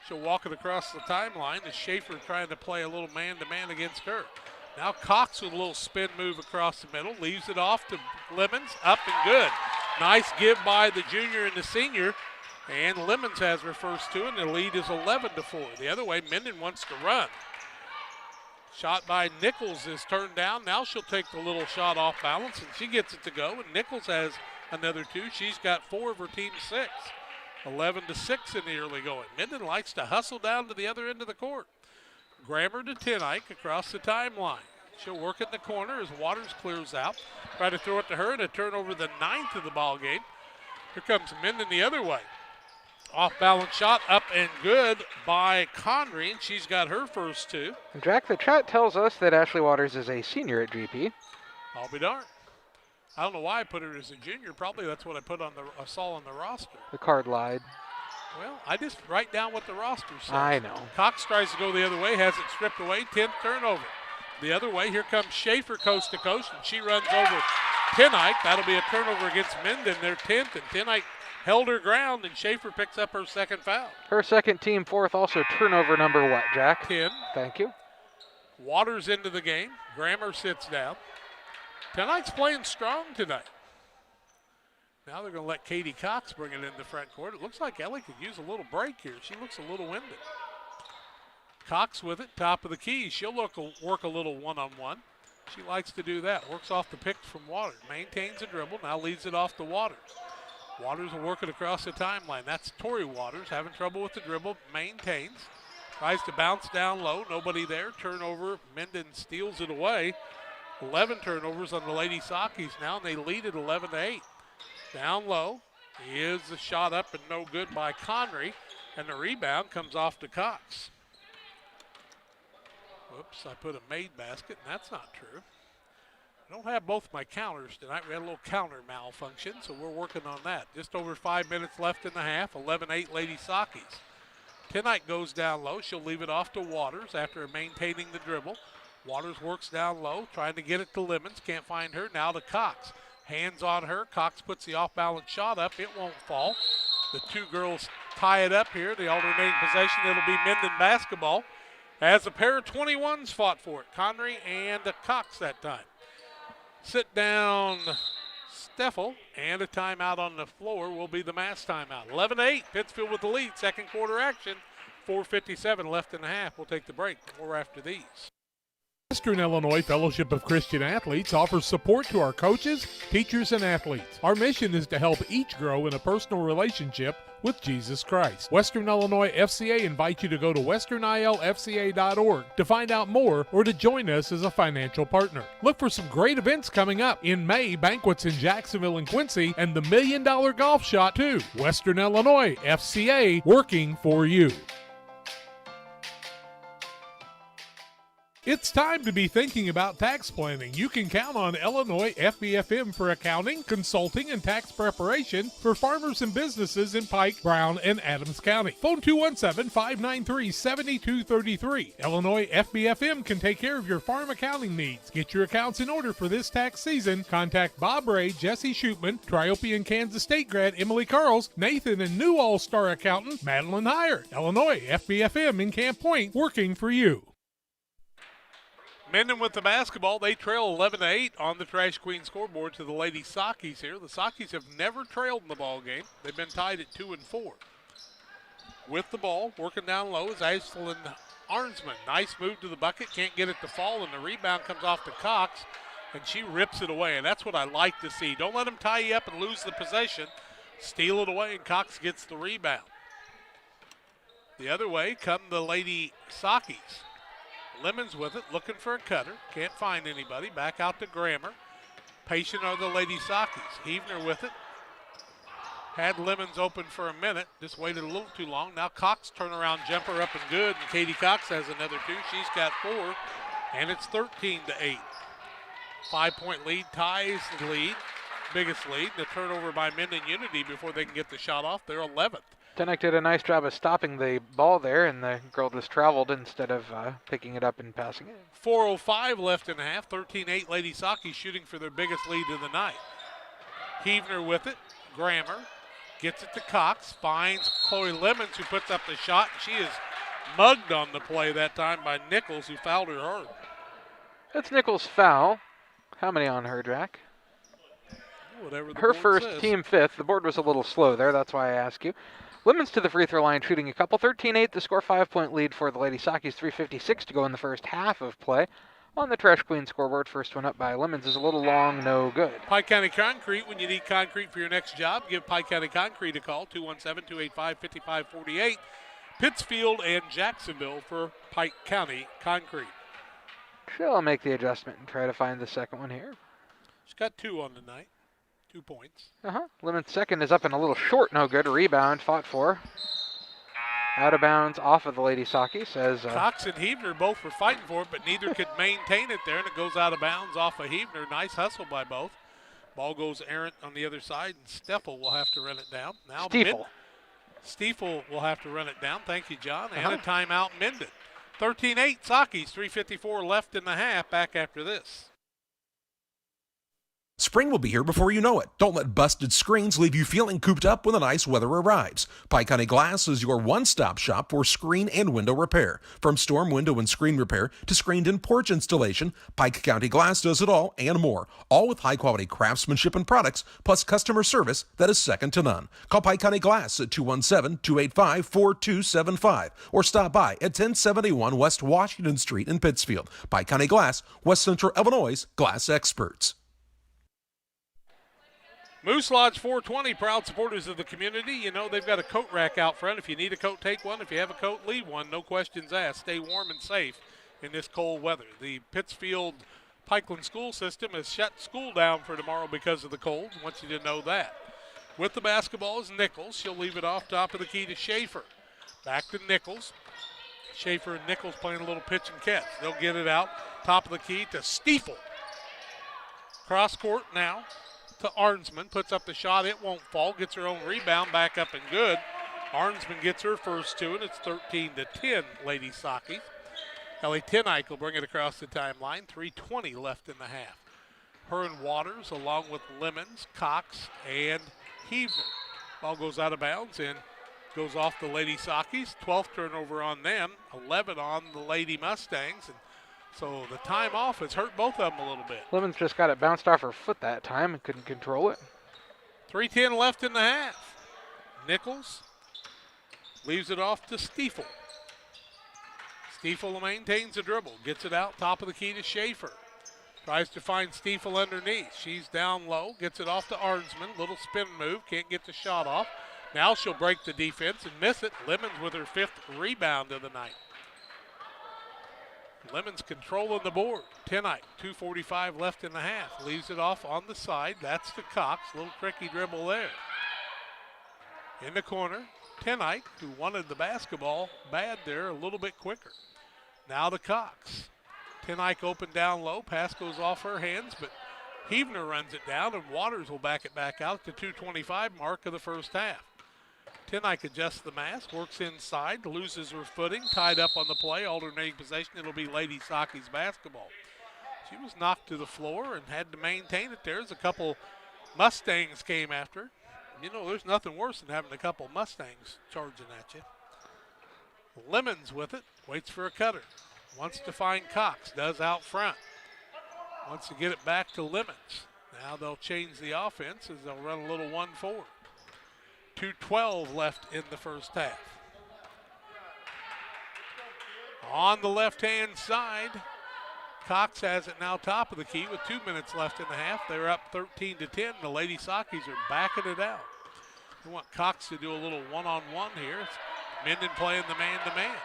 She'll walk it across the timeline as Schaefer trying to play a little man-to-man against her. Now Cox with a little spin move across the middle. Leaves it off to Lemons. Up and good. Nice give by the junior and the senior. And Lemons has her first two, and the lead is 11-4. The other way, Mendon wants to run. Shot by Nichols is turned down. Now she'll take the little shot off balance, and she gets it to go. And Nichols has another two. She's got 4 of her team's 6. 11-6 in the early going. Mendon likes to hustle down to the other end of the court. Grammer to Tenike across the timeline. She'll work it in the corner as Waters clears out. Try to throw it to her, and a turnover the 9th of the ball game. Here comes Mendon the other way. Off balance shot up and good by Conry, and she's got her first two. And Jack, the chat tells us that Ashley Waters is a senior at GP. I'll be darned. I don't know why I put her as a junior. Probably that's what I saw on the roster. The card lied. Well, I just write down what the roster says. I know. Cox tries to go the other way, has it stripped away, 10th turnover. The other way, here comes Schaefer coast to coast, and she runs over Tenike. That'll be a turnover against Mendon, their 10th, and Tenike held her ground, and Schaefer picks up her second foul. Her second, team fourth, also turnover number what, Jack? 10. Thank you. Waters into the game. Grammer sits down. Tenike's playing strong tonight. Now they're going to let Katie Cox bring it in the front court. It looks like Ellie could use a little break here. She looks a little winded. Cox with it, top of the key. She'll work a little one-on-one. She likes to do that. Works off the pick from Waters. Maintains the dribble, now leads it off to Waters. Waters will work it across the timeline. That's Tori Waters having trouble with the dribble. Maintains. Tries to bounce down low. Nobody there. Turnover. Mendon steals it away. 11 turnovers on the Lady Sakis now, and they lead at 11-8. Down low is the shot up and no good by Conry, and the rebound comes off to Cox. Whoops, I put a made basket, and that's not true. I don't have both my counters tonight. We had a little counter malfunction, so we're working on that. Just over 5 minutes left in the half, 11-8 Lady Sakis. Tenike goes down low. She'll leave it off to Waters after maintaining the dribble. Waters works down low, trying to get it to Lemons. Can't find her. Now to Cox. Hands on her. Cox puts the off-balance shot up. It won't fall. The two girls tie it up here. The alternating possession, it'll be Mendon basketball as a pair of 21s fought for it. Conry and Cox that time. Sit down Steffel, and a timeout on the floor will be the mass timeout. 11-8, Pittsfield with the lead. Second quarter action. 4:57 left in the half. We'll take the break. More after these. Western Illinois Fellowship of Christian Athletes offers support to our coaches, teachers, and athletes. Our mission is to help each grow in a personal relationship with Jesus Christ. Western Illinois FCA invites you to go to westernilfca.org to find out more or to join us as a financial partner. Look for some great events coming up. In May, banquets in Jacksonville and Quincy, and the $1 Million Golf Shot too. Western Illinois FCA, working for you. It's time to be thinking about tax planning. You can count on Illinois FBFM for accounting, consulting, and tax preparation for farmers and businesses in Pike, Brown, and Adams County. Phone 217-593-7233. Illinois FBFM can take care of your farm accounting needs. Get your accounts in order for this tax season. Contact Bob Ray, Jesse Shootman, Triope and Kansas State grad Emily Carls, Nathan and new All-Star accountant Madeline Heyer. Illinois FBFM in Camp Point, working for you. Mendon with the basketball. They trail 11-8 on the Trash Queen scoreboard to the Lady Sakis here. The Sakis have never trailed in the ball game. They've been tied at 2-4. With the ball, working down low is Aislinn Arnsman. Nice move to the bucket. Can't get it to fall, and the rebound comes off to Cox, and she rips it away, and that's what I like to see. Don't let them tie you up and lose the possession. Steal it away, and Cox gets the rebound. The other way come the Lady Sakis. Lemons with it, looking for a cutter. Can't find anybody. Back out to Grammer. Patient are the Lady Sakis. Heavner with it. Had Lemons open for a minute. Just waited a little too long. Now Cox turnaround jumper up and good. And Katie Cox has another 2. She's got 4. And it's 13-8. 5-point lead ties the lead. Biggest lead. The turnover by Mendon Unity before they can get the shot off. They're 11th. Tenek did a nice job of stopping the ball there, and the girl just traveled instead of picking it up and passing it. 4:05 left in the half. 13-8 Lady Saki shooting for their biggest lead of the night. Heavner with it. Grammer gets it to Cox. Finds Chloe Lemons, who puts up the shot. She is mugged on the play that time by Nichols, who fouled her hard. That's Nichols' foul. How many on her, Jack? Whatever the her board first, says. team 5th. The board was a little slow there. That's why I ask you. Lemons to the free throw line, shooting a couple. 13-8, the score. 5-point lead for the Lady Sakis. 3:56 to go in the first half of play. On the Trash Queen scoreboard, first one up by Lemons is a little long, no good. Pike County Concrete, when you need concrete for your next job, give Pike County Concrete a call, 217-285-5548. Pittsfield and Jacksonville for Pike County Concrete. She'll make the adjustment and try to find the second one here. She's got 2 on the night. 2 points. Lemons' second is up and a little short, no good. Rebound, fought for. Out of bounds off of the Lady Saki, says... Cox and Heavner both were fighting for it, but neither could maintain it there, and it goes out of bounds off of Heavner. Nice hustle by both. Ball goes errant on the other side, and Steffel will have to run it down. Now Stiefel will have to run it down. Thank you, John. And a timeout, Mendon. 13-8, Sakis. 3:54 left in the half. Back after this. Spring will be here before you know it. Don't let busted screens leave you feeling cooped up when the nice weather arrives. Pike County Glass is your one-stop shop for screen and window repair. From storm window and screen repair to screened-in porch installation, Pike County Glass does it all and more. All with high-quality craftsmanship and products, plus customer service that is second to none. Call Pike County Glass at 217-285-4275 or stop by at 1071 West Washington Street in Pittsfield. Pike County Glass, West Central Illinois' glass experts. Moose Lodge 420, proud supporters of the community. You know they've got a coat rack out front. If you need a coat, take one. If you have a coat, leave one. No questions asked. Stay warm and safe in this cold weather. The Pittsfield Pikeland school system has shut school down for tomorrow because of the cold. I want you to know that. With the basketball is Nichols. She'll leave it off top of the key to Schaefer. Back to Nichols. Schaefer and Nichols playing a little pitch and catch. They'll get it out top of the key to Stiefel. Cross court now to Arnsman, puts up the shot, it won't fall, gets her own rebound, back up and good. Arnsman gets her first 2, and it's 13-10, Lady Saki. Ellie Tenike will bring it across the timeline, 3:20 left in the half. Her and Waters, along with Lemons, Cox, and Heavner. Ball goes out of bounds and goes off the Lady Sakis. 12th turnover on them, 11 on the Lady Mustangs, and so the time off has hurt both of them a little bit. Lemons just got it bounced off her foot that time and couldn't control it. 3:10 left in the half. Nichols leaves it off to Stiefel. Stiefel maintains the dribble, gets it out top of the key to Schaefer. Tries to find Stiefel underneath. She's down low, gets it off to Arnsman. Little spin move, can't get the shot off. Now she'll break the defense and miss it. Lemons with her 5th rebound of the night. Lemons controlling the board. Tenike, 2:45 left in the half. Leaves it off on the side. That's to Cox. Little tricky dribble there. In the corner, Tenike, who wanted the basketball bad there, a little bit quicker. Now to Cox. Tenike open down low. Pass goes off her hands, but Heavner runs it down, and Waters will back it back out at the 2:25 mark of the first half. Tenike adjusts the mask, works inside, loses her footing, tied up on the play, alternating possession. It'll be Lady Saki's basketball. She was knocked to the floor and had to maintain it there as a couple Mustangs came after her. You know, there's nothing worse than having a couple Mustangs charging at you. Lemons with it, waits for a cutter. Wants to find Cox, does out front. Wants to get it back to Lemons. Now they'll change the offense as they'll run a little 1-4. 2:12 left in the first half. On the left-hand side, Cox has it now top of the key with 2 minutes left in the half. They're up 13-10. The Lady Sakis are backing it out. They want Cox to do a little one-on-one here. It's Mendon playing the man-to-man.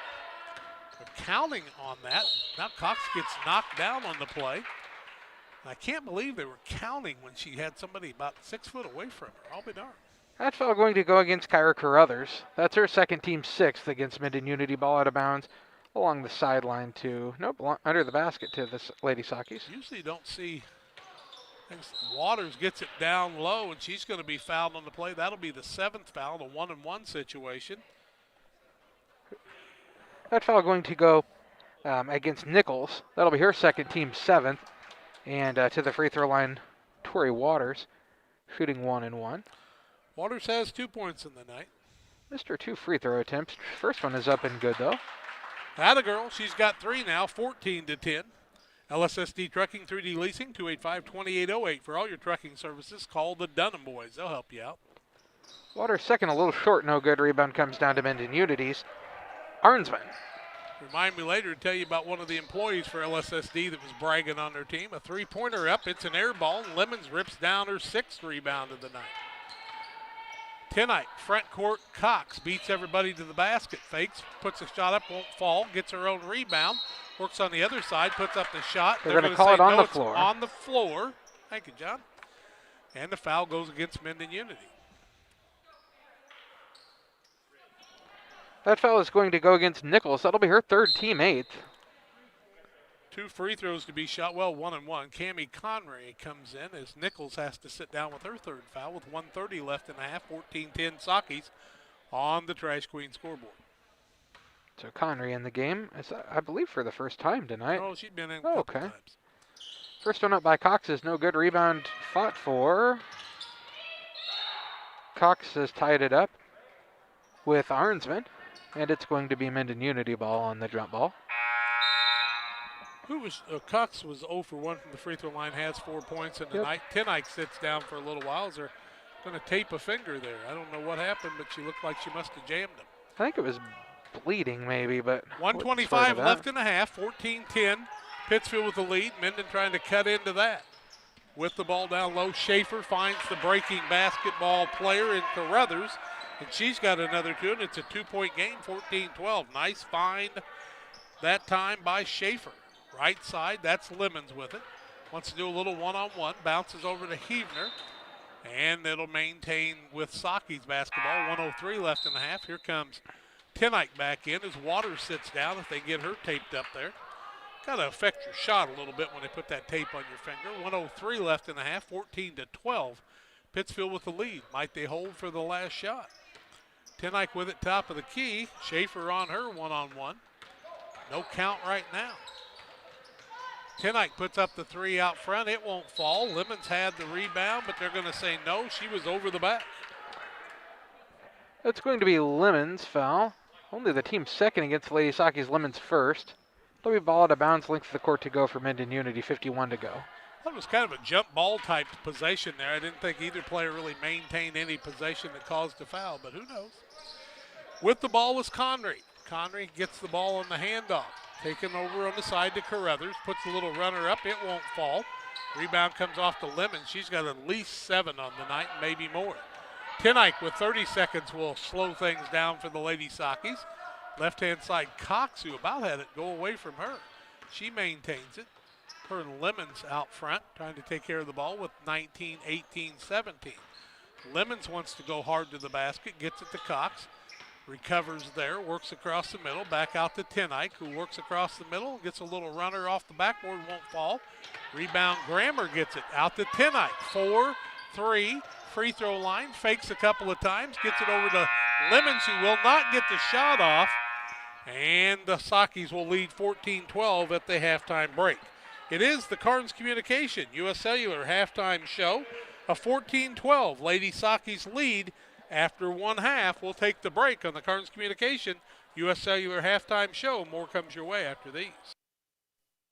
They're counting on that. Now Cox gets knocked down on the play. I can't believe they were counting when she had somebody about 6 foot away from her. I'll be darned. That foul going to go against Kyra Carruthers. That's her second team 6th against Mendon Unity. Ball out of bounds along the sideline to, under the basket to the Lady Sockies. Usually you don't see, Waters gets it down low, and she's going to be fouled on the play. That'll be the 7th foul, the 1-and-1 situation. That foul going to go against Nichols. That'll be her second team 7th. And to the free throw line, Tori Waters, shooting 1-and-1. Waters has 2 points in the night. Mr. 2 free throw attempts. First one is up and good, though. Atta girl, she's got 3 now, 14-10. LSSD Trucking, 3D Leasing, 285-2808. For all your trucking services, call the Dunham Boys. They'll help you out. Waters second, a little short, no good. Rebound comes down to Mendon Unity's Arnsman. Remind me later to tell you about one of the employees for LSSD that was bragging on their team. A 3-pointer up, it's an air ball, and Lemons rips down her 6th rebound of the night. Tonight, front court, Cox beats everybody to the basket, fakes, puts a shot up, won't fall, gets her own rebound, works on the other side, puts up the shot. They're going to call it on the floor. On the floor. Thank you, John. And the foul goes against Mendon Unity. That foul is going to go against Nichols. That'll be her third team 8th. 2 free throws to be shot. Well, 1-and-1. Cammie Conray comes in as Nichols has to sit down with her 3rd foul with 1:30 left in the half. 14-10 Sockies on the Trash Queen scoreboard. So Conray in the game, I believe for the first time tonight. Oh, she's been in a couple times. First one up by Cox is no good. Rebound fought for. Cox has tied it up with Arnsman, and it's going to be Mendon Unity ball on the jump ball. Cox was 0 for 1 from the free throw line, has 4 points in the night. Tenike sits down for a little while. They're going to tape a finger there. I don't know what happened, but she looked like she must have jammed him. I think it was bleeding maybe, but 1:25 left in the half, 14-10. Pittsfield with the lead. Mendon trying to cut into that. With the ball down low, Schaefer finds the breaking basketball player in Carruthers, and she's got another 2, and it's a 2-point game, 14-12. Nice find that time by Schaefer. Right side, that's Lemons with it. Wants to do a little one-on-one, bounces over to Heavner, and it'll maintain with Sockies basketball. 1:03 left in the half. Here comes Tenike back in as Waters sits down if they get her taped up there. Got to affect your shot a little bit when they put that tape on your finger. 1:03 left in the half, 14-12. Pittsfield with the lead. Might they hold for the last shot? Tenike with it, top of the key. Schaefer on her one-on-one. No count right now. Tenike puts up the 3 out front. It won't fall. Lemons had the rebound, but they're going to say no. She was over the back. That's going to be Lemons' foul. Only the team 2nd against the Lady Sockies. Lemons 1st. It'll be ball out of bounds, length of the court to go for Mendon Unity. 51 to go. That was kind of a jump ball type possession there. I didn't think either player really maintained any possession that caused a foul, but who knows? With the ball was Conry. Conry gets the ball on the handoff. Taken over on the side to Carruthers. Puts a little runner up. It won't fall. Rebound comes off to Lemons. She's got at least 7 on the night, maybe more. Tenike with 30 seconds will slow things down for the Lady Sockies. Left-hand side, Cox, who about had it go away from her. She maintains it. Her and Lemons out front, trying to take care of the ball with 19, 18, 17. Lemons wants to go hard to the basket, gets it to Cox. Recovers there, works across the middle, back out to Tenike, who works across the middle, gets a little runner off the backboard, won't fall. Rebound, Grammer gets it out to Tenike. 4-3, free throw line, fakes a couple of times, gets it over to Lemons, who will not get the shot off. And the Sockies will lead 14-12 at the halftime break. It is the Carnes Communication U.S. Cellular halftime show. A 14-12 Lady Sockies lead. After 1 half, we'll take the break on the Carnes Communication U.S. Cellular halftime show. More comes your way after these.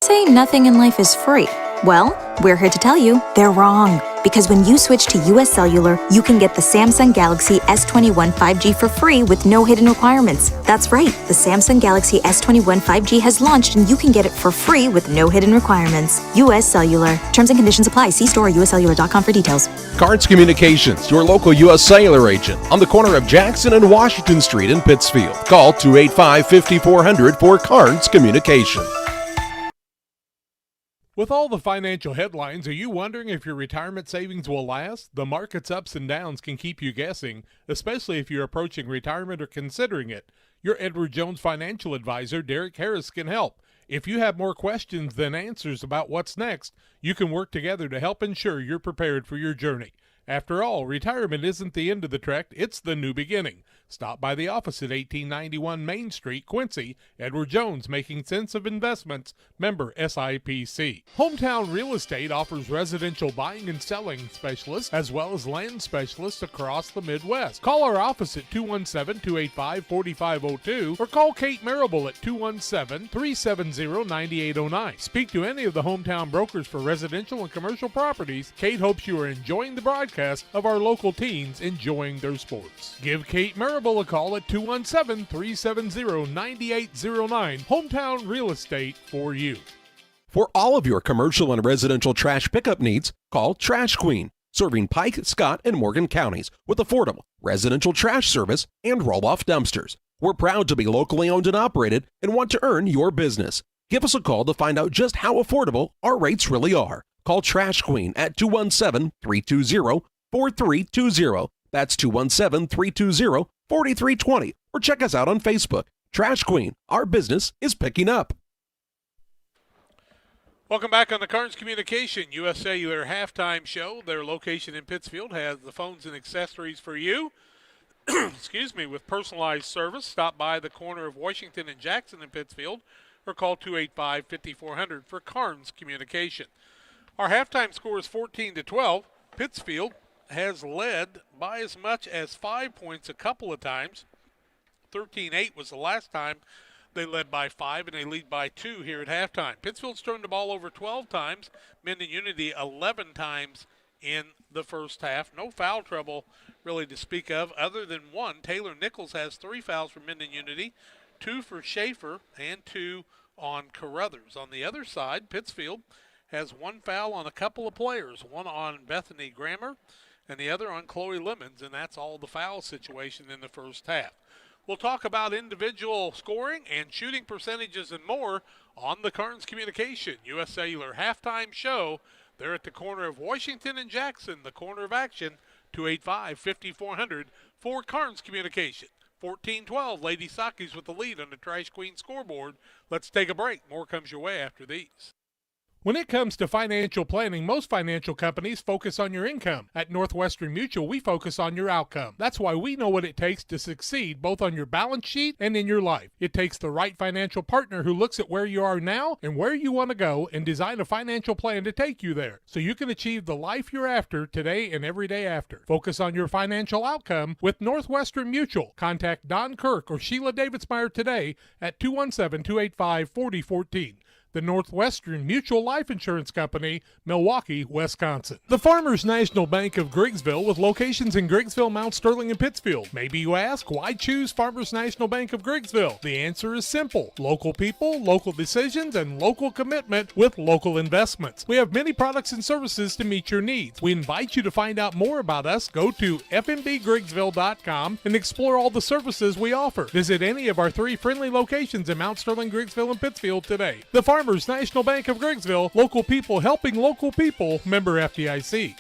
Say nothing in life is free. Well, we're here to tell you they're wrong. Because when you switch to US Cellular, you can get the Samsung Galaxy S21 5G for free with no hidden requirements. That's right, the Samsung Galaxy S21 5G has launched and you can get it for free with no hidden requirements. US Cellular. Terms and conditions apply. See store or uscellular.com for details. Carnes Communications, your local U.S. Cellular agent on the corner of Jackson and Washington Street in Pittsfield. Call 285-5400 for Carnes Communication. With all the financial headlines, are you wondering if your retirement savings will last? The market's ups and downs can keep you guessing, especially if you're approaching retirement or considering it. Your Edward Jones financial advisor, Derek Harris, can help. If you have more questions than answers about what's next, you can work together to help ensure you're prepared for your journey. After all, retirement isn't the end of the trek, it's the new beginning. Stop by the office at 1891 Main Street, Quincy. Edward Jones, Making Sense of Investments, member SIPC. Hometown Real Estate offers residential buying and selling specialists as well as land specialists across the Midwest. Call our office at 217-285-4502 or call Kate Marable at 217-370-9809. Speak to any of the hometown brokers for residential and commercial properties. Kate hopes you are enjoying the broadcast of our local teens enjoying their sports. Give Kate Marable a call at 217-370-9809. Hometown Real Estate for you. For all of your commercial and residential trash pickup needs, call Trash Queen, serving Pike, Scott, and Morgan counties with affordable residential trash service and roll-off dumpsters. We're proud to be locally owned and operated and want to earn your business. Give us a call to find out just how affordable our rates really are. Call Trash Queen at 217-320-4320. That's 217-320-4320. Or check us out on Facebook. Trash Queen, our business is picking up. Welcome back on the Carnes Communication U.S. Cellular halftime show. Their location in Pittsfield has the phones and accessories for you. Excuse me, with personalized service. Stop by the corner of Washington and Jackson in Pittsfield or call 285-5400 for Carnes Communication. Our halftime score is 14-12. Pittsfield has led by as much as 5 points a couple of times. 13-8 was the last time they led by 5, and they lead by 2 here at halftime. Pittsfield's turned the ball over 12 times. Mendon Unity 11 times in the first half. No foul trouble really to speak of other than one. Taylor Nichols has 3 fouls for Mendon Unity, 2 for Schaefer, and 2 on Carruthers. On the other side, Pittsfield has 1 foul on a couple of players, one on Bethany Grammer and the other on Chloe Lemons, and that's all the foul situation in the first half. We'll talk about individual scoring and shooting percentages and more on the Carnes Communication U.S. Cellular halftime show. They're at the corner of Washington and Jackson, the corner of action, 285-5400 for Carnes Communication. 14-12, Lady Sakis with the lead on the Trash Queen scoreboard. Let's take a break. More comes your way after these. When it comes to financial planning, most financial companies focus on your income. At Northwestern Mutual, we focus on your outcome. That's why we know what it takes to succeed both on your balance sheet and in your life. It takes the right financial partner who looks at where you are now and where you want to go and design a financial plan to take you there so you can achieve the life you're after today and every day after. Focus on your financial outcome with Northwestern Mutual. Contact Don Kirk or Sheila Davidsmeyer today at 217-285-4014. The Northwestern Mutual Life Insurance Company, Milwaukee, Wisconsin. The Farmers National Bank of Griggsville with locations in Griggsville, Mount Sterling, and Pittsfield. Maybe you ask, why choose Farmers National Bank of Griggsville? The answer is simple. Local people, local decisions, and local commitment with local investments. We have many products and services to meet your needs. We invite you to find out more about us. Go to fmbgriggsville.com and explore all the services we offer. Visit any of our 3 friendly locations in Mount Sterling, Griggsville, and Pittsfield today. The Farmers National Bank of Griggsville, local people helping local people, member FDIC.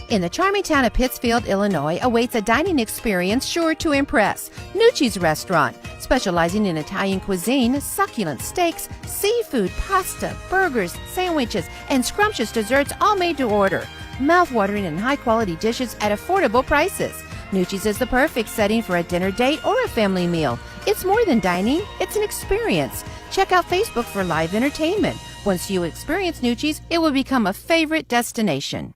In the charming town of Pittsfield, Illinois, awaits a dining experience sure to impress. Nucci's Restaurant, specializing in Italian cuisine, succulent steaks, seafood, pasta, burgers, sandwiches, and scrumptious desserts all made to order. Mouth-watering and high-quality dishes at affordable prices. Nucci's is the perfect setting for a dinner date or a family meal. It's more than dining, it's an experience. Check out Facebook for live entertainment. Once you experience Nucci's, it will become a favorite destination.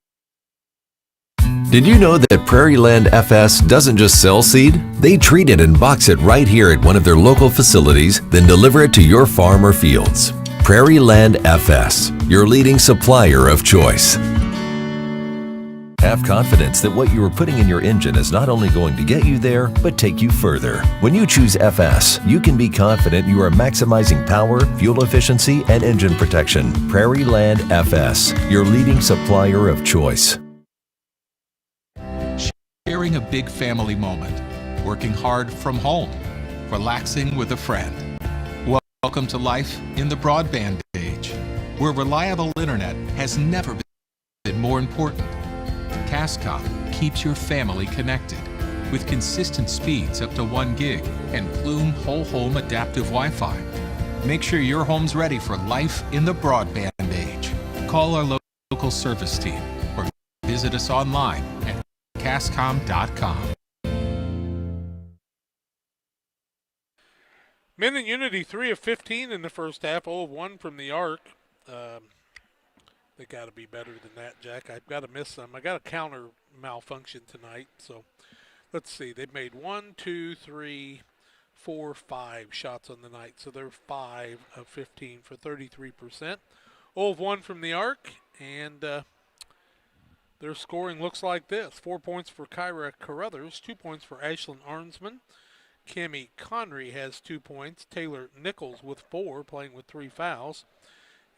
Did you know that Prairie Land FS doesn't just sell seed? They treat it and box it right here at one of their local facilities, then deliver it to your farm or fields. Prairie Land FS, your leading supplier of choice. Have confidence that what you are putting in your engine is not only going to get you there, but take you further. When you choose FS, you can be confident you are maximizing power, fuel efficiency, and engine protection. Prairie Land FS, your leading supplier of choice. Sharing a big family moment, working hard from home, relaxing with a friend. Welcome to life in the broadband age, where reliable internet has never been more important. Cascom keeps your family connected with consistent speeds up to 1 gig and Plume whole home adaptive Wi-Fi. Make sure your home's ready for life in the broadband age. Call our local service team or visit us online at cascom.com. Mendon Unity 3 of 15 in the first half, 0 of 1 from the arc. They got to be better than that, Jack. I've got to miss some. I got a counter malfunction tonight, so let's see. They've made 1, 2, 3, 4, 5 shots on the night, so they're 5 of 15 for 33%. 0 of 1 from the arc, and their scoring looks like this. 4 points for Kyra Carruthers, 2 points for Ashlyn Arnsman. Cammie Conry has 2 points. Taylor Nichols with 4, playing with 3 fouls.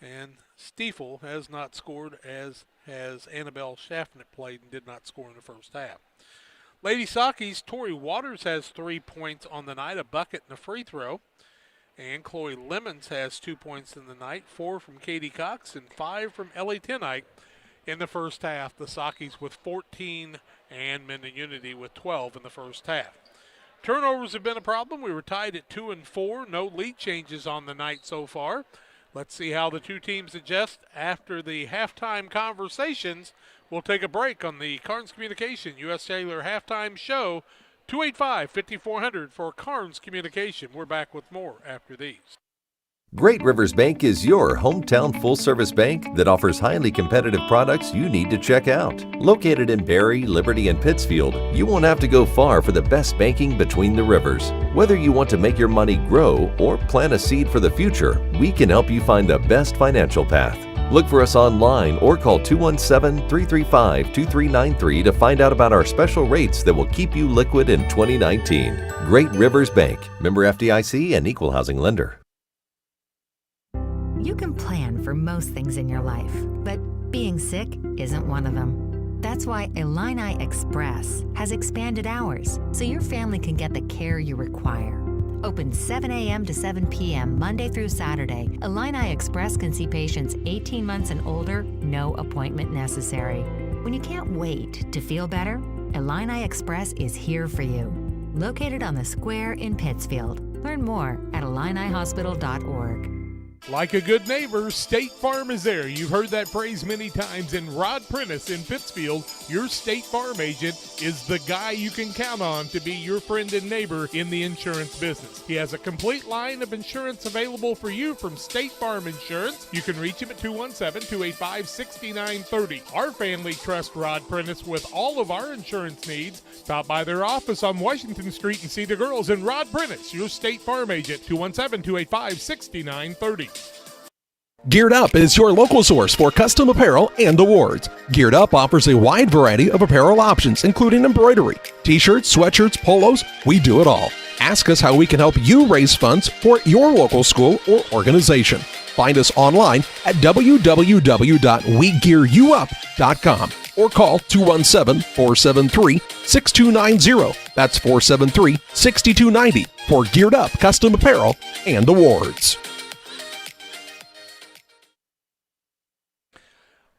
And Stiefel has not scored, as has Annabelle Schaffner played and did not score in the first half. Lady Sockies, Tori Waters has 3 points on the night, a bucket and a free throw. And Chloe Lemons has 2 points in the night, 4 from Katie Cox and 5 from Ellie Tenike in the first half. The Sockies with 14 and Mendon Unity with 12 in the first half. Turnovers have been a problem. We were tied at 2 and 4. No lead changes on the night so far. Let's see how the two teams adjust after the halftime conversations. We'll take a break on the Carnes Communication U.S. Cellular Halftime Show. 285-5400 for Carnes Communication. We're back with more after these. Great Rivers Bank is your hometown full-service bank that offers highly competitive products you need to check out. Located in Barry, Liberty, and Pittsfield, you won't have to go far for the best banking between the rivers. Whether you want to make your money grow or plant a seed for the future, we can help you find the best financial path. Look for us online or call 217-335-2393 to find out about our special rates that will keep you liquid in 2019. Great Rivers Bank, member FDIC and equal housing lender. You can plan for most things in your life, but being sick isn't one of them. That's why Illini Express has expanded hours so your family can get the care you require. Open 7 a.m. to 7 p.m. Monday through Saturday, Illini Express can see patients 18 months and older, no appointment necessary. When you can't wait to feel better, Illini Express is here for you. Located on the square in Pittsfield. Learn more at illinihospital.org. Like a good neighbor, State Farm is there. You've heard that phrase many times. And Rod Prentice in Pittsfield, your State Farm agent, is the guy you can count on to be your friend and neighbor in the insurance business. He has a complete line of insurance available for you from State Farm Insurance. You can reach him at 217-285-6930. Our family trusts Rod Prentice with all of our insurance needs. Stop by their office on Washington Street and see the girls. And Rod Prentice, your State Farm agent, 217-285-6930. Geared Up is your local source for custom apparel and awards. Geared Up offers a wide variety of apparel options, including embroidery, t-shirts, sweatshirts, polos. We do it all. Ask us how we can help you raise funds for your local school or organization. Find us online at www.wegearyouup.com or call 217-473-6290. That's 473-6290 for Geared Up custom apparel and awards.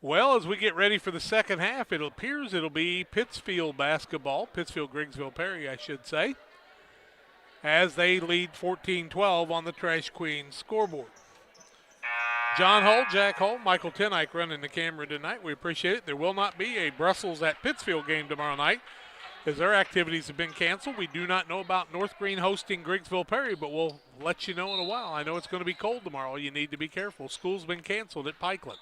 Well, as we get ready for the second half, it appears it'll be Pittsfield basketball, Pittsfield-Griggsville Perry, I should say, as they lead 14-12 on the Trash Queen scoreboard. John Hull, Jack Hull, Michael Tenike running the camera tonight. We appreciate it. There will not be a Brussels at Pittsfield game tomorrow night as their activities have been canceled. We do not know about North Green hosting Griggsville Perry, but we'll let you know in a while. I know it's going to be cold tomorrow. You need to be careful. School's been canceled at Pikeland.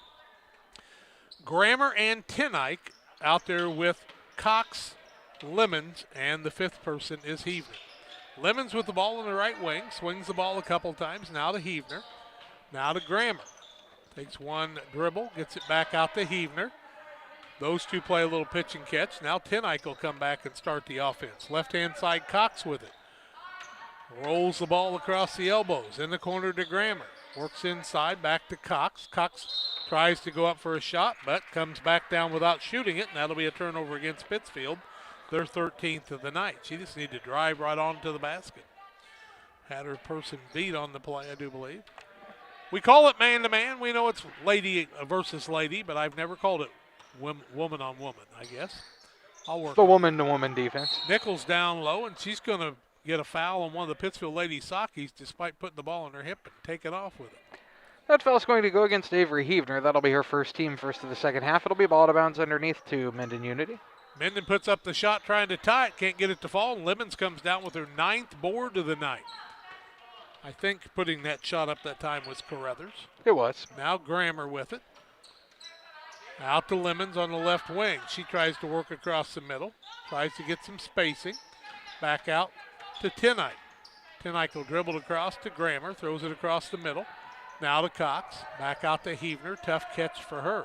Grammer and Tenike out there with Cox, Lemons, and the fifth person is Heavner. Lemons with the ball in the right wing, swings the ball a couple times, now to Heavner, now to Grammer. Takes one dribble, gets it back out to Heavner. Those two play a little pitch and catch. Now Tenike will come back and start the offense. Left-hand side, Cox with it. Rolls the ball across the elbows, in the corner to Grammer. Works inside, back to Cox. Cox tries to go up for a shot, but comes back down without shooting it, and that'll be a turnover against Pittsfield, their 13th of the night. She just needs to drive right onto the basket. Had her person beat on the play, I do believe. We call it man-to-man. We know it's lady versus lady, but I've never called it woman on woman, I guess. I'll work the woman-to-woman defense. Nichols down low, and she's going to get a foul on one of the Pittsfield Lady Sockies despite putting the ball on her hip and taking off with it. That foul's going to go against Avery Heavner. That'll be her first team first of the second half. It'll be ball out of bounds underneath to Mendon Unity. Mendon puts up the shot trying to tie it, can't get it to fall, and Lemons comes down with her 9th board of the night. I think putting that shot up that time was Carruthers. It was. Now Grammer with it. Out to Lemons on the left wing. She tries to work across the middle, tries to get some spacing. Back out to Tenike. Tenike will dribble across to Grammer, throws it across the middle. Now to Cox, back out to Heavner, tough catch for her.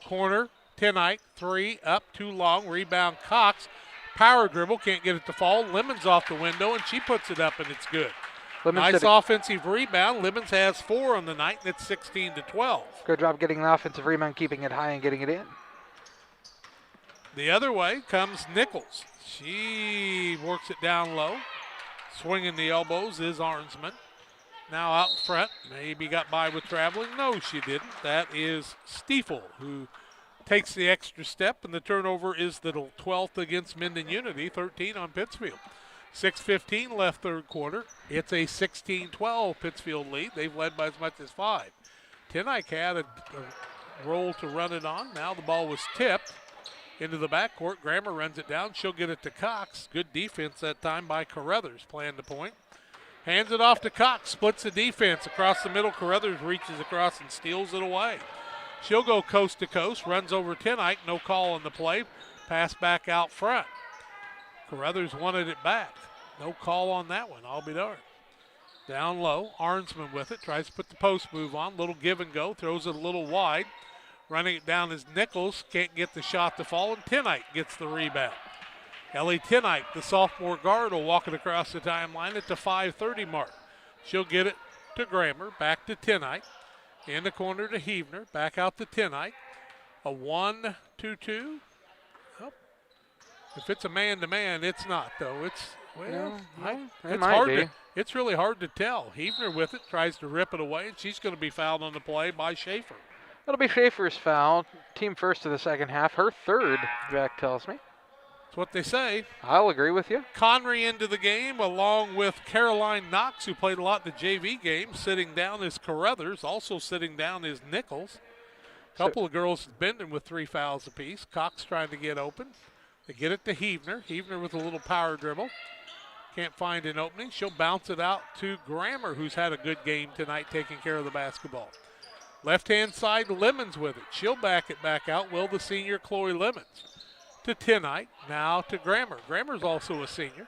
Corner, Tenike, 3, up, too long, rebound Cox. Power dribble, can't get it to fall. Lemons off the window, and she puts it up, and it's good. Nice offensive rebound. Lemons has 4 on the night, and it's 16-12. Good job getting the offensive rebound, keeping it high and getting it in. The other way comes Nichols. She works it down low. Swinging the elbows is Arnsman. Now out in front, maybe got by with traveling. No, she didn't. That is Stiefel, who takes the extra step, and the turnover is the 12th against Mendon Unity, 13 on Pittsfield. 6:15 left third quarter. It's a 16-12 Pittsfield lead. They've led by as much as 5. Tenike had a roll to run it on. Now the ball was tipped into the backcourt. Grammer runs it down. She'll get it to Cox. Good defense that time by Carruthers, playing the point. Hands it off to Cox, splits the defense across the middle. Carruthers reaches across and steals it away. She'll go coast to coast, runs over Tenike, no call on the play. Pass back out front. Carruthers wanted it back. No call on that one, I'll be darned. Down low, Arnsman with it, tries to put the post move on. Little give and go, throws it a little wide. Running it down is Nichols, can't get the shot to fall, and Tenike gets the rebound. Ellie Tenike, the sophomore guard, will walk it across the timeline at the 5:30 mark. She'll get it to Grammer, back to Tenike. In the corner to Heavner, back out to Tenike. A 1-2-2. Oh. If it's a man-to-man, it's not, though. It's, well, it's hard to, it's really hard to tell. Heavner with it, tries to rip it away, and she's going to be fouled on the play by Schaefer. That'll be Schaefer's foul. Team first of the second half. Her third, Jack tells me. That's what they say. I'll agree with you. Connery into the game, along with Caroline Knox, who played a lot in the JV game. Sitting down is Carruthers. Also sitting down is Nichols. A couple of girls bending with 3 fouls apiece. Cox trying to get open. They get it to Heavner. Heavner with a little power dribble. Can't find an opening. She'll bounce it out to Grammer, who's had a good game tonight taking care of the basketball. Left-hand side, Lemons with it. She'll back it back out. Will the senior Chloe Lemons. To Tenike, now to Grammer. Grammer's also a senior.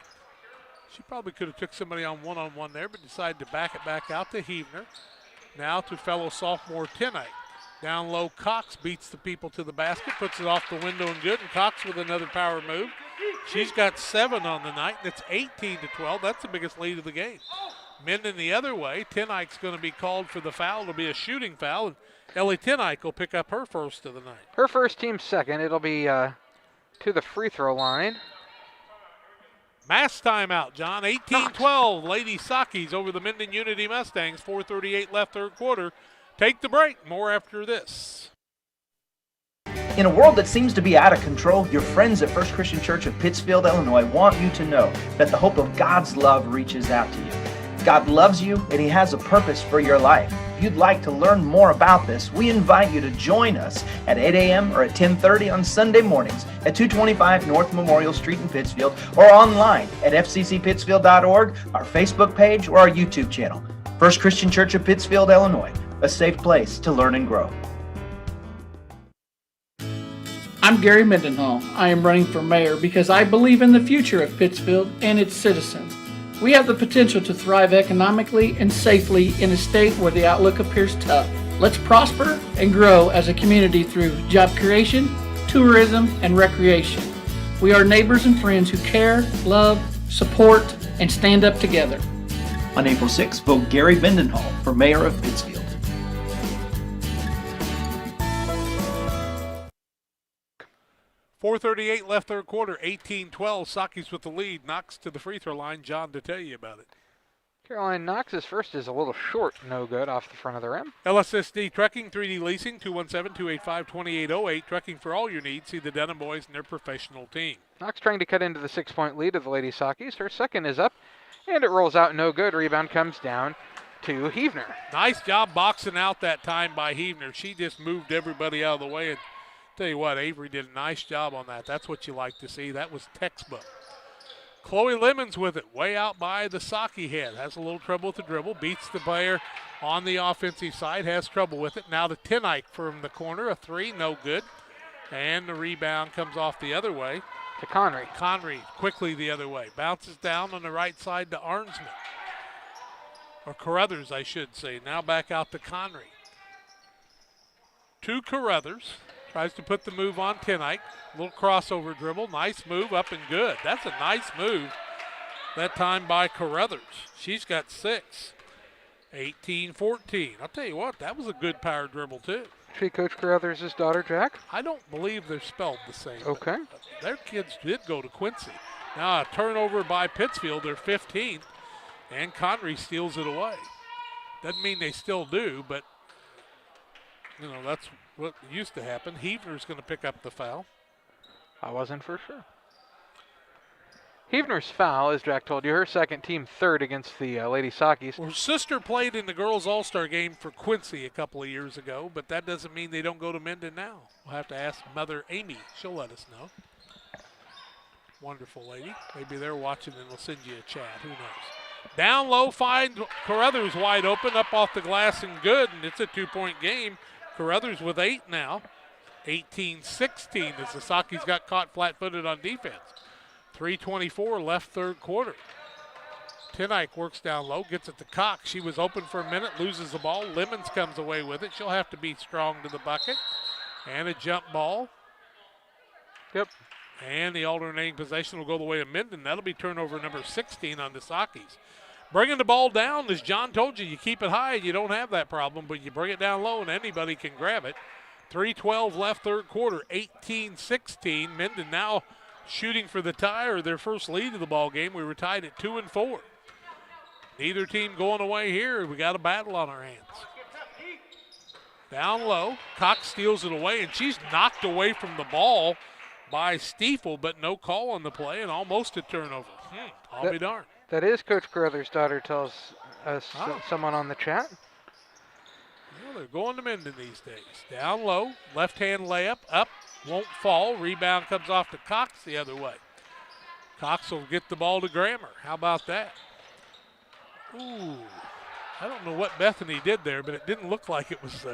She probably could have took somebody on one-on-one there, but decided to back it back out to Heavner. Now to fellow sophomore Tenike. Down low, Cox beats the people to the basket, puts it off the window and good, and Cox with another power move. She's got 7 on the night, and it's 18-12. That's the biggest lead of the game. Mendon the other way. Tenike's going to be called for the foul. It'll be a shooting foul, and Ellie Tenike will pick up her first of the night. Her first, team second. It'll be to the free throw line. Mass timeout, John. 18-12. Lady Sockies over the Mendon Unity Mustangs. 4:38 left third quarter. Take the break. More after this. In a world that seems to be out of control, your friends at First Christian Church of Pittsfield, Illinois want you to know that the hope of God's love reaches out to you. God loves you and He has a purpose for your life. If you'd like to learn more about this, we invite you to join us at 8 a.m. or at 10:30 on Sunday mornings at 225 North Memorial Street in Pittsfield, or online at fccpittsfield.org, our Facebook page, or our YouTube channel. First Christian Church of Pittsfield, Illinois, a safe place to learn and grow. I'm Gary Mendenhall. I am running for mayor because I believe in the future of Pittsfield and its citizens. We have the potential to thrive economically and safely in a state where the outlook appears tough. Let's prosper and grow as a community through job creation, tourism, and recreation. We are neighbors and friends who care, love, support, and stand up together. On April 6th, vote Gary Mendenhall for mayor of Pittsfield. 4:38 left third quarter, 18-12. Sockies with the lead. Knox to the free throw line. John to tell you about it. Caroline Knox's first is a little short, no good, off the front of the rim. LSSD Trucking, 3D Leasing, 217-285-2808. Trucking for all your needs. See the Denham boys and their professional team. Knox trying to cut into the 6-point lead of the Lady Sockies. Her second is up, and it rolls out no good. Rebound comes down to Heavner. Nice job boxing out that time by Heavner. She just moved everybody out of the way. And tell you what, Avery did a nice job on that. That's what you like to see. That was textbook. Chloe Lemons with it, way out by the Socky head. Has a little trouble with the dribble. Beats the player on the offensive side. Has trouble with it. Now to Tenike from the corner. A three, no good. And the rebound comes off the other way. To Conry. Conry quickly the other way. Bounces down on the right side to Arnsman. Or Carruthers, I should say. Now back out to Conry. To Carruthers. Tries to put the move on Tenike. Little crossover dribble. Nice move, up and good. That's a nice move. That time by Carruthers. She's got 6. 18-14. I'll tell you what, that was a good power dribble too. She Coach Carruthers' daughter, Jack? I don't believe they're spelled the same. Okay. Their kids did go to Quincy. Now a turnover by Pittsfield. They're 15th. And Conry steals it away. Doesn't mean they still do, but you know, that's what used to happen. Heavner's going to pick up the foul. I wasn't for sure. Heavner's foul, as Jack told you, her second, team third against the Lady Sockies. Her sister played in the girls' all-star game for Quincy a couple of years ago, but that doesn't mean they don't go to Mendon now. We'll have to ask Mother Amy. She'll let us know. Wonderful lady. Maybe they're watching and we'll send you a chat. Who knows? Down low, find Carruthers wide open, up off the glass and good, and it's a 2-point game. Carruthers with 8 now. 18-16 as the Sockies got caught flat-footed on defense. 3:24 left third quarter. Tenike works down low, gets it to Cox. She was open for a minute, loses the ball. Lemons comes away with it. She'll have to be strong to the bucket. And a jump ball. Yep. And the alternating possession will go the way of Mendon. That'll be turnover number 16 on the Sockies. Bringing the ball down, as John told you, you keep it high, you don't have that problem, but you bring it down low and anybody can grab it. 3:12 left third quarter, 18-16. Mendon now shooting for the tie or their first lead of the ball game. We were tied at 2 and 4. Neither team going away here. We got a battle on our hands. Down low, Cox steals it away, and she's knocked away from the ball by Stiefel, but no call on the play and almost a turnover. I'll be darned. That is Coach Carruthers' daughter, tells us someone on the chat. Well, they're going to Mendon these days. Down low, left-hand layup, up, won't fall. Rebound comes off to Cox the other way. Cox will get the ball to Grammer. How about that? Ooh, I don't know what Bethany did there, but it didn't look like it was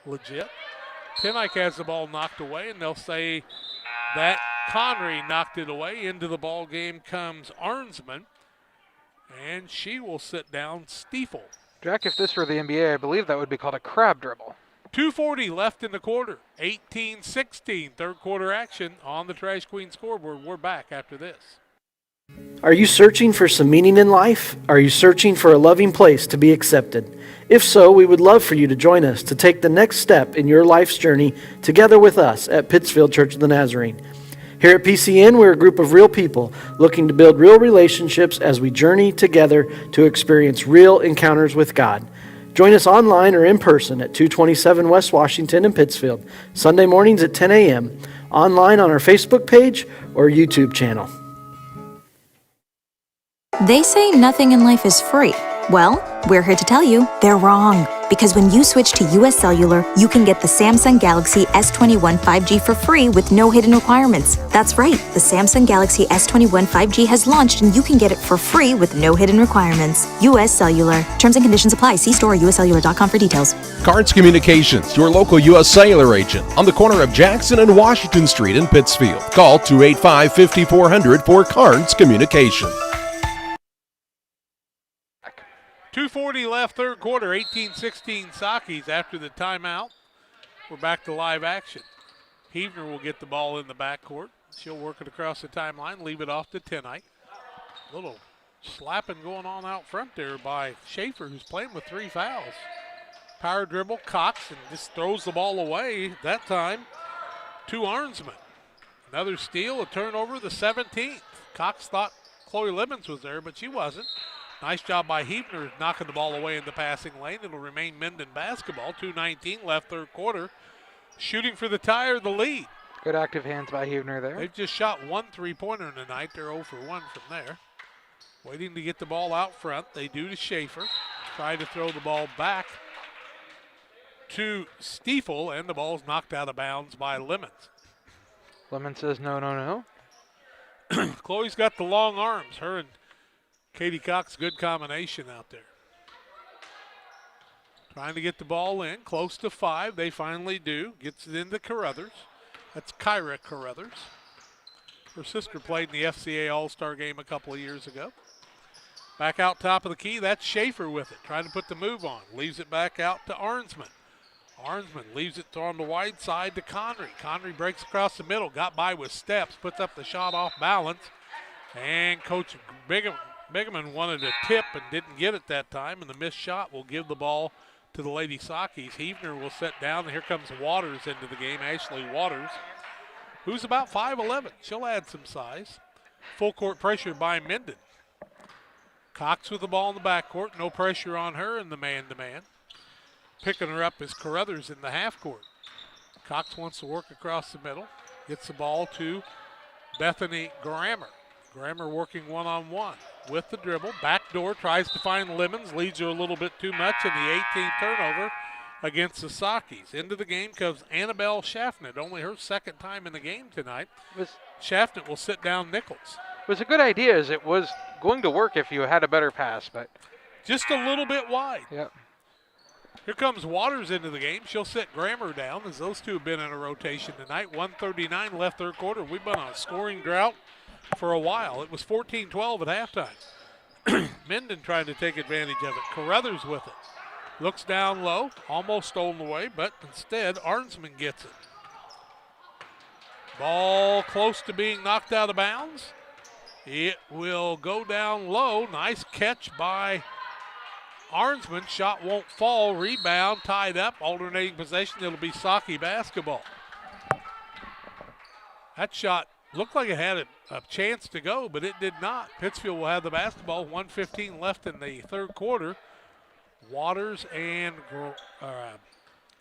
legit. Tenike has the ball knocked away, and they'll say that Conry knocked it away. Into the ball game comes Arnsman, and she will sit down Stiefel. Jack, if this were the NBA, I believe that would be called a crab dribble. 2:40 left in the quarter. 18-16, third quarter action on the Trash Queen scoreboard. We're back after this. Are you searching for some meaning in life? Are you searching for a loving place to be accepted? If so, we would love for you to join us to take the next step in your life's journey together with us at Pittsfield Church of the Nazarene. Here at PCN, we're a group of real people looking to build real relationships as we journey together to experience real encounters with God. Join us online or in person at 227 West Washington in Pittsfield, Sunday mornings at 10 a.m., online on our Facebook page or YouTube channel. They say nothing in life is free. Well, we're here to tell you they're wrong. Because when you switch to US Cellular, you can get the Samsung Galaxy S21 5G for free with no hidden requirements. That's right, the Samsung Galaxy S21 5G has launched and you can get it for free with no hidden requirements. US Cellular. Terms and conditions apply. See store or uscellular.com for details. Cards Communications, your local U.S. Cellular agent, on the corner of Jackson and Washington Street in Pittsfield. Call 285-5400 for Cards Communications. 2:40 left third quarter, 18-16 Sockies after the timeout. We're back to live action. Heavner will get the ball in the backcourt. She'll work it across the timeline, leave it off to Tenike. Little slapping going on out front there by Schaefer, who's playing with 3 fouls. Power dribble, Cox, and just throws the ball away, that time to Arnsman. Another steal, a turnover, the 17th. Cox thought Chloe Lemons was there, but she wasn't. Nice job by Hebner knocking the ball away in the passing lane. It'll remain Mendon basketball. 2:19 left third quarter. Shooting for the tie or the lead. Good active hands by Hebner there. They've just shot 1 3-pointer tonight. They're 0 for 1 from there. Waiting to get the ball out front. They do to Schaefer. Try to throw the ball back to Stiefel, and the ball's knocked out of bounds by Lemons. Lemons says no, no, no. Chloe's got the long arms. Her and Katie Cox, good combination out there. Trying to get the ball in, close to 5. They finally do. Gets it into Carruthers. That's Kyra Carruthers. Her sister played in the FCA All-Star game a couple of years ago. Back out top of the key, that's Schaefer with it. Trying to put the move on. Leaves it back out to Arnsman. Arnsman leaves it on the wide side to Connery. Connery breaks across the middle, got by with steps, puts up the shot off balance. And Coach Bigeman wanted a tip and didn't get it that time, and the missed shot will give the ball to the Lady Sockies. Hebner will set down, and here comes Waters into the game, Ashley Waters, who's about 5'11". She'll add some size. Full court pressure by Mendon. Cox with the ball in the backcourt, no pressure on her in the man-to-man. Picking her up is Carruthers in the half court. Cox wants to work across the middle, gets the ball to Bethany Grammer. Grammer working one-on-one with the dribble. Backdoor, tries to find Lemons, leads her a little bit too much, and the 18th turnover against the Sockies. Into the game comes Annabelle Schaffnet, only her second time in the game tonight. Schaffnet will sit down Nichols. It was a good idea, as it was going to work if you had a better pass, but just a little bit wide. Yep. Here comes Waters into the game. She'll sit Grammer down, as those two have been in a rotation tonight. 1:39 left third quarter. We've been on a scoring drought for a while. It was 14-12 at halftime. Mendon trying to take advantage of it. Carruthers with it. Looks down low, almost stolen away, but instead Arnsman gets it. Ball close to being knocked out of bounds. It will go down low. Nice catch by Arnsman. Shot won't fall. Rebound tied up. Alternating possession. It'll be Socky basketball. That shot looked like it had a chance to go, but it did not. Pittsfield will have the basketball. 1:15 left in the third quarter. Waters and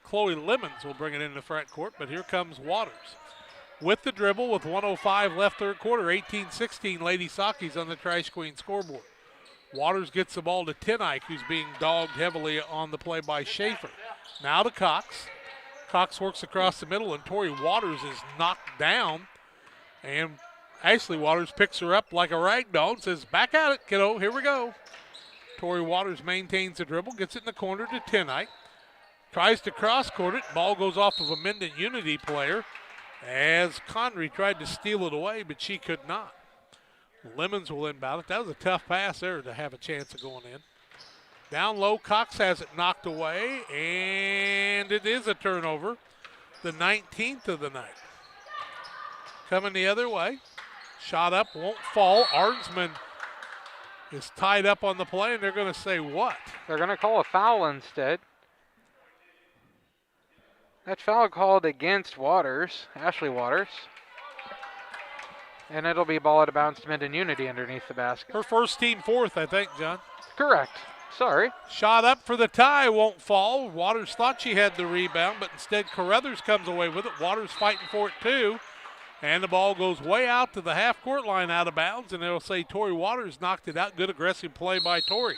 Chloe Lemons will bring it into the front court, but here comes Waters. With the dribble with 1:05 left third quarter, 18-16 Lady Sockies on the Trash Queen scoreboard. Waters gets the ball to Tenike, who's being dogged heavily on the play by Schaefer. Now to Cox. Cox works across the middle, and Tori Waters is knocked down. And Ashley Waters picks her up like a rag doll and says, back at it, kiddo, here we go. Tori Waters maintains the dribble, gets it in the corner to Tenike. Tries to cross-court it. Ball goes off of a Mendon Unity player, as Connery tried to steal it away, but she could not. Lemons will inbound it. That was a tough pass there to have a chance of going in. Down low, Cox has it knocked away, and it is a turnover. The 19th of the night. Coming the other way. Shot up, won't fall. Arnsman is tied up on the play, and they're going to say what? They're going to call a foul instead. That foul called against Waters, Ashley Waters. And it'll be ball out of bounds to Mendon Unity underneath the basket. Her first team fourth, I think, John. Correct. Sorry. Shot up for the tie, won't fall. Waters thought she had the rebound, but instead Carruthers comes away with it. Waters fighting for it too. And the ball goes way out to the half-court line out of bounds, and they'll say Tori Waters knocked it out. Good aggressive play by Tori.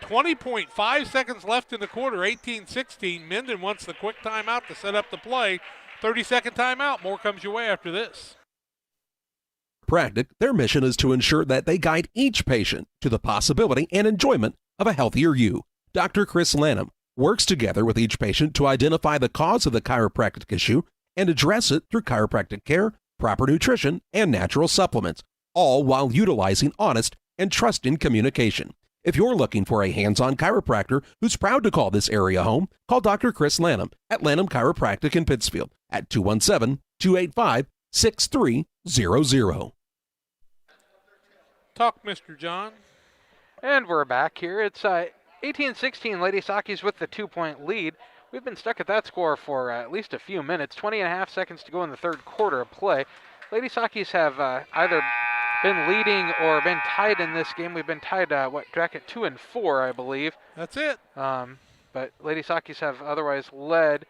20.5 seconds left in the quarter, 18-16. Mendon wants the quick timeout to set up the play. 30-second timeout. More comes your way after this. Chiropractic, their mission is to ensure that they guide each patient to the possibility and enjoyment of a healthier you. Dr. Chris Lanham works together with each patient to identify the cause of the chiropractic issue and address it through chiropractic care, proper nutrition, and natural supplements, all while utilizing honest and trusting communication. If you're looking for a hands-on chiropractor who's proud to call this area home, call Dr. Chris Lanham at Lanham Chiropractic in Pittsfield at 217-285-6300. Talk, Mr. John. And we're back here. It's 18-16 Lady Sockies with the 2-point lead. We've been stuck at that score for at least a few minutes. 20 and a half seconds to go in the third quarter of play. Lady Sockies have either been leading or been tied in this game. We've been tied, Jack, at 2 and 4, I believe. That's it. But Lady Sakis have otherwise led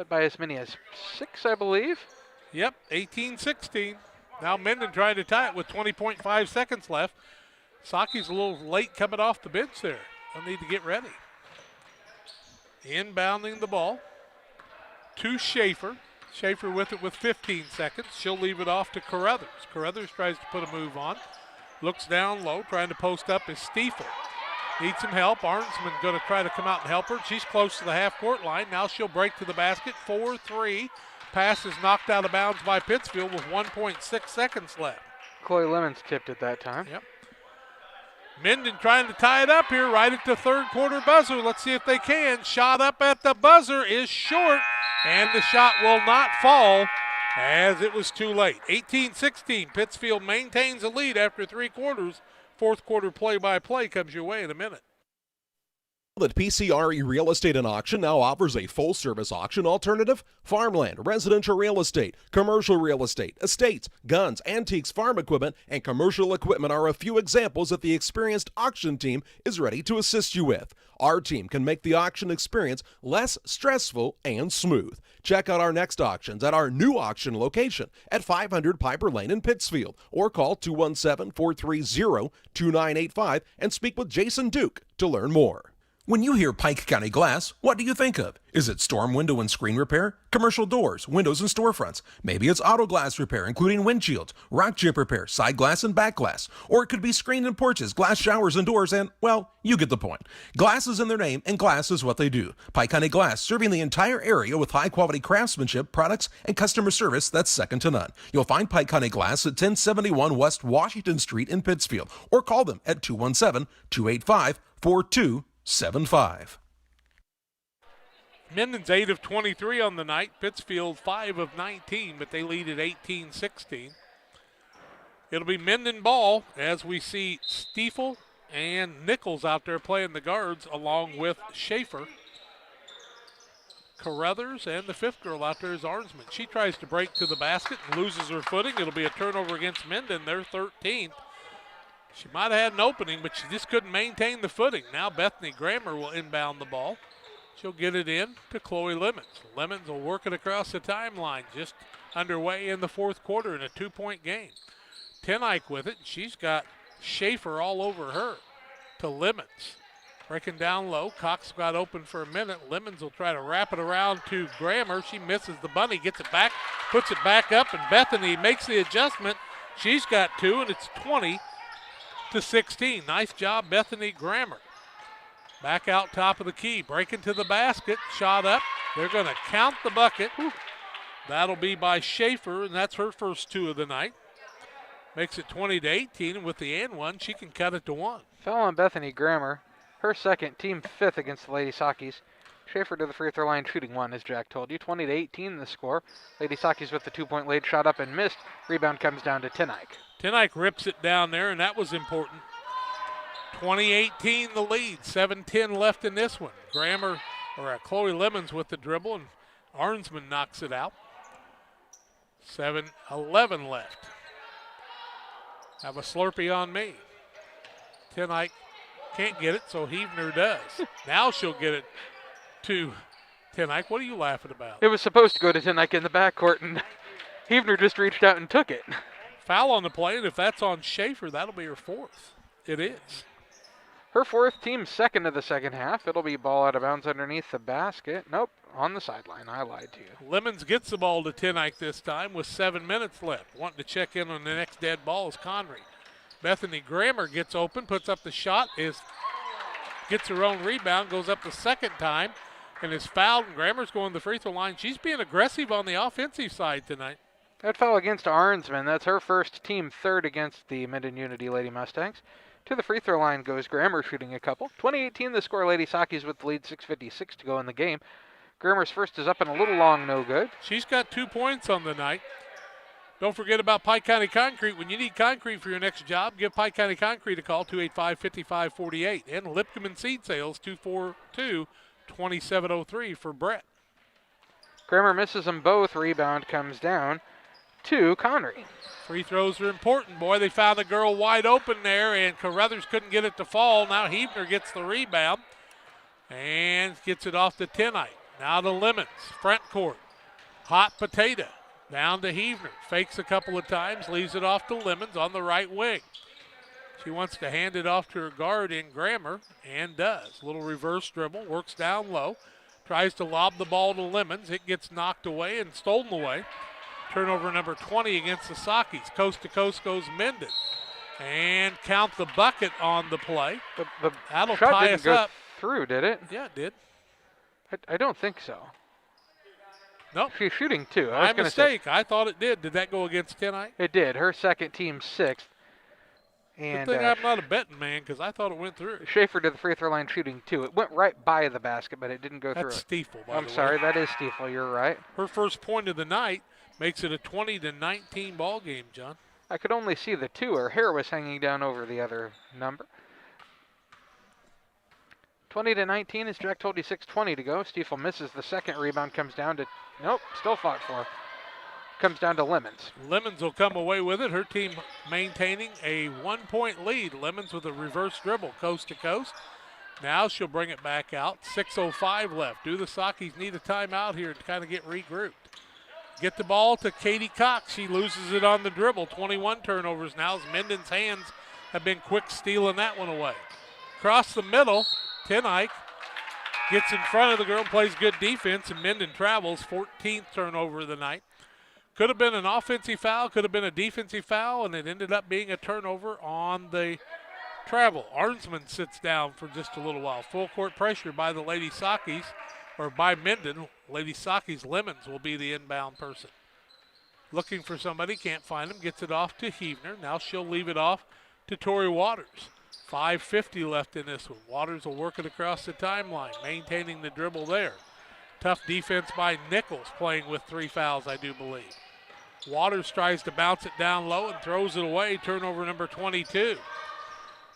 by as many as 6, I believe. Yep, 18-16. Now Mendon trying to tie it with 20.5 seconds left. Saki's a little late coming off the bench there. They'll need to get ready. Inbounding the ball to Schaefer. Schaefer with it with 15 seconds. She'll leave it off to Carruthers. Carruthers tries to put a move on. Looks down low, trying to post up is Stiefel. Needs some help. Arnsman going to try to come out and help her. She's close to the half-court line. Now she'll break to the basket. 4-3. Pass is knocked out of bounds by Pittsfield with 1.6 seconds left. Chloe Lemons tipped at that time. Yep. Mendon trying to tie it up here right at the third quarter buzzer. Let's see if they can. Shot up at the buzzer is short, and the shot will not fall as it was too late. 18-16. Pittsfield maintains the lead after 3 quarters. Fourth quarter play-by-play comes your way in a minute. That PCRE Real Estate and Auction now offers a full-service auction alternative. Farmland, residential real estate, commercial real estate, estates, guns, antiques, farm equipment, and commercial equipment are a few examples that the experienced auction team is ready to assist you with. Our team can make the auction experience less stressful and smooth. Check out our next auctions at our new auction location at 500 Piper Lane in Pittsfield, or call 217-430-2985 and speak with Jason Duke to learn more. When you hear Pike County Glass, what do you think of? Is it storm window and screen repair, commercial doors, windows and storefronts? Maybe it's auto glass repair, including windshields, rock chip repair, side glass and back glass. Or it could be screen and porches, glass showers and doors, and, well, you get the point. Glass is in their name, and glass is what they do. Pike County Glass, serving the entire area with high-quality craftsmanship, products, and customer service that's second to none. You'll find Pike County Glass at 1071 West Washington Street in Pittsfield, or call them at 217-285-4275. Mendon's 8 of 23 on the night. Pittsfield 5 of 19, but they lead at 18-16. It'll be Mendon ball as we see Stiefel and Nichols out there playing the guards along with Schaefer. Carruthers and the fifth girl out there is Arnsman. She tries to break to the basket and loses her footing. It'll be a turnover against Mendon. They're 13th. She might have had an opening, but she just couldn't maintain the footing. Now Bethany Grammer will inbound the ball. She'll get it in to Chloe Lemons. Lemons will work it across the timeline, just underway in the fourth quarter in a 2-point game. Tenike with it. She's got Schaefer all over her to Lemons. Breaking down low. Cox got open for a minute. Lemons will try to wrap it around to Grammer. She misses the bunny, gets it back, puts it back up, and Bethany makes the adjustment. She's got 2, and it's 20-16. Nice job, Bethany Grammer. Back out top of the key, breaking to the basket, shot up. They're going to count the bucket. That'll be by Schaefer, and that's her first 2 of the night. Makes it 20-18, and with the and one, she can cut it to 1. Foul on Bethany Grammer. Her second, team 5th against the Lady Sakis. Schaefer to the free throw line, shooting 1, as Jack told you. 20-18 the score. Lady Sakis with the 2-point lead, shot up and missed. Rebound comes down to Tenike. Tenike rips it down there, and that was important. 20-18 the lead, 7:10 left in this one. Chloe Lemons with the dribble, and Arnsman knocks it out. 7:11 left. Have a Slurpee on me. Tenike can't get it, so Heavner does. Now she'll get it to Tenike. What are you laughing about? It was supposed to go to Tenike in the backcourt, and Heavner just reached out and took it. Foul on the play, and if that's on Schaefer, that'll be her 4th. It is. Her 4th, team 2nd of the second half. It'll be ball out of bounds underneath the basket. Nope, on the sideline. I lied to you. Lemons gets the ball to Tenike this time with 7 minutes left. Wanting to check in on the next dead ball is Connery. Bethany Grammer gets open, puts up the shot, gets her own rebound, goes up the second time, and is fouled. And Grammer's going to the free throw line. She's being aggressive on the offensive side tonight. That foul against Arnsman. That's her first, team 3rd against the Mendon Unity Lady Mustangs. To the free throw line goes Grammer, shooting a couple. 20-18 the score. Lady Sakis with the lead, 6:56 to go in the game. Grammer's first is up and a little long, no good. She's got 2 points on the night. Don't forget about Pike County Concrete. When you need concrete for your next job, give Pike County Concrete a call, 285-5548. And Lipcomb Seed Sales, 242-2703 for Brett. Grammer misses them both. Rebound comes down to Connery. Free throws are important, boy. They found the girl wide open there, and Carruthers couldn't get it to fall. Now Hebner gets the rebound and gets it off to Tenite. Now to Lemons, front court. Hot potato. Down to Hebner. Fakes a couple of times, leaves it off to Lemons on the right wing. She wants to hand it off to her guard in Grammer, and does. Little reverse dribble, works down low. Tries to lob the ball to Lemons. It gets knocked away and stolen away. Turnover number 20 against the Sakis. Coast to coast goes Mendon. And count the bucket on the play. The That'll shot tie didn't us go up. through, did it? Yeah, it did. I don't think so. Nope. She's shooting two. My mistake. I thought it did. Did that go against Tenite? It did. Her second team sixth. Good And thing I'm not a betting man, because I thought it went through. Schaefer to the free throw line shooting two. It went right by the basket, but it didn't go through. That's Stiefel, by I'm the sorry, way. that is Stiefel. You're right. Her first point of the night makes it a 20-19 ball game, John. I could only see the two. Her hair was hanging down over the other number. 20-19 is Jack told you 6:20 to go. Stiefel misses the second rebound, comes down to, nope, still fought for. Comes down to Lemons. Lemons will come away with it. Her team maintaining a 1-point lead. Lemons with a reverse dribble, coast to coast. Now she'll bring it back out. 6:05 left. Do the Sakis need a timeout here to kind of get regrouped? Get the ball to Katie Cox. She loses it on the dribble. 21 turnovers now as Mendon's hands have been quick stealing that one away. Across the middle, Tenike gets in front of the girl and plays good defense, and Mendon travels. 14th turnover of the night. Could have been an offensive foul, could have been a defensive foul, and it ended up being a turnover on the travel. Arnsman sits down for just a little while. Full court pressure by the Lady Sakis, or by Mendon. Lady Sakis Lemons will be the inbound person. Looking for somebody, can't find him, gets it off to Hebner. Now she'll leave it off to Tori Waters. 5:50 left in this one. Waters will work it across the timeline, maintaining the dribble there. Tough defense by Nichols, playing with 3 fouls, I do believe. Waters tries to bounce it down low and throws it away. Turnover number 22.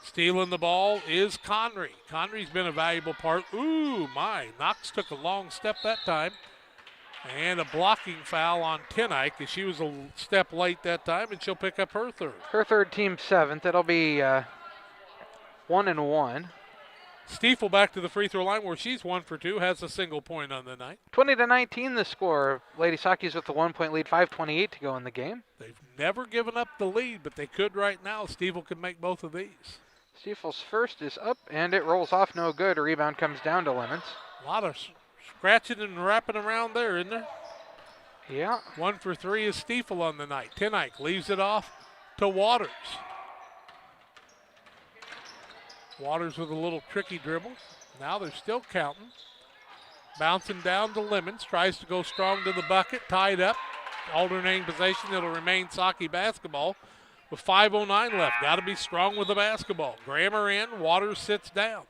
Stealing the ball is Connery. Connery's been a valuable part. Ooh, my. Knox took a long step that time. And a blocking foul on Tenike, as she was a step late that time, and she'll pick up her third. Her third, team seventh. It'll be 1-1. Stiefel back to the free throw line where she's 1 for 2, has a single point on the night. 20-19 the score. Lady Sakis with the 1-point lead, 5:28 to go in the game. They've never given up the lead, but they could right now. Stiefel could make both of these. Stiefel's first is up, and it rolls off no good. A rebound comes down to Lemons. A lot of scratching and wrapping around there, isn't there? Yeah. 1 for 3 is Stiefel on the night. Tenike leaves it off to Waters. Waters with a little tricky dribble. Now they're still counting. Bouncing down to Lemons. Tries to go strong to the bucket. Tied up. Alternating possession. It'll remain Saki basketball with 5:09 left. Got to be strong with the basketball. Grammer in. Waters sits down.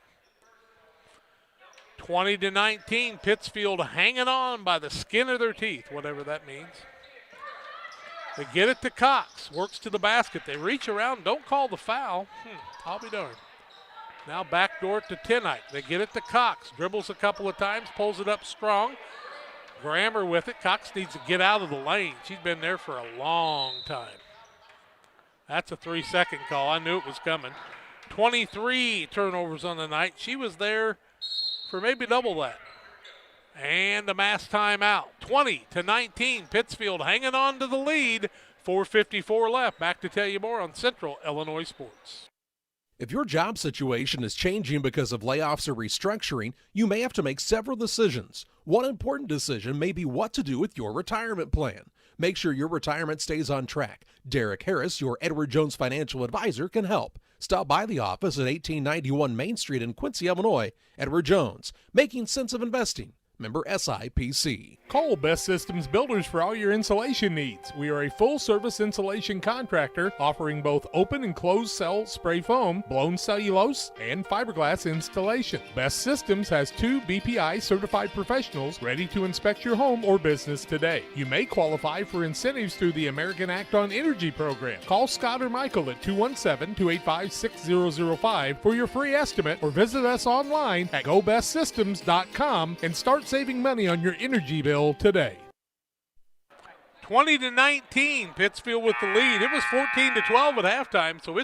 20-19. Pittsfield hanging on by the skin of their teeth, whatever that means. They get it to Cox. Works to the basket. They reach around. Don't call the foul. I'll be darned. Now backdoor to Tenike. They get it to Cox. Dribbles a couple of times, pulls it up strong. Grammer with it. Cox needs to get out of the lane. She's been there for a long time. That's a 3-second call. I knew it was coming. 23 turnovers on the night. She was there for maybe double that. And a mass timeout. 20-19. Pittsfield hanging on to the lead. 4:54 left. Back to tell you more on Central Illinois Sports. If your job situation is changing because of layoffs or restructuring, you may have to make several decisions. One important decision may be what to do with your retirement plan. Make sure your retirement stays on track. Derek Harris, your Edward Jones financial advisor, can help. Stop by the office at 1891 Main Street in Quincy, Illinois. Edward Jones, making sense of investing. Member SIPC. Call Best Systems Builders for all your insulation needs. We are a full-service insulation contractor offering both open and closed cell spray foam, blown cellulose, and fiberglass installation. Best Systems has 2 BPI certified professionals ready to inspect your home or business today. You may qualify for incentives through the American Act on Energy program. Call Scott or Michael at 217-285-6005 for your free estimate, or visit us online at gobestsystems.com and start saving money on your energy bill today. 20-19, Pittsfield with the lead. It was 14-12 at halftime, so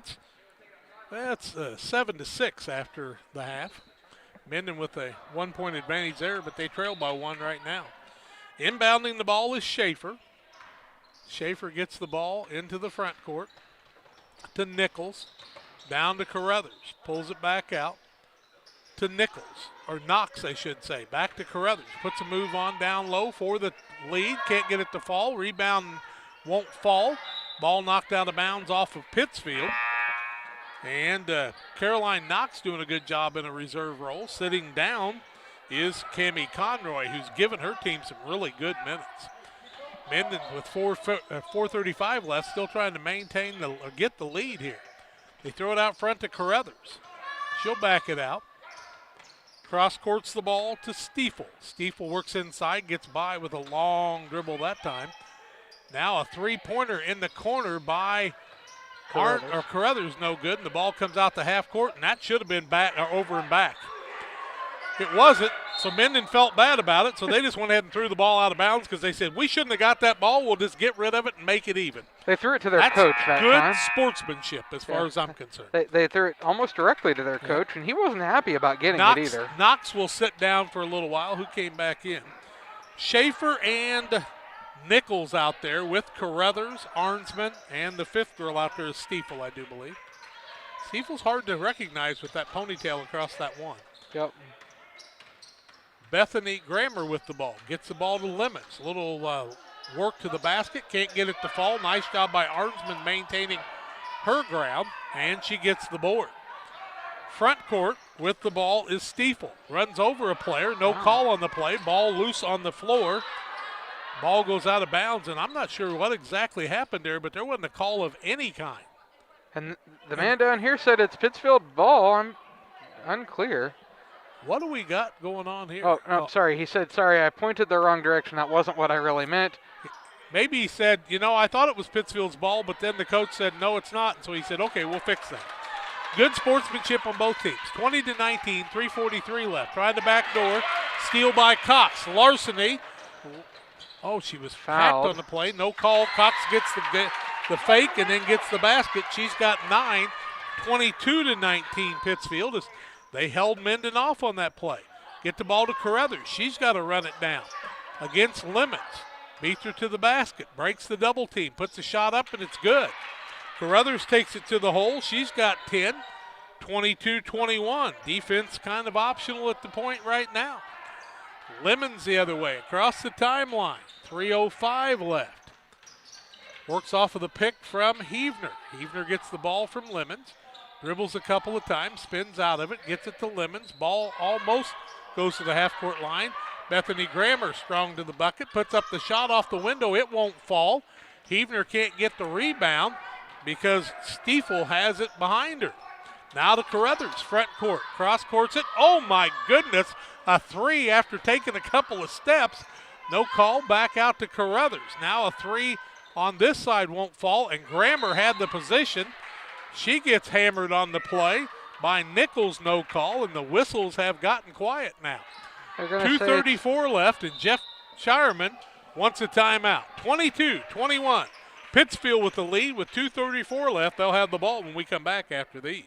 that's 7-6 after the half. Mendon with a 1-point advantage there, but they trail by 1 right now. Inbounding the ball is Schaefer. Schaefer gets the ball into the front court to Nichols. Down to Carruthers. Pulls it back out to Nichols, or Knox, I should say. Back to Carruthers. Puts a move on down low for the lead. Can't get it to fall. Rebound won't fall. Ball knocked out of bounds off of Pittsfield. And Caroline Knox doing a good job in a reserve role. Sitting down is Cammie Conroy, who's given her team some really good minutes. Mendon with 4:35 left, still trying to maintain or get the lead here. They throw it out front to Carruthers. She'll back it out. Cross courts the ball to Stiefel. Stiefel works inside, gets by with a long dribble that time. Now a three-pointer in the corner by Carruthers, no good, and the ball comes out to half court, and that should have been back or over and back. It wasn't, so Mendon felt bad about it, so they just went ahead and threw the ball out of bounds because they said, we shouldn't have got that ball, we'll just get rid of it and make it even. They threw it to their coach that good time. Sportsmanship as far as I'm concerned. They threw it almost directly to their coach, and he wasn't happy about getting it either. Knox will sit down for a little while. Who came back in? Schaefer and Nichols out there with Carruthers, Arnsman, and the fifth girl out there is Stiefel, I do believe. Stiefel's hard to recognize with that ponytail across that one. Yep. Bethany Grammer with the ball. Gets the ball to Lemons. A little work to the basket. Can't get it to fall. Nice job by Arnsman maintaining her ground, and she gets the board. Front court with the ball is Stiefel. Runs over a player. No call on the play. Ball loose on the floor. Ball goes out of bounds, and I'm not sure what exactly happened there, but there wasn't a call of any kind. And the man down here said it's Pittsfield ball. I'm unclear. What do we got going on here? Oh, sorry. He said, sorry, I pointed the wrong direction. That wasn't what I really meant. Maybe he said, I thought it was Pittsfield's ball, but then the coach said, no, it's not. So he said, okay, we'll fix that. Good sportsmanship on both teams. 20-19, 3:43 left. Try the back door. Steal by Cox. Larceny. Oh, she was fouled on the play. No call. Cox gets the fake and then gets the basket. She's got 9. 22-19 Pittsfield. They held Mendon off on that play. Get the ball to Carruthers. She's got to run it down against Lemons. Beats her to the basket. Breaks the double team. Puts a shot up, and it's good. Carruthers takes it to the hole. She's got 10. 22-21. Defense kind of optional at the point right now. Lemons the other way. Across the timeline. 3:05 left. Works off of the pick from Heavner. Heavner gets the ball from Lemons. Dribbles a couple of times, spins out of it, gets it to Lemons. Ball almost goes to the half-court line. Bethany Grammer strong to the bucket, puts up the shot off the window. It won't fall. Heavner can't get the rebound because Stiefel has it behind her. Now to Carruthers, front court. Cross-courts it. Oh, my goodness. A three after taking a couple of steps. No call. Back out to Carruthers. Now a three on this side won't fall, and Grammer had the position. She gets hammered on the play by Nichols, no call, and the whistles have gotten quiet now. 2:34 left, and Jeff Shireman wants a timeout. 22-21. Pittsfield with the lead with 2:34 left. They'll have the ball when we come back after these.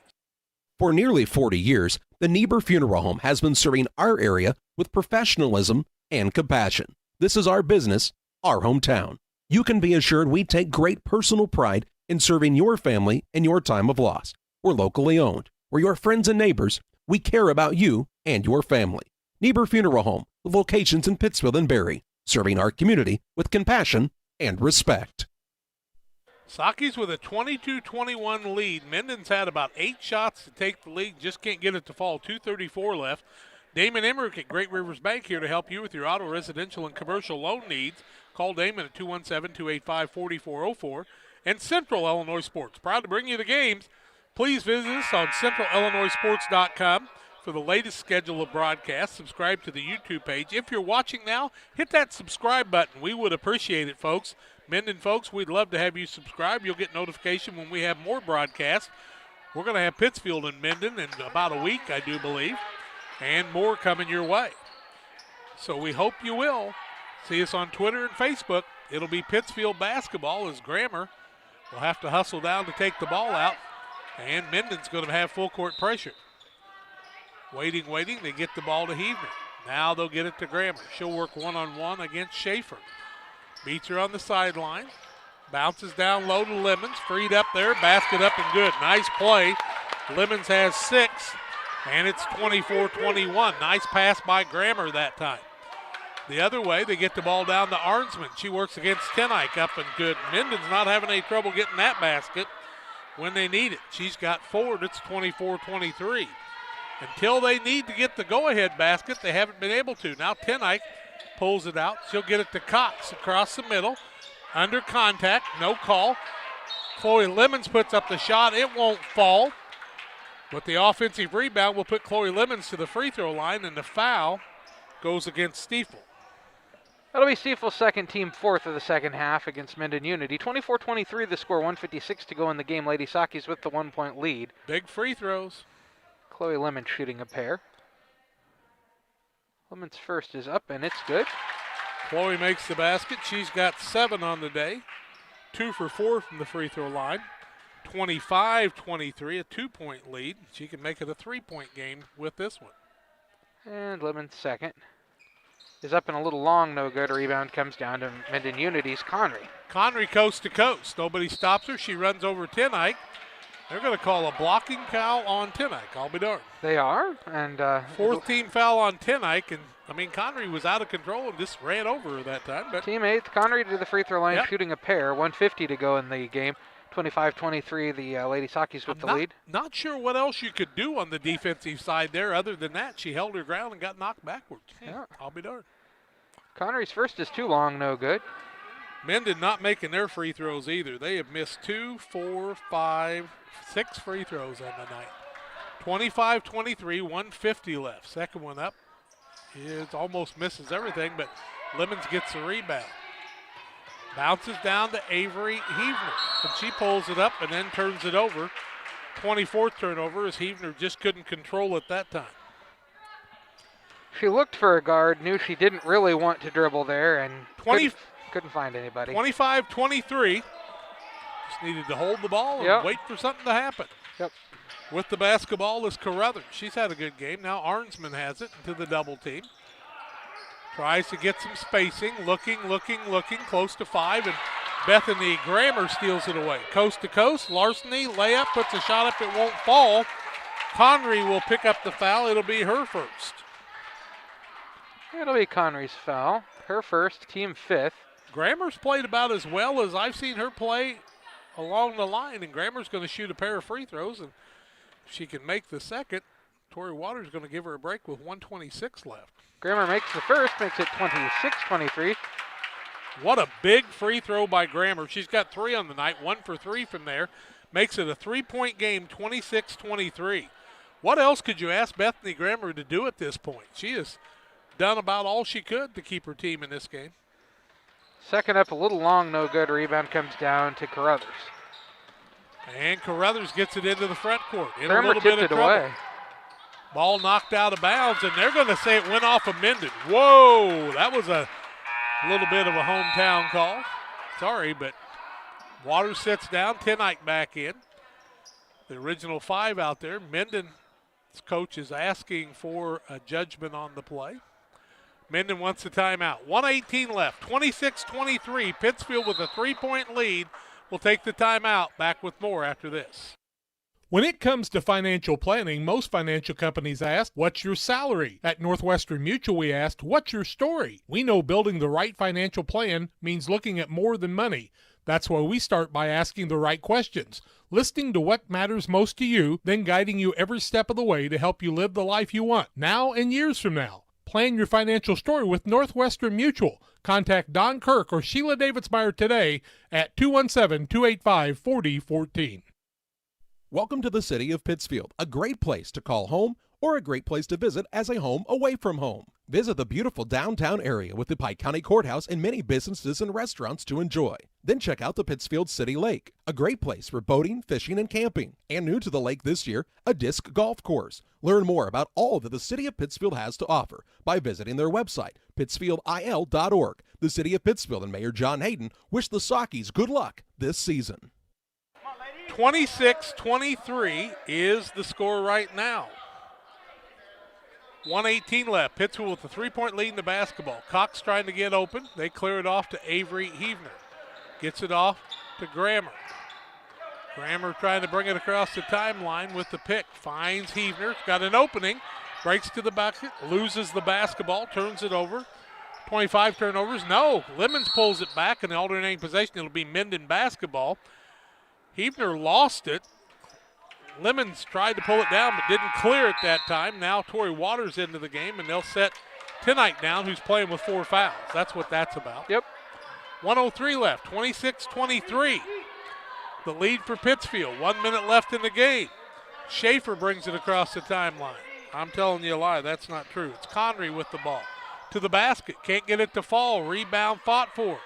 For nearly 40 years, the Niebuhr Funeral Home has been serving our area with professionalism and compassion. This is our business, our hometown. You can be assured we take great personal pride in serving your family in your time of loss. We're locally owned. We're your friends and neighbors. We care about you and your family. Niebuhr Funeral Home, with locations in Pittsfield and Barry, serving our community with compassion and respect. Sockies with a 22-21 lead. Mendon's had about 8 shots to take the lead, just can't get it to fall. 2:34 left. Damon Emmerich at Great Rivers Bank here to help you with your auto, residential, and commercial loan needs. Call Damon at 217-285-4404. And Central Illinois Sports, proud to bring you the games. Please visit us on centralillinoisports.com for the latest schedule of broadcasts. Subscribe to the YouTube page. If you're watching now, hit that subscribe button. We would appreciate it, folks. Mendon folks, we'd love to have you subscribe. You'll get notification when we have more broadcasts. We're going to have Pittsfield and Mendon in about a week, I do believe, and more coming your way. So we hope you will. See us on Twitter and Facebook. It'll be Pittsfield basketball as Grammer will have to hustle down to take the ball out, and Mendon's going to have full court pressure. Waiting. They get the ball to Heavner. Now they'll get it to Grammer. She'll work one-on-one against Schaefer. Beats her on the sideline. Bounces down low to Lemons. Freed up there. Basket up and good. Nice play. Lemons has 6, and it's 24-21. Nice pass by Grammer that time. The other way, they get the ball down to Arnsman. She works against Tenike up and good. Mendon's not having any trouble getting that basket when they need it. She's got 4, and it's 24-23. Until they need to get the go-ahead basket, they haven't been able to. Now Tenike pulls it out. She'll get it to Cox across the middle. Under contact, no call. Chloe Lemons puts up the shot. It won't fall. But the offensive rebound will put Chloe Lemons to the free throw line, and the foul goes against Stiefel. That'll be Stiefel's second, team fourth of the second half against Mendon Unity. 24-23 the score, 1:56 to go in the game. Lady Sakis with the 1-point lead. Big free throws. Chloe Lemons shooting a pair. Lemons first is up, and it's good. Chloe makes the basket. She's got 7 on the day. 2 for 4 from the free throw line. 25-23, a 2-point lead. She can make it a 3-point game with this one. And Lemons second is up and a little long, no good. Rebound comes down to Mendon Unity's Connery. Connery coast to coast. Nobody stops her. She runs over Tenike. They're going to call a blocking foul on Tenike. I'll be darned. They are. And 4th team foul on Tenike. And Connery was out of control and just ran over her that time. But team 8th, Connery to the free throw line, yep. Shooting a pair. 1:50 to go in the game. 25-23, the Lady Sakis with the lead. Not sure what else you could do on the defensive side there other than that. She held her ground and got knocked backwards. Yeah. I'll be darned. Connery's first is too long, no good. Mendon not making their free throws either. They have missed 2, 4, 5, 6 free throws on the night. 25-23, 1:50 left. Second one up. It almost misses everything, but Lemons gets the rebound. Bounces down to Avery Heavner, and she pulls it up and then turns it over. 24th turnover as Heavner just couldn't control it that time. She looked for a guard, knew she didn't really want to dribble there, and couldn't find anybody. 25-23. Just needed to hold the ball and wait for something to happen. Yep. With the basketball is Carruthers. She's had a good game. Now Arnsman has it into the double team. Tries to get some spacing, looking, close to 5, and Bethany Grammer steals it away. Coast to coast, larceny, layup, puts a shot up, it won't fall. Connery will pick up the foul. It'll be her first. It'll be Connery's foul. Her first, team 5th. Grammer's played about as well as I've seen her play along the line, and Grammer's going to shoot a pair of free throws, and if she can make the second, Tori Waters is going to give her a break with 1:26 left. Grammer makes the first, makes it 26-23. What a big free throw by Grammer. She's got 3 on the night, 1 for 3 from there. Makes it a 3-point game, 26-23. What else could you ask Bethany Grammer to do at this point? She has done about all she could to keep her team in this game. Second up, a little long, no good. Rebound comes down to Carruthers. And Carruthers gets it into the front court. In Grammer a little bit of tipped it trouble. away. Ball knocked out of bounds, and they're going to say it went off of Mendon. Whoa, that was a little bit of a hometown call. Sorry, but Waters sits down, Tenike back in. The original 5 out there. Mendon's coach is asking for a judgment on the play. Mendon wants the timeout. 1:18 left, 26-23. Pittsfield with a 3-point lead will take the timeout. Back with more after this. When it comes to financial planning, most financial companies ask, what's your salary? At Northwestern Mutual, we asked, what's your story? We know building the right financial plan means looking at more than money. That's why we start by asking the right questions, listening to what matters most to you, then guiding you every step of the way to help you live the life you want, now and years from now. Plan your financial story with Northwestern Mutual. Contact Don Kirk or Sheila Davidsmeyer today at 217-285-4014. Welcome to the city of Pittsfield, a great place to call home or a great place to visit as a home away from home. Visit the beautiful downtown area with the Pike County Courthouse and many businesses and restaurants to enjoy. Then check out the Pittsfield City Lake, a great place for boating, fishing, and camping. And new to the lake this year, a disc golf course. Learn more about all that the City of Pittsfield has to offer by visiting their website, pittsfieldil.org. The City of Pittsfield and Mayor John Hayden wish the Sockies good luck this season. 26-23 is the score right now. 1:18 left. Pittsfield with a 3-point lead in the basketball. Cox trying to get open. They clear it off to Avery Heavner. Gets it off to Grammer. Grammer trying to bring it across the timeline with the pick. Finds Heavner. Got an opening. Breaks to the bucket. Loses the basketball. Turns it over. 25 turnovers. No. Lemons pulls it back in the alternating possession. It'll be Mendon basketball. Heavner lost it. Lemons tried to pull it down but didn't clear it that time. Now Torrey Waters into the game, and they'll set Tenight down, who's playing with 4 fouls. That's what that's about. Yep. 1:03 left, 26-23. The lead for Pittsfield. 1 minute left in the game. Schaefer brings it across the timeline. I'm telling you a lie, that's not true. It's Connery with the ball. To the basket, can't get it to fall. Rebound fought for.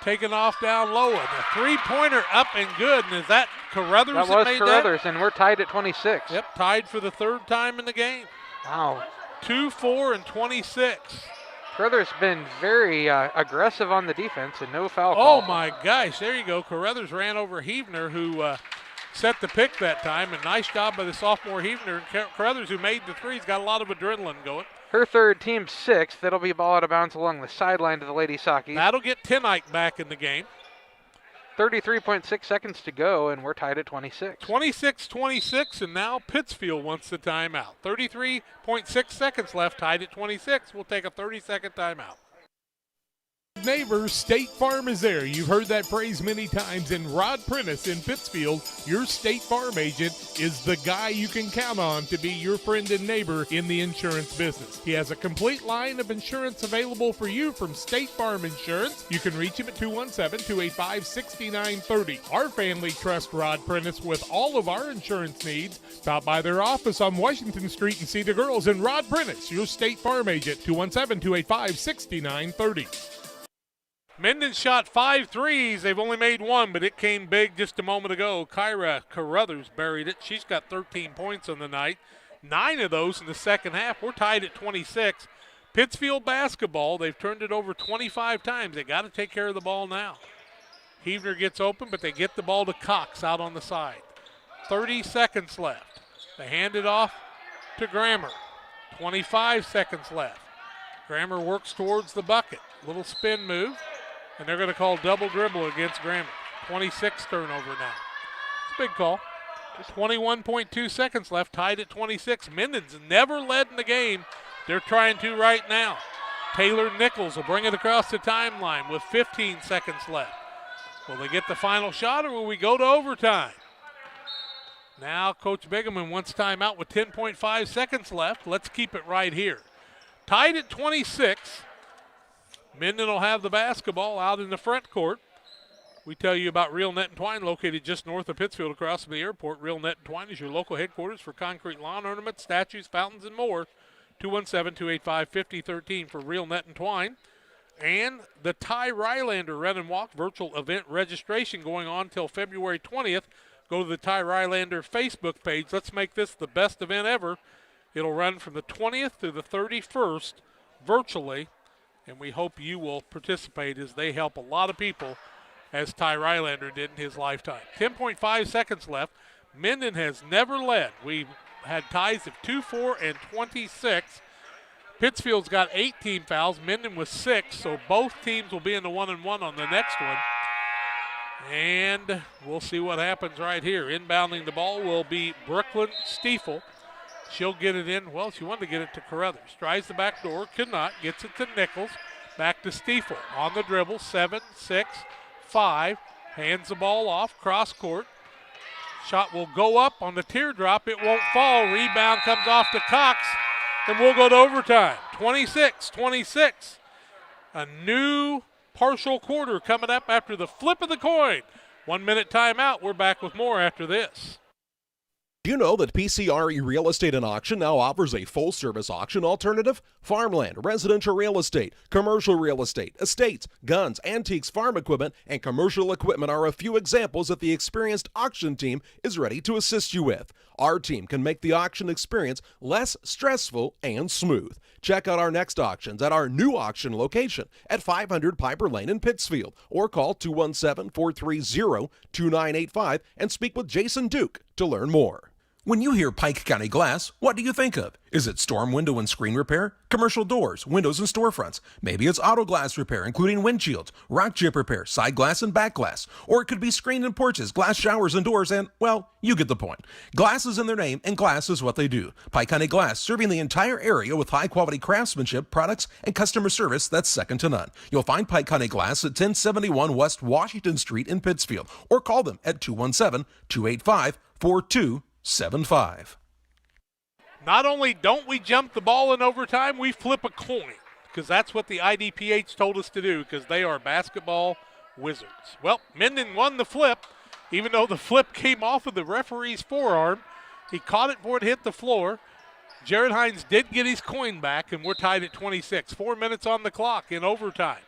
Taken off down low, and a three-pointer up and good. And is that Carruthers that was made Carruthers, that? and we're tied at 26. Yep, tied for the 3rd time in the game. Wow. 2, 4, and 26. Carruthers been very aggressive on the defense and no foul call. call. Oh, my gosh. There you go. Carruthers ran over Heavner, who set the pick that time. And nice job by the sophomore Heavner. Carruthers, who made the threes, got a lot of adrenaline going. Her 3rd, team 6th. That'll be ball out of bounds along the sideline to the Lady Sockies. That'll get Tenight back in the game. 33.6 seconds to go, and we're tied at 26. 26-26, and now Pittsfield wants the timeout. 33.6 seconds left, tied at 26. We'll take a 30-second timeout. Neighbors, State Farm is there. You've heard that phrase many times. And Rod Prentice in Pittsfield, your State Farm agent, is the guy you can count on to be your friend and neighbor in the insurance business. He has a complete line of insurance available for you from State Farm Insurance. You can reach him at 217-285-6930. Our family trusts Rod Prentice with all of our insurance needs. Stop by their office on Washington Street and see the girls. And Rod Prentice, your State Farm agent, 217-285-6930. Mendon shot 5 threes. They've only made 1, but it came big just a moment ago. Kyra Carruthers buried it. She's got 13 points on the night. 9 of those in the second half. We're tied at 26. Pittsfield basketball, they've turned it over 25 times. They got to take care of the ball now. Heavner gets open, but they get the ball to Cox out on the side. 30 seconds left. They hand it off to Grammer. 25 seconds left. Grammer works towards the bucket. Little spin move. And they're going to call double dribble against Grammer. 26 turnover now. It's a big call. 21.2 seconds left, tied at 26. Mendon's never led in the game. They're trying to right now. Taylor Nichols will bring it across the timeline with 15 seconds left. Will they get the final shot, or will we go to overtime? Now Coach Bigeman wants timeout with 10.5 seconds left. Let's keep it right here. Tied at 26. Mendon will have the basketball out in the front court. We tell you about Real Net and Twine, located just north of Pittsfield across from the airport. Real Net and Twine is your local headquarters for concrete lawn ornaments, statues, fountains, and more. 217-285-5013 for Real Net and Twine. And the Ty Rylander Run and Walk virtual event registration going on until February 20th. Go to the Ty Rylander Facebook page. Let's make this the best event ever. It'll run from the 20th through the 31st virtually. And we hope you will participate as they help a lot of people, as Ty Rylander did in his lifetime. 10.5 seconds left. Mendon has never led. We've had ties of 2, 4, and 26. Pittsfield's got 18 fouls. Mendon with 6, so both teams will be in the 1-and-1 on the next one. And we'll see what happens right here. Inbounding the ball will be Brooklyn Stiefel. She'll get it in. Well, she wanted to get it to Carruthers. Tries the back door, could not. Gets it to Nichols. Back to Stiefel. On the dribble, 7, 6, 5. Hands the ball off, cross court. Shot will go up on the teardrop. It won't fall. Rebound comes off to Cox, and we'll go to overtime. 26-26. A new partial quarter coming up after the flip of the coin. 1 minute timeout. We're back with more after this. Do you know that PCRE Real Estate and Auction now offers a full-service auction alternative? Farmland, residential real estate, commercial real estate, estates, guns, antiques, farm equipment, and commercial equipment are a few examples that the experienced auction team is ready to assist you with. Our team can make the auction experience less stressful and smooth. Check out our next auctions at our new auction location at 500 Piper Lane in Pittsfield, or call 217-430-2985 and speak with Jason Duke to learn more. When you hear Pike County Glass, what do you think of? Is it storm window and screen repair, commercial doors, windows and storefronts? Maybe it's auto glass repair, including windshields, rock chip repair, side glass and back glass. Or it could be screen and porches, glass showers and doors, and, well, you get the point. Glass is in their name, and glass is what they do. Pike County Glass, serving the entire area with high-quality craftsmanship, products, and customer service that's second to none. You'll find Pike County Glass at 1071 West Washington Street in Pittsfield, or call them at 217-285-4275. Not only don't we jump the ball in overtime, we flip a coin, because that's what the IDPH told us to do, because they are basketball wizards. Well, Mendon won the flip, even though the flip came off of the referee's forearm. He caught it before it hit the floor. Jared Hines did get his coin back, and we're tied at 26. 4 minutes on the clock in overtime.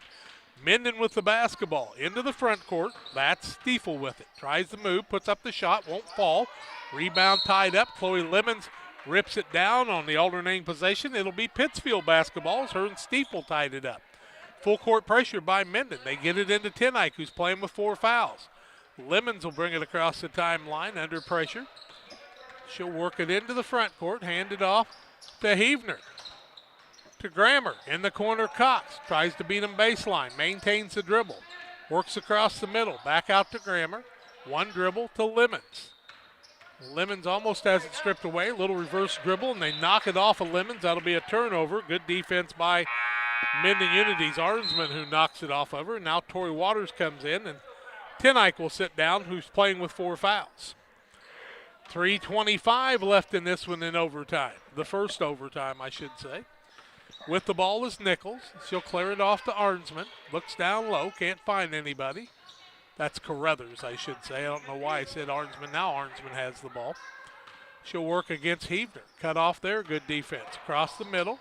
Mendon with the basketball into the front court. That's Stiefel with it. Tries the move, puts up the shot, won't fall. Rebound tied up. Chloe Lemons rips it down on the alternating possession. It'll be Pittsfield basketball as her and Stiefel tied it up. Full court pressure by Mendon. They get it into Tenike, who's playing with 4 fouls. Lemons will bring it across the timeline under pressure. She'll work it into the front court, hand it off to Heavner. To Grammer in the corner. Cox tries to beat him baseline, maintains the dribble, works across the middle, back out to Grammer. One dribble to Lemons. Lemons almost has it stripped away. A little reverse dribble, and they knock it off of Lemons. That'll be a turnover. Good defense by Mendon Unity's Arnsman, who knocks it off of her. And now Tori Waters comes in, and Tenike will sit down, who's playing with 4 fouls. 3:25 left in this one in overtime. The first overtime, I should say. With the ball is Nichols. She'll clear it off to Arnsman. Looks down low, can't find anybody. That's Carruthers, I should say. I don't know why I said Arnsman. Now Arnsman has the ball. She'll work against Heavner. Cut off there, good defense. Across the middle.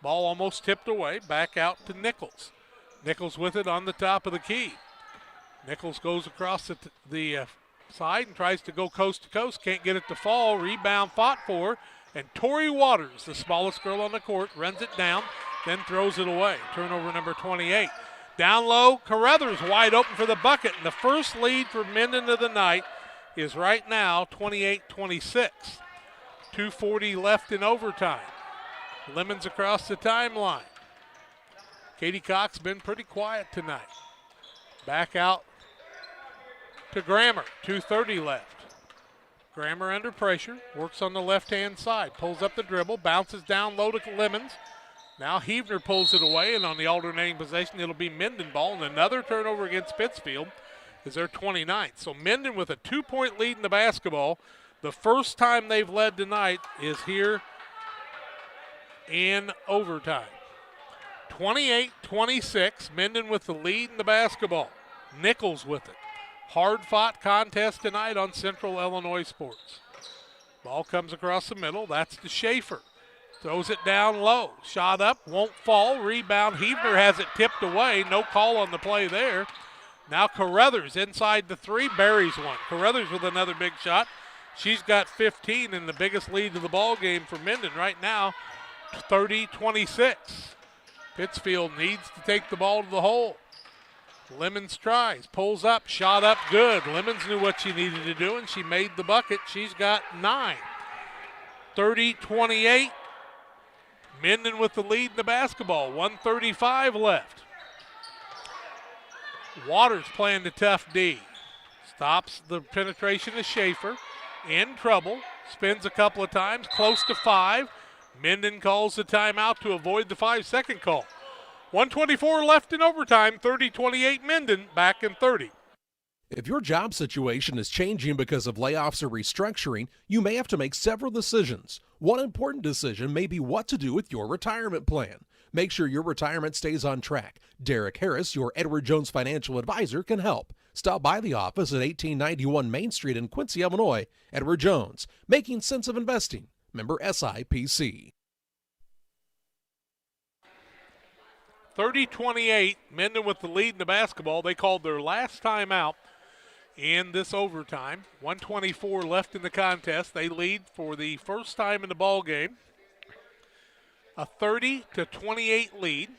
Ball almost tipped away. Back out to Nichols. Nichols with it on the top of the key. Nichols goes across the side and tries to go coast to coast. Can't get it to fall. Rebound fought for. And Tori Waters, the smallest girl on the court, runs it down, then throws it away. Turnover number 28. Down low, Carruthers wide open for the bucket. And the first lead for Mendon of the night is right now 28-26. 2:40 left in overtime. Lemons across the timeline. Katie Cox been pretty quiet tonight. Back out to Grammer. 2:30 left. Grammer under pressure, works on the left-hand side, pulls up the dribble, bounces down low to Lemons. Now Heavner pulls it away, and on the alternating possession, it'll be Mendon ball, and another turnover against Pittsfield is their 29th. So Mendon with a 2-point lead in the basketball. The first time they've led tonight is here in overtime. 28-26, Mendon with the lead in the basketball. Nichols with it. Hard-fought contest tonight on Central Illinois Sports. Ball comes across the middle. That's to Schaefer. Throws it down low. Shot up, won't fall. Rebound. Heavner has it tipped away. No call on the play there. Now Carruthers inside the 3, buries one. Carruthers with another big shot. She's got 15 and the biggest lead of the ball game for Mendon right now, 30-26. Pittsfield needs to take the ball to the hole. Lemons tries, pulls up, shot up, good. Lemons knew what she needed to do, and she made the bucket. She's got 9. 30-28. Mendon with the lead in the basketball. 1:35 left. Waters playing the tough D. Stops the penetration to Schaefer. In trouble. Spins a couple of times, close to 5. Mendon calls the timeout to avoid the 5-second call. 1:24 left in overtime, 30-28 Mendon, back in 30. If your job situation is changing because of layoffs or restructuring, you may have to make several decisions. One important decision may be what to do with your retirement plan. Make sure your retirement stays on track. Derek Harris, your Edward Jones financial advisor, can help. Stop by the office at 1891 Main Street in Quincy, Illinois. Edward Jones, making sense of investing. Member SIPC. 30-28, Mendon with the lead in the basketball. They called their last timeout in this overtime. 1:24 left in the contest. They lead for the first time in the ball game. A 30-28 lead.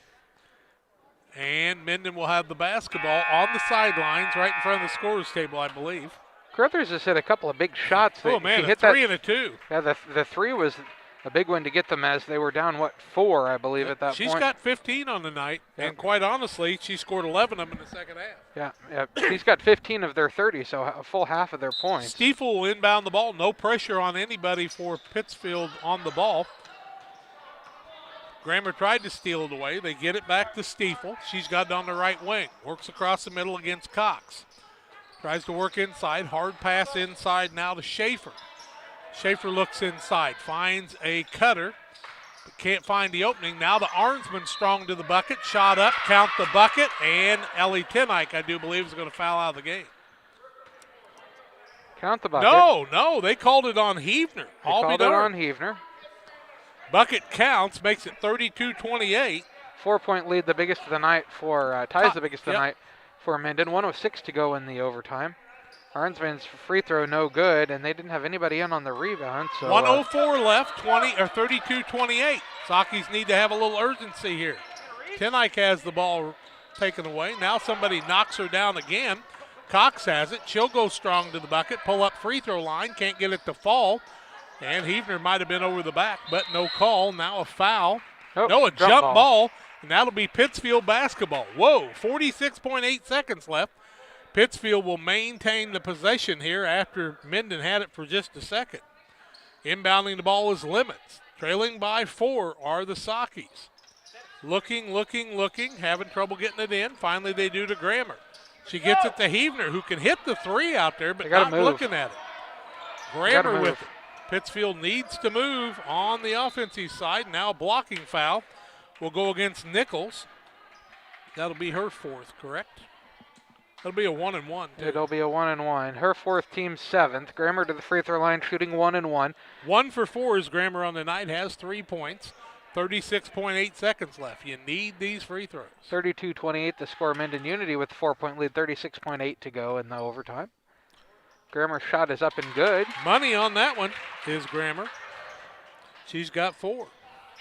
And Mendon will have the basketball on the sidelines right in front of the scorer's table, I believe. Carruthers has hit a couple of big shots. Oh, man, she a hit 3 and a 2. Yeah, the 3 was a big one to get them as they were down, 4, I believe, at that She's point. got 15 on the night, and quite honestly, she scored 11 of them in the second half. Yeah, she's got 15 of their 30, so a full half of their points. Stiefel will inbound the ball. No pressure on anybody for Pittsfield on the ball. Grammer tried to steal it away. They get it back to Stiefel. She's got it on the right wing. Works across the middle against Cox. Tries to work inside. Hard pass inside now to Schaefer. Schaefer looks inside. Finds a cutter. But can't find the opening. Now the Arnsman strong to the bucket. Shot up. Count the bucket. And Ellie Tenike, I do believe, is going to foul out of the game. Count the bucket. No. They called it on Heavner. They called it on Heavner. Bucket counts, makes it 32-28. 4-point lead, the biggest of the night for, ties the biggest of the night for Mendon. 1:06 to go in the overtime. Arnsman's free throw no good, and they didn't have anybody in on the rebound. So 1:04 left, 32-28. Sakis need to have a little urgency here. Tenike has the ball taken away. Now somebody knocks her down again. Cox has it. She'll go strong to the bucket, pull up free throw line, can't get it to fall. And Heavner might have been over the back, but no call. Now a foul. A jump ball. And that'll be Pittsfield basketball. Whoa, 46.8 seconds left. Pittsfield will maintain the possession here after Mendon had it for just a second. Inbounding the ball is Lemons. Trailing by 4 are the Sakis. Looking, having trouble getting it in. Finally they do to Grammer. She gets it to Heavner, who can hit the 3 out there, but not looking at it. Grammer with it. Pittsfield needs to move on the offensive side. Now a blocking foul will go against Nichols. That'll be her 4th, correct? That'll be a 1-and-1. It'll be a 1-and-1. Her 4th, team 7th. Grammer to the free throw line, shooting 1-and-1. 1 for 4 is Grammer on the night, has 3 points. 36.8 seconds left. You need these free throws. 32-28 the score. Mendon Unity with the 4-point lead. 36.8 to go in the overtime. Grammer's shot is up and good. Money on that one is Grammer. She's got 4.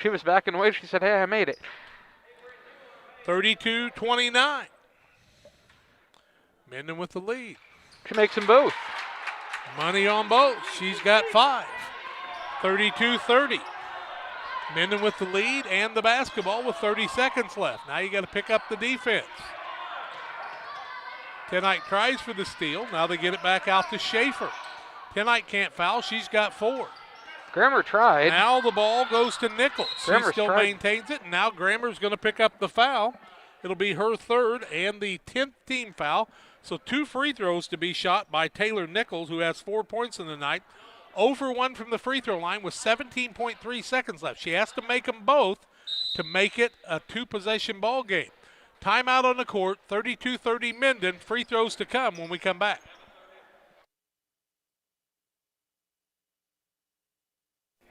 She was backing away. She said, hey, I made it. 32-29. Mendon with the lead. She makes them both. Money on both. She's got 5. 32-30. Mendon with the lead and the basketball with 30 seconds left. Now you got to pick up the defense. Tenike tries for the steal. Now they get it back out to Schaefer. Tenike can't foul. She's got 4. Grammer tried. Now the ball goes to Nichols. She still maintains it. And now Grammer's going to pick up the foul. It'll be her 3rd and the 10th team foul. So 2 free throws to be shot by Taylor Nichols, who has 4 points in the night. 0 for 1 from the free throw line with 17.3 seconds left. She has to make them both to make it a 2-possession ball game. Timeout on the court, 32-30 Mendon. Free throws to come when we come back.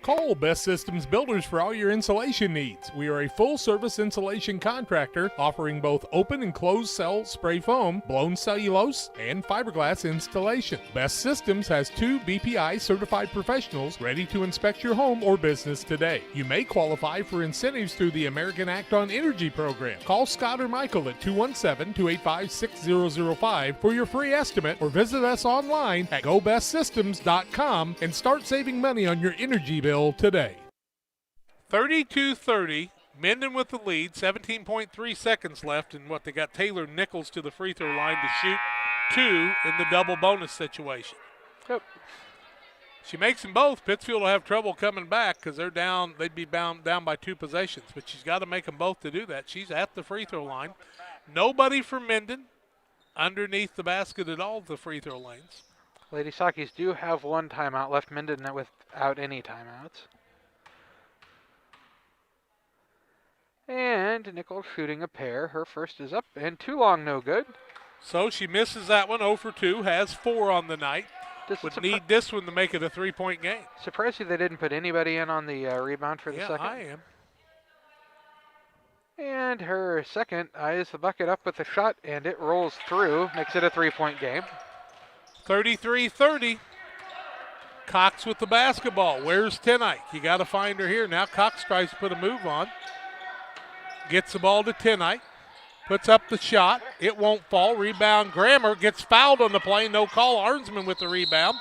Call Best Systems Builders for all your insulation needs. We are a full-service insulation contractor offering both open and closed cell spray foam, blown cellulose, and fiberglass installation. Best Systems has 2 BPI certified professionals ready to inspect your home or business today. You may qualify for incentives through the American Act on Energy program. Call Scott or Michael at 217-285-6005 for your free estimate, or visit us online at gobestsystems.com and start saving money on your energy bill today. 32-30, Mendon with the lead, 17.3 seconds left, and they got Taylor Nichols to the free throw line to shoot 2 in the double bonus situation. Yep. She makes them both. Pittsfield will have trouble coming back because they're down. They'd be down by 2 possessions, but she's got to make them both to do that. She's at the free throw line. Nobody from Mendon underneath the basket at all at the free throw lanes. Lady Sakis do have 1 timeout left. Mendon without any timeouts. And Nichols shooting a pair. Her first is up and too long, no good. So she misses that one, 0 for 2, has 4 on the night. Would need this one to make it a 3-point game. Surprised you they didn't put anybody in on the rebound for the second. Yeah, I am. And her second eyes the bucket up with a shot, and it rolls through, makes it a 3-point game. 33-30. Cox with the basketball. Where's Tenike? You got to find her here. Now Cox tries to put a move on. Gets the ball to Tenike. Puts up the shot. It won't fall. Rebound Grammer. Gets fouled on the play. No call. Arnsman with the rebound.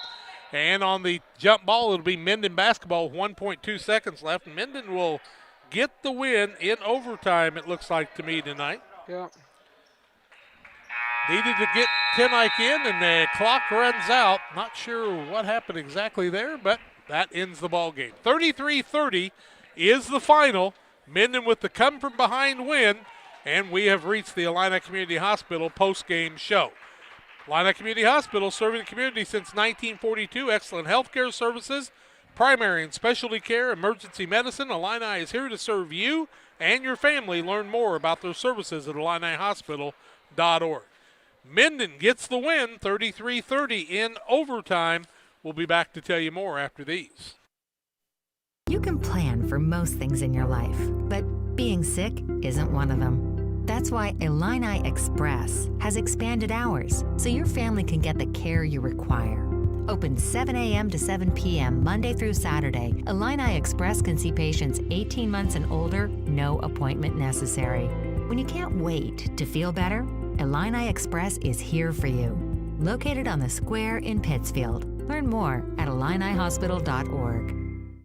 And on the jump ball, it'll be Mendon basketball with 1.2 seconds left. Mendon will get the win in overtime, it looks like to me tonight. Yeah. Needed to get Tenike in, and the clock runs out. Not sure what happened exactly there, but that ends the ball game. 33-30 is the final. Mendon with the come-from-behind win, and we have reached the Illini Community Hospital post-game show. Illini Community Hospital, serving the community since 1942. Excellent health care services, primary and specialty care, emergency medicine. Illini is here to serve you and your family. Learn more about their services at IlliniHospital.org. Mendon gets the win, 33-30 in overtime. We'll be back to tell you more after these. You can plan for most things in your life, but being sick isn't one of them. That's why Illini Express has expanded hours so your family can get the care you require. Open 7 a.m. to 7 p.m. Monday through Saturday, Illini Express can see patients 18 months and older, no appointment necessary. When you can't wait to feel better, Illini Express is here for you. Located on the square in Pittsfield. Learn more at IlliniHospital.org.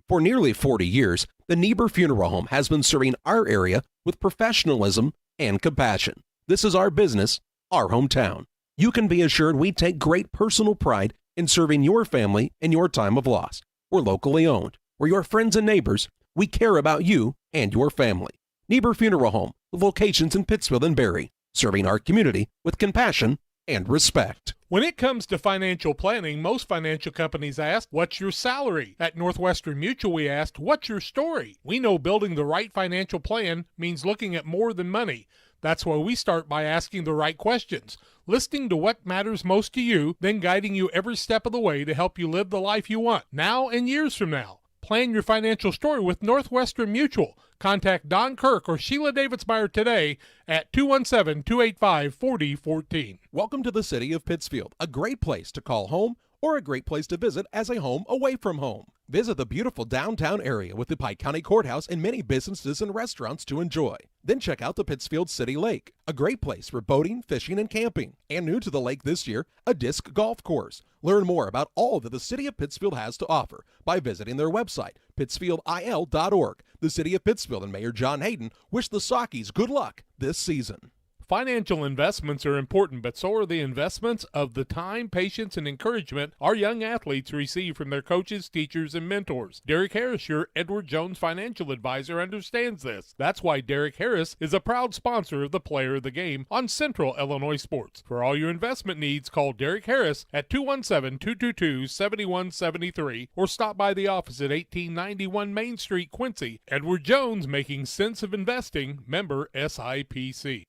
For nearly 40 years, the Niebuhr Funeral Home has been serving our area with professionalism and compassion. This is our business, our hometown. You can be assured we take great personal pride in serving your family in your time of loss. We're locally owned. We're your friends and neighbors. We care about you and your family. Niebuhr Funeral Home, with locations in Pittsfield and Barry, serving our community with compassion and respect. When it comes to financial planning, most financial companies ask, what's your salary? At Northwestern Mutual, we asked, what's your story? We know building the right financial plan means looking at more than money. That's why we start by asking the right questions, listening to what matters most to you, then guiding you every step of the way to help you live the life you want, now and years from now. Plan your financial story with Northwestern Mutual. Contact Don Kirk or Sheila Davidsmeyer today at 217-285-4014. Welcome to the city of Pittsfield, a great place to call home or a great place to visit as a home away from home. Visit the beautiful downtown area with the Pike County Courthouse and many businesses and restaurants to enjoy. Then check out the Pittsfield City Lake, a great place for boating, fishing, and camping. And new to the lake this year, a disc golf course. Learn more about all that the City of Pittsfield has to offer by visiting their website, pittsfieldil.org. The City of Pittsfield and Mayor John Hayden wish the Sockies good luck this season. Financial investments are important, but so are the investments of the time, patience, and encouragement our young athletes receive from their coaches, teachers, and mentors. Derek Harris, your Edward Jones financial advisor, understands this. That's why Derek Harris is a proud sponsor of the Player of the Game on Central Illinois Sports. For all your investment needs, call Derek Harris at 217-222-7173 or stop by the office at 1891 Main Street, Quincy. Edward Jones, making sense of investing, member SIPC.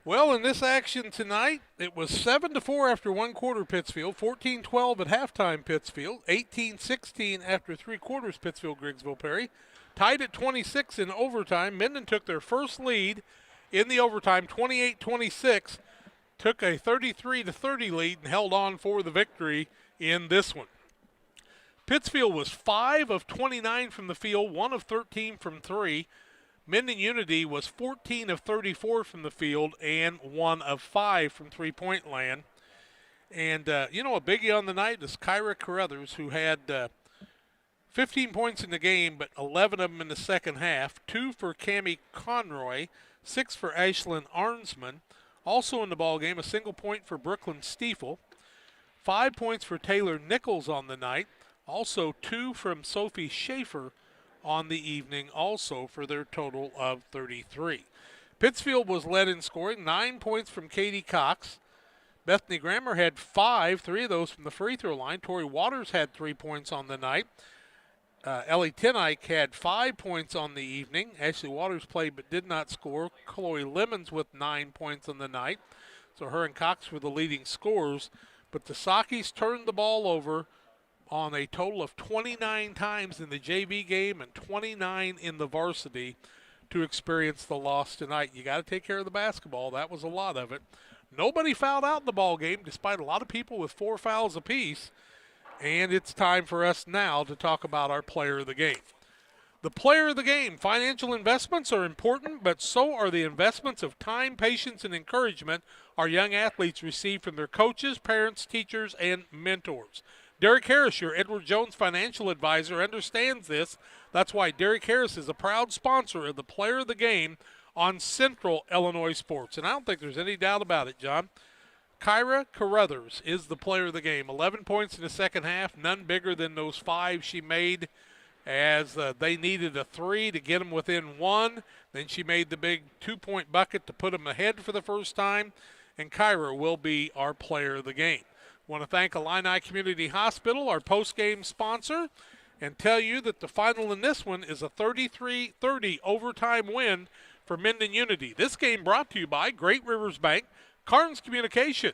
Well, in this action tonight, it was 7-4 after one quarter Pittsfield, 14-12 at halftime Pittsfield, 18-16 after three quarters Pittsfield Griggsville Perry. Tied at 26 in overtime. Mendon took their first lead in the overtime, 28-26, took a 33-30 lead and held on for the victory in this one. Pittsfield was 5 of 29 from the field, 1 of 13 from three. Mendon Unity was 14 of 34 from the field and 1 of 5 from three-point land. And, a biggie on the night is Kyra Carruthers, who had 15 points in the game, but 11 of them in the second half. 2 for Cammie Conroy, 6 for Ashlyn Arnsman. Also in the ballgame, a single point for Brooklyn Stiefel. 5 points for Taylor Nichols on the night. Also 2 from Sophie Schaefer on the evening, also for their total of 33. Pittsfield was led in scoring, 9 points from Katie Cox. Bethany Grammer had 5, 3 of those from the free throw line. Tori Waters had 3 points on the night. Ellie Tenike had 5 points on the evening. Ashley Waters played but did not score. Chloe Lemons with 9 points on the night. So her and Cox were the leading scorers. But the Sockies turned the ball over on a total of 29 times in the JV game and 29 in the varsity to experience the loss tonight. You got to take care of the basketball. That was a lot of it. Nobody fouled out in the ball game, despite a lot of people with 4 fouls apiece. And it's time for us now to talk about our player of the game. The player of the game. Financial investments are important, but so are the investments of time, patience, and encouragement our young athletes receive from their coaches, parents, teachers, and mentors. Derek Harris, your Edward Jones financial advisor, understands this. That's why Derek Harris is a proud sponsor of the player of the game on Central Illinois Sports. And I don't think there's any doubt about it, John. Kyra Carruthers is the player of the game. 11 points in the second half, none bigger than those 5 she made as they needed a 3 to get them within 1. Then she made the big 2-point bucket to put them ahead for the first time. And Kyra will be our player of the game. Want to thank Illini Community Hospital, our post-game sponsor, and tell you that the final in this one is a 33-30 overtime win for Mendon Unity. This game brought to you by Great Rivers Bank, Carnes Communication,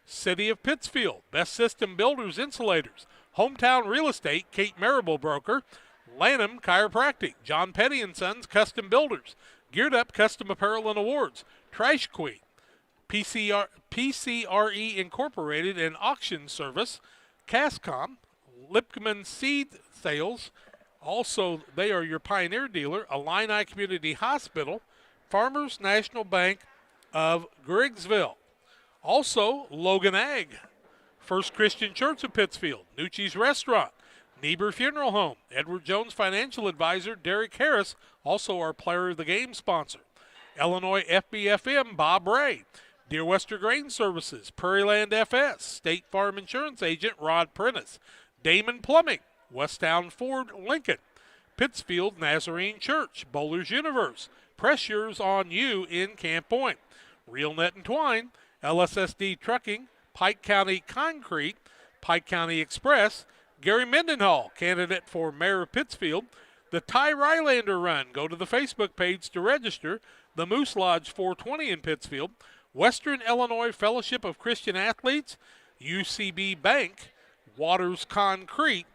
City of Pittsfield, Best System Builders Insulators, Hometown Real Estate, Kate Marable Broker, Lanham Chiropractic, John Petty & Sons Custom Builders, Geared Up Custom Apparel and Awards, Trash Queen, PCRE Incorporated and Auction Service, Cascom, Lipman Seed Sales. Also, they are your Pioneer dealer, Illini Community Hospital, Farmers National Bank of Griggsville. Also, Logan Ag, First Christian Church of Pittsfield, Nucci's Restaurant, Niebuhr Funeral Home, Edward Jones Financial Advisor, Derek Harris, also our player of the game sponsor. Illinois FBFM, Bob Ray. Dear Western Grain Services, Prairieland FS, State Farm Insurance Agent, Rod Prentice. Damon Plumbing, Westtown Ford, Lincoln. Pittsfield Nazarene Church, Bowler's Universe, Pressures on You in Camp Point. Real Net and Twine, LSSD Trucking, Pike County Concrete, Pike County Express, Gary Mendenhall, candidate for Mayor of Pittsfield. The Ty Rylander Run, go to the Facebook page to register. The Moose Lodge 420 in Pittsfield. Western Illinois Fellowship of Christian Athletes, UCB Bank, Waters Concrete,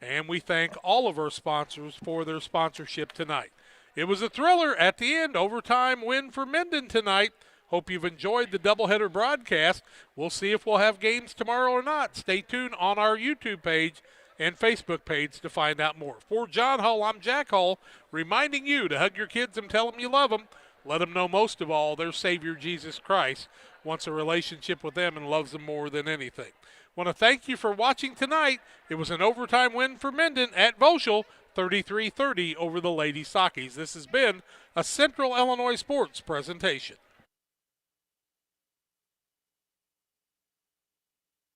and we thank all of our sponsors for their sponsorship tonight. It was a thriller at the end, overtime win for Mendon tonight. Hope you've enjoyed the doubleheader broadcast. We'll see if we'll have games tomorrow or not. Stay tuned on our YouTube page and Facebook page to find out more. For John Hull, I'm Jack Hull, reminding you to hug your kids and tell them you love them. Let them know most of all their Savior Jesus Christ wants a relationship with them and loves them more than anything. Want to thank you for watching tonight. It was an overtime win for Mendon at Voschel, 33-30 over the Lady Sockies. This has been a Central Illinois Sports presentation.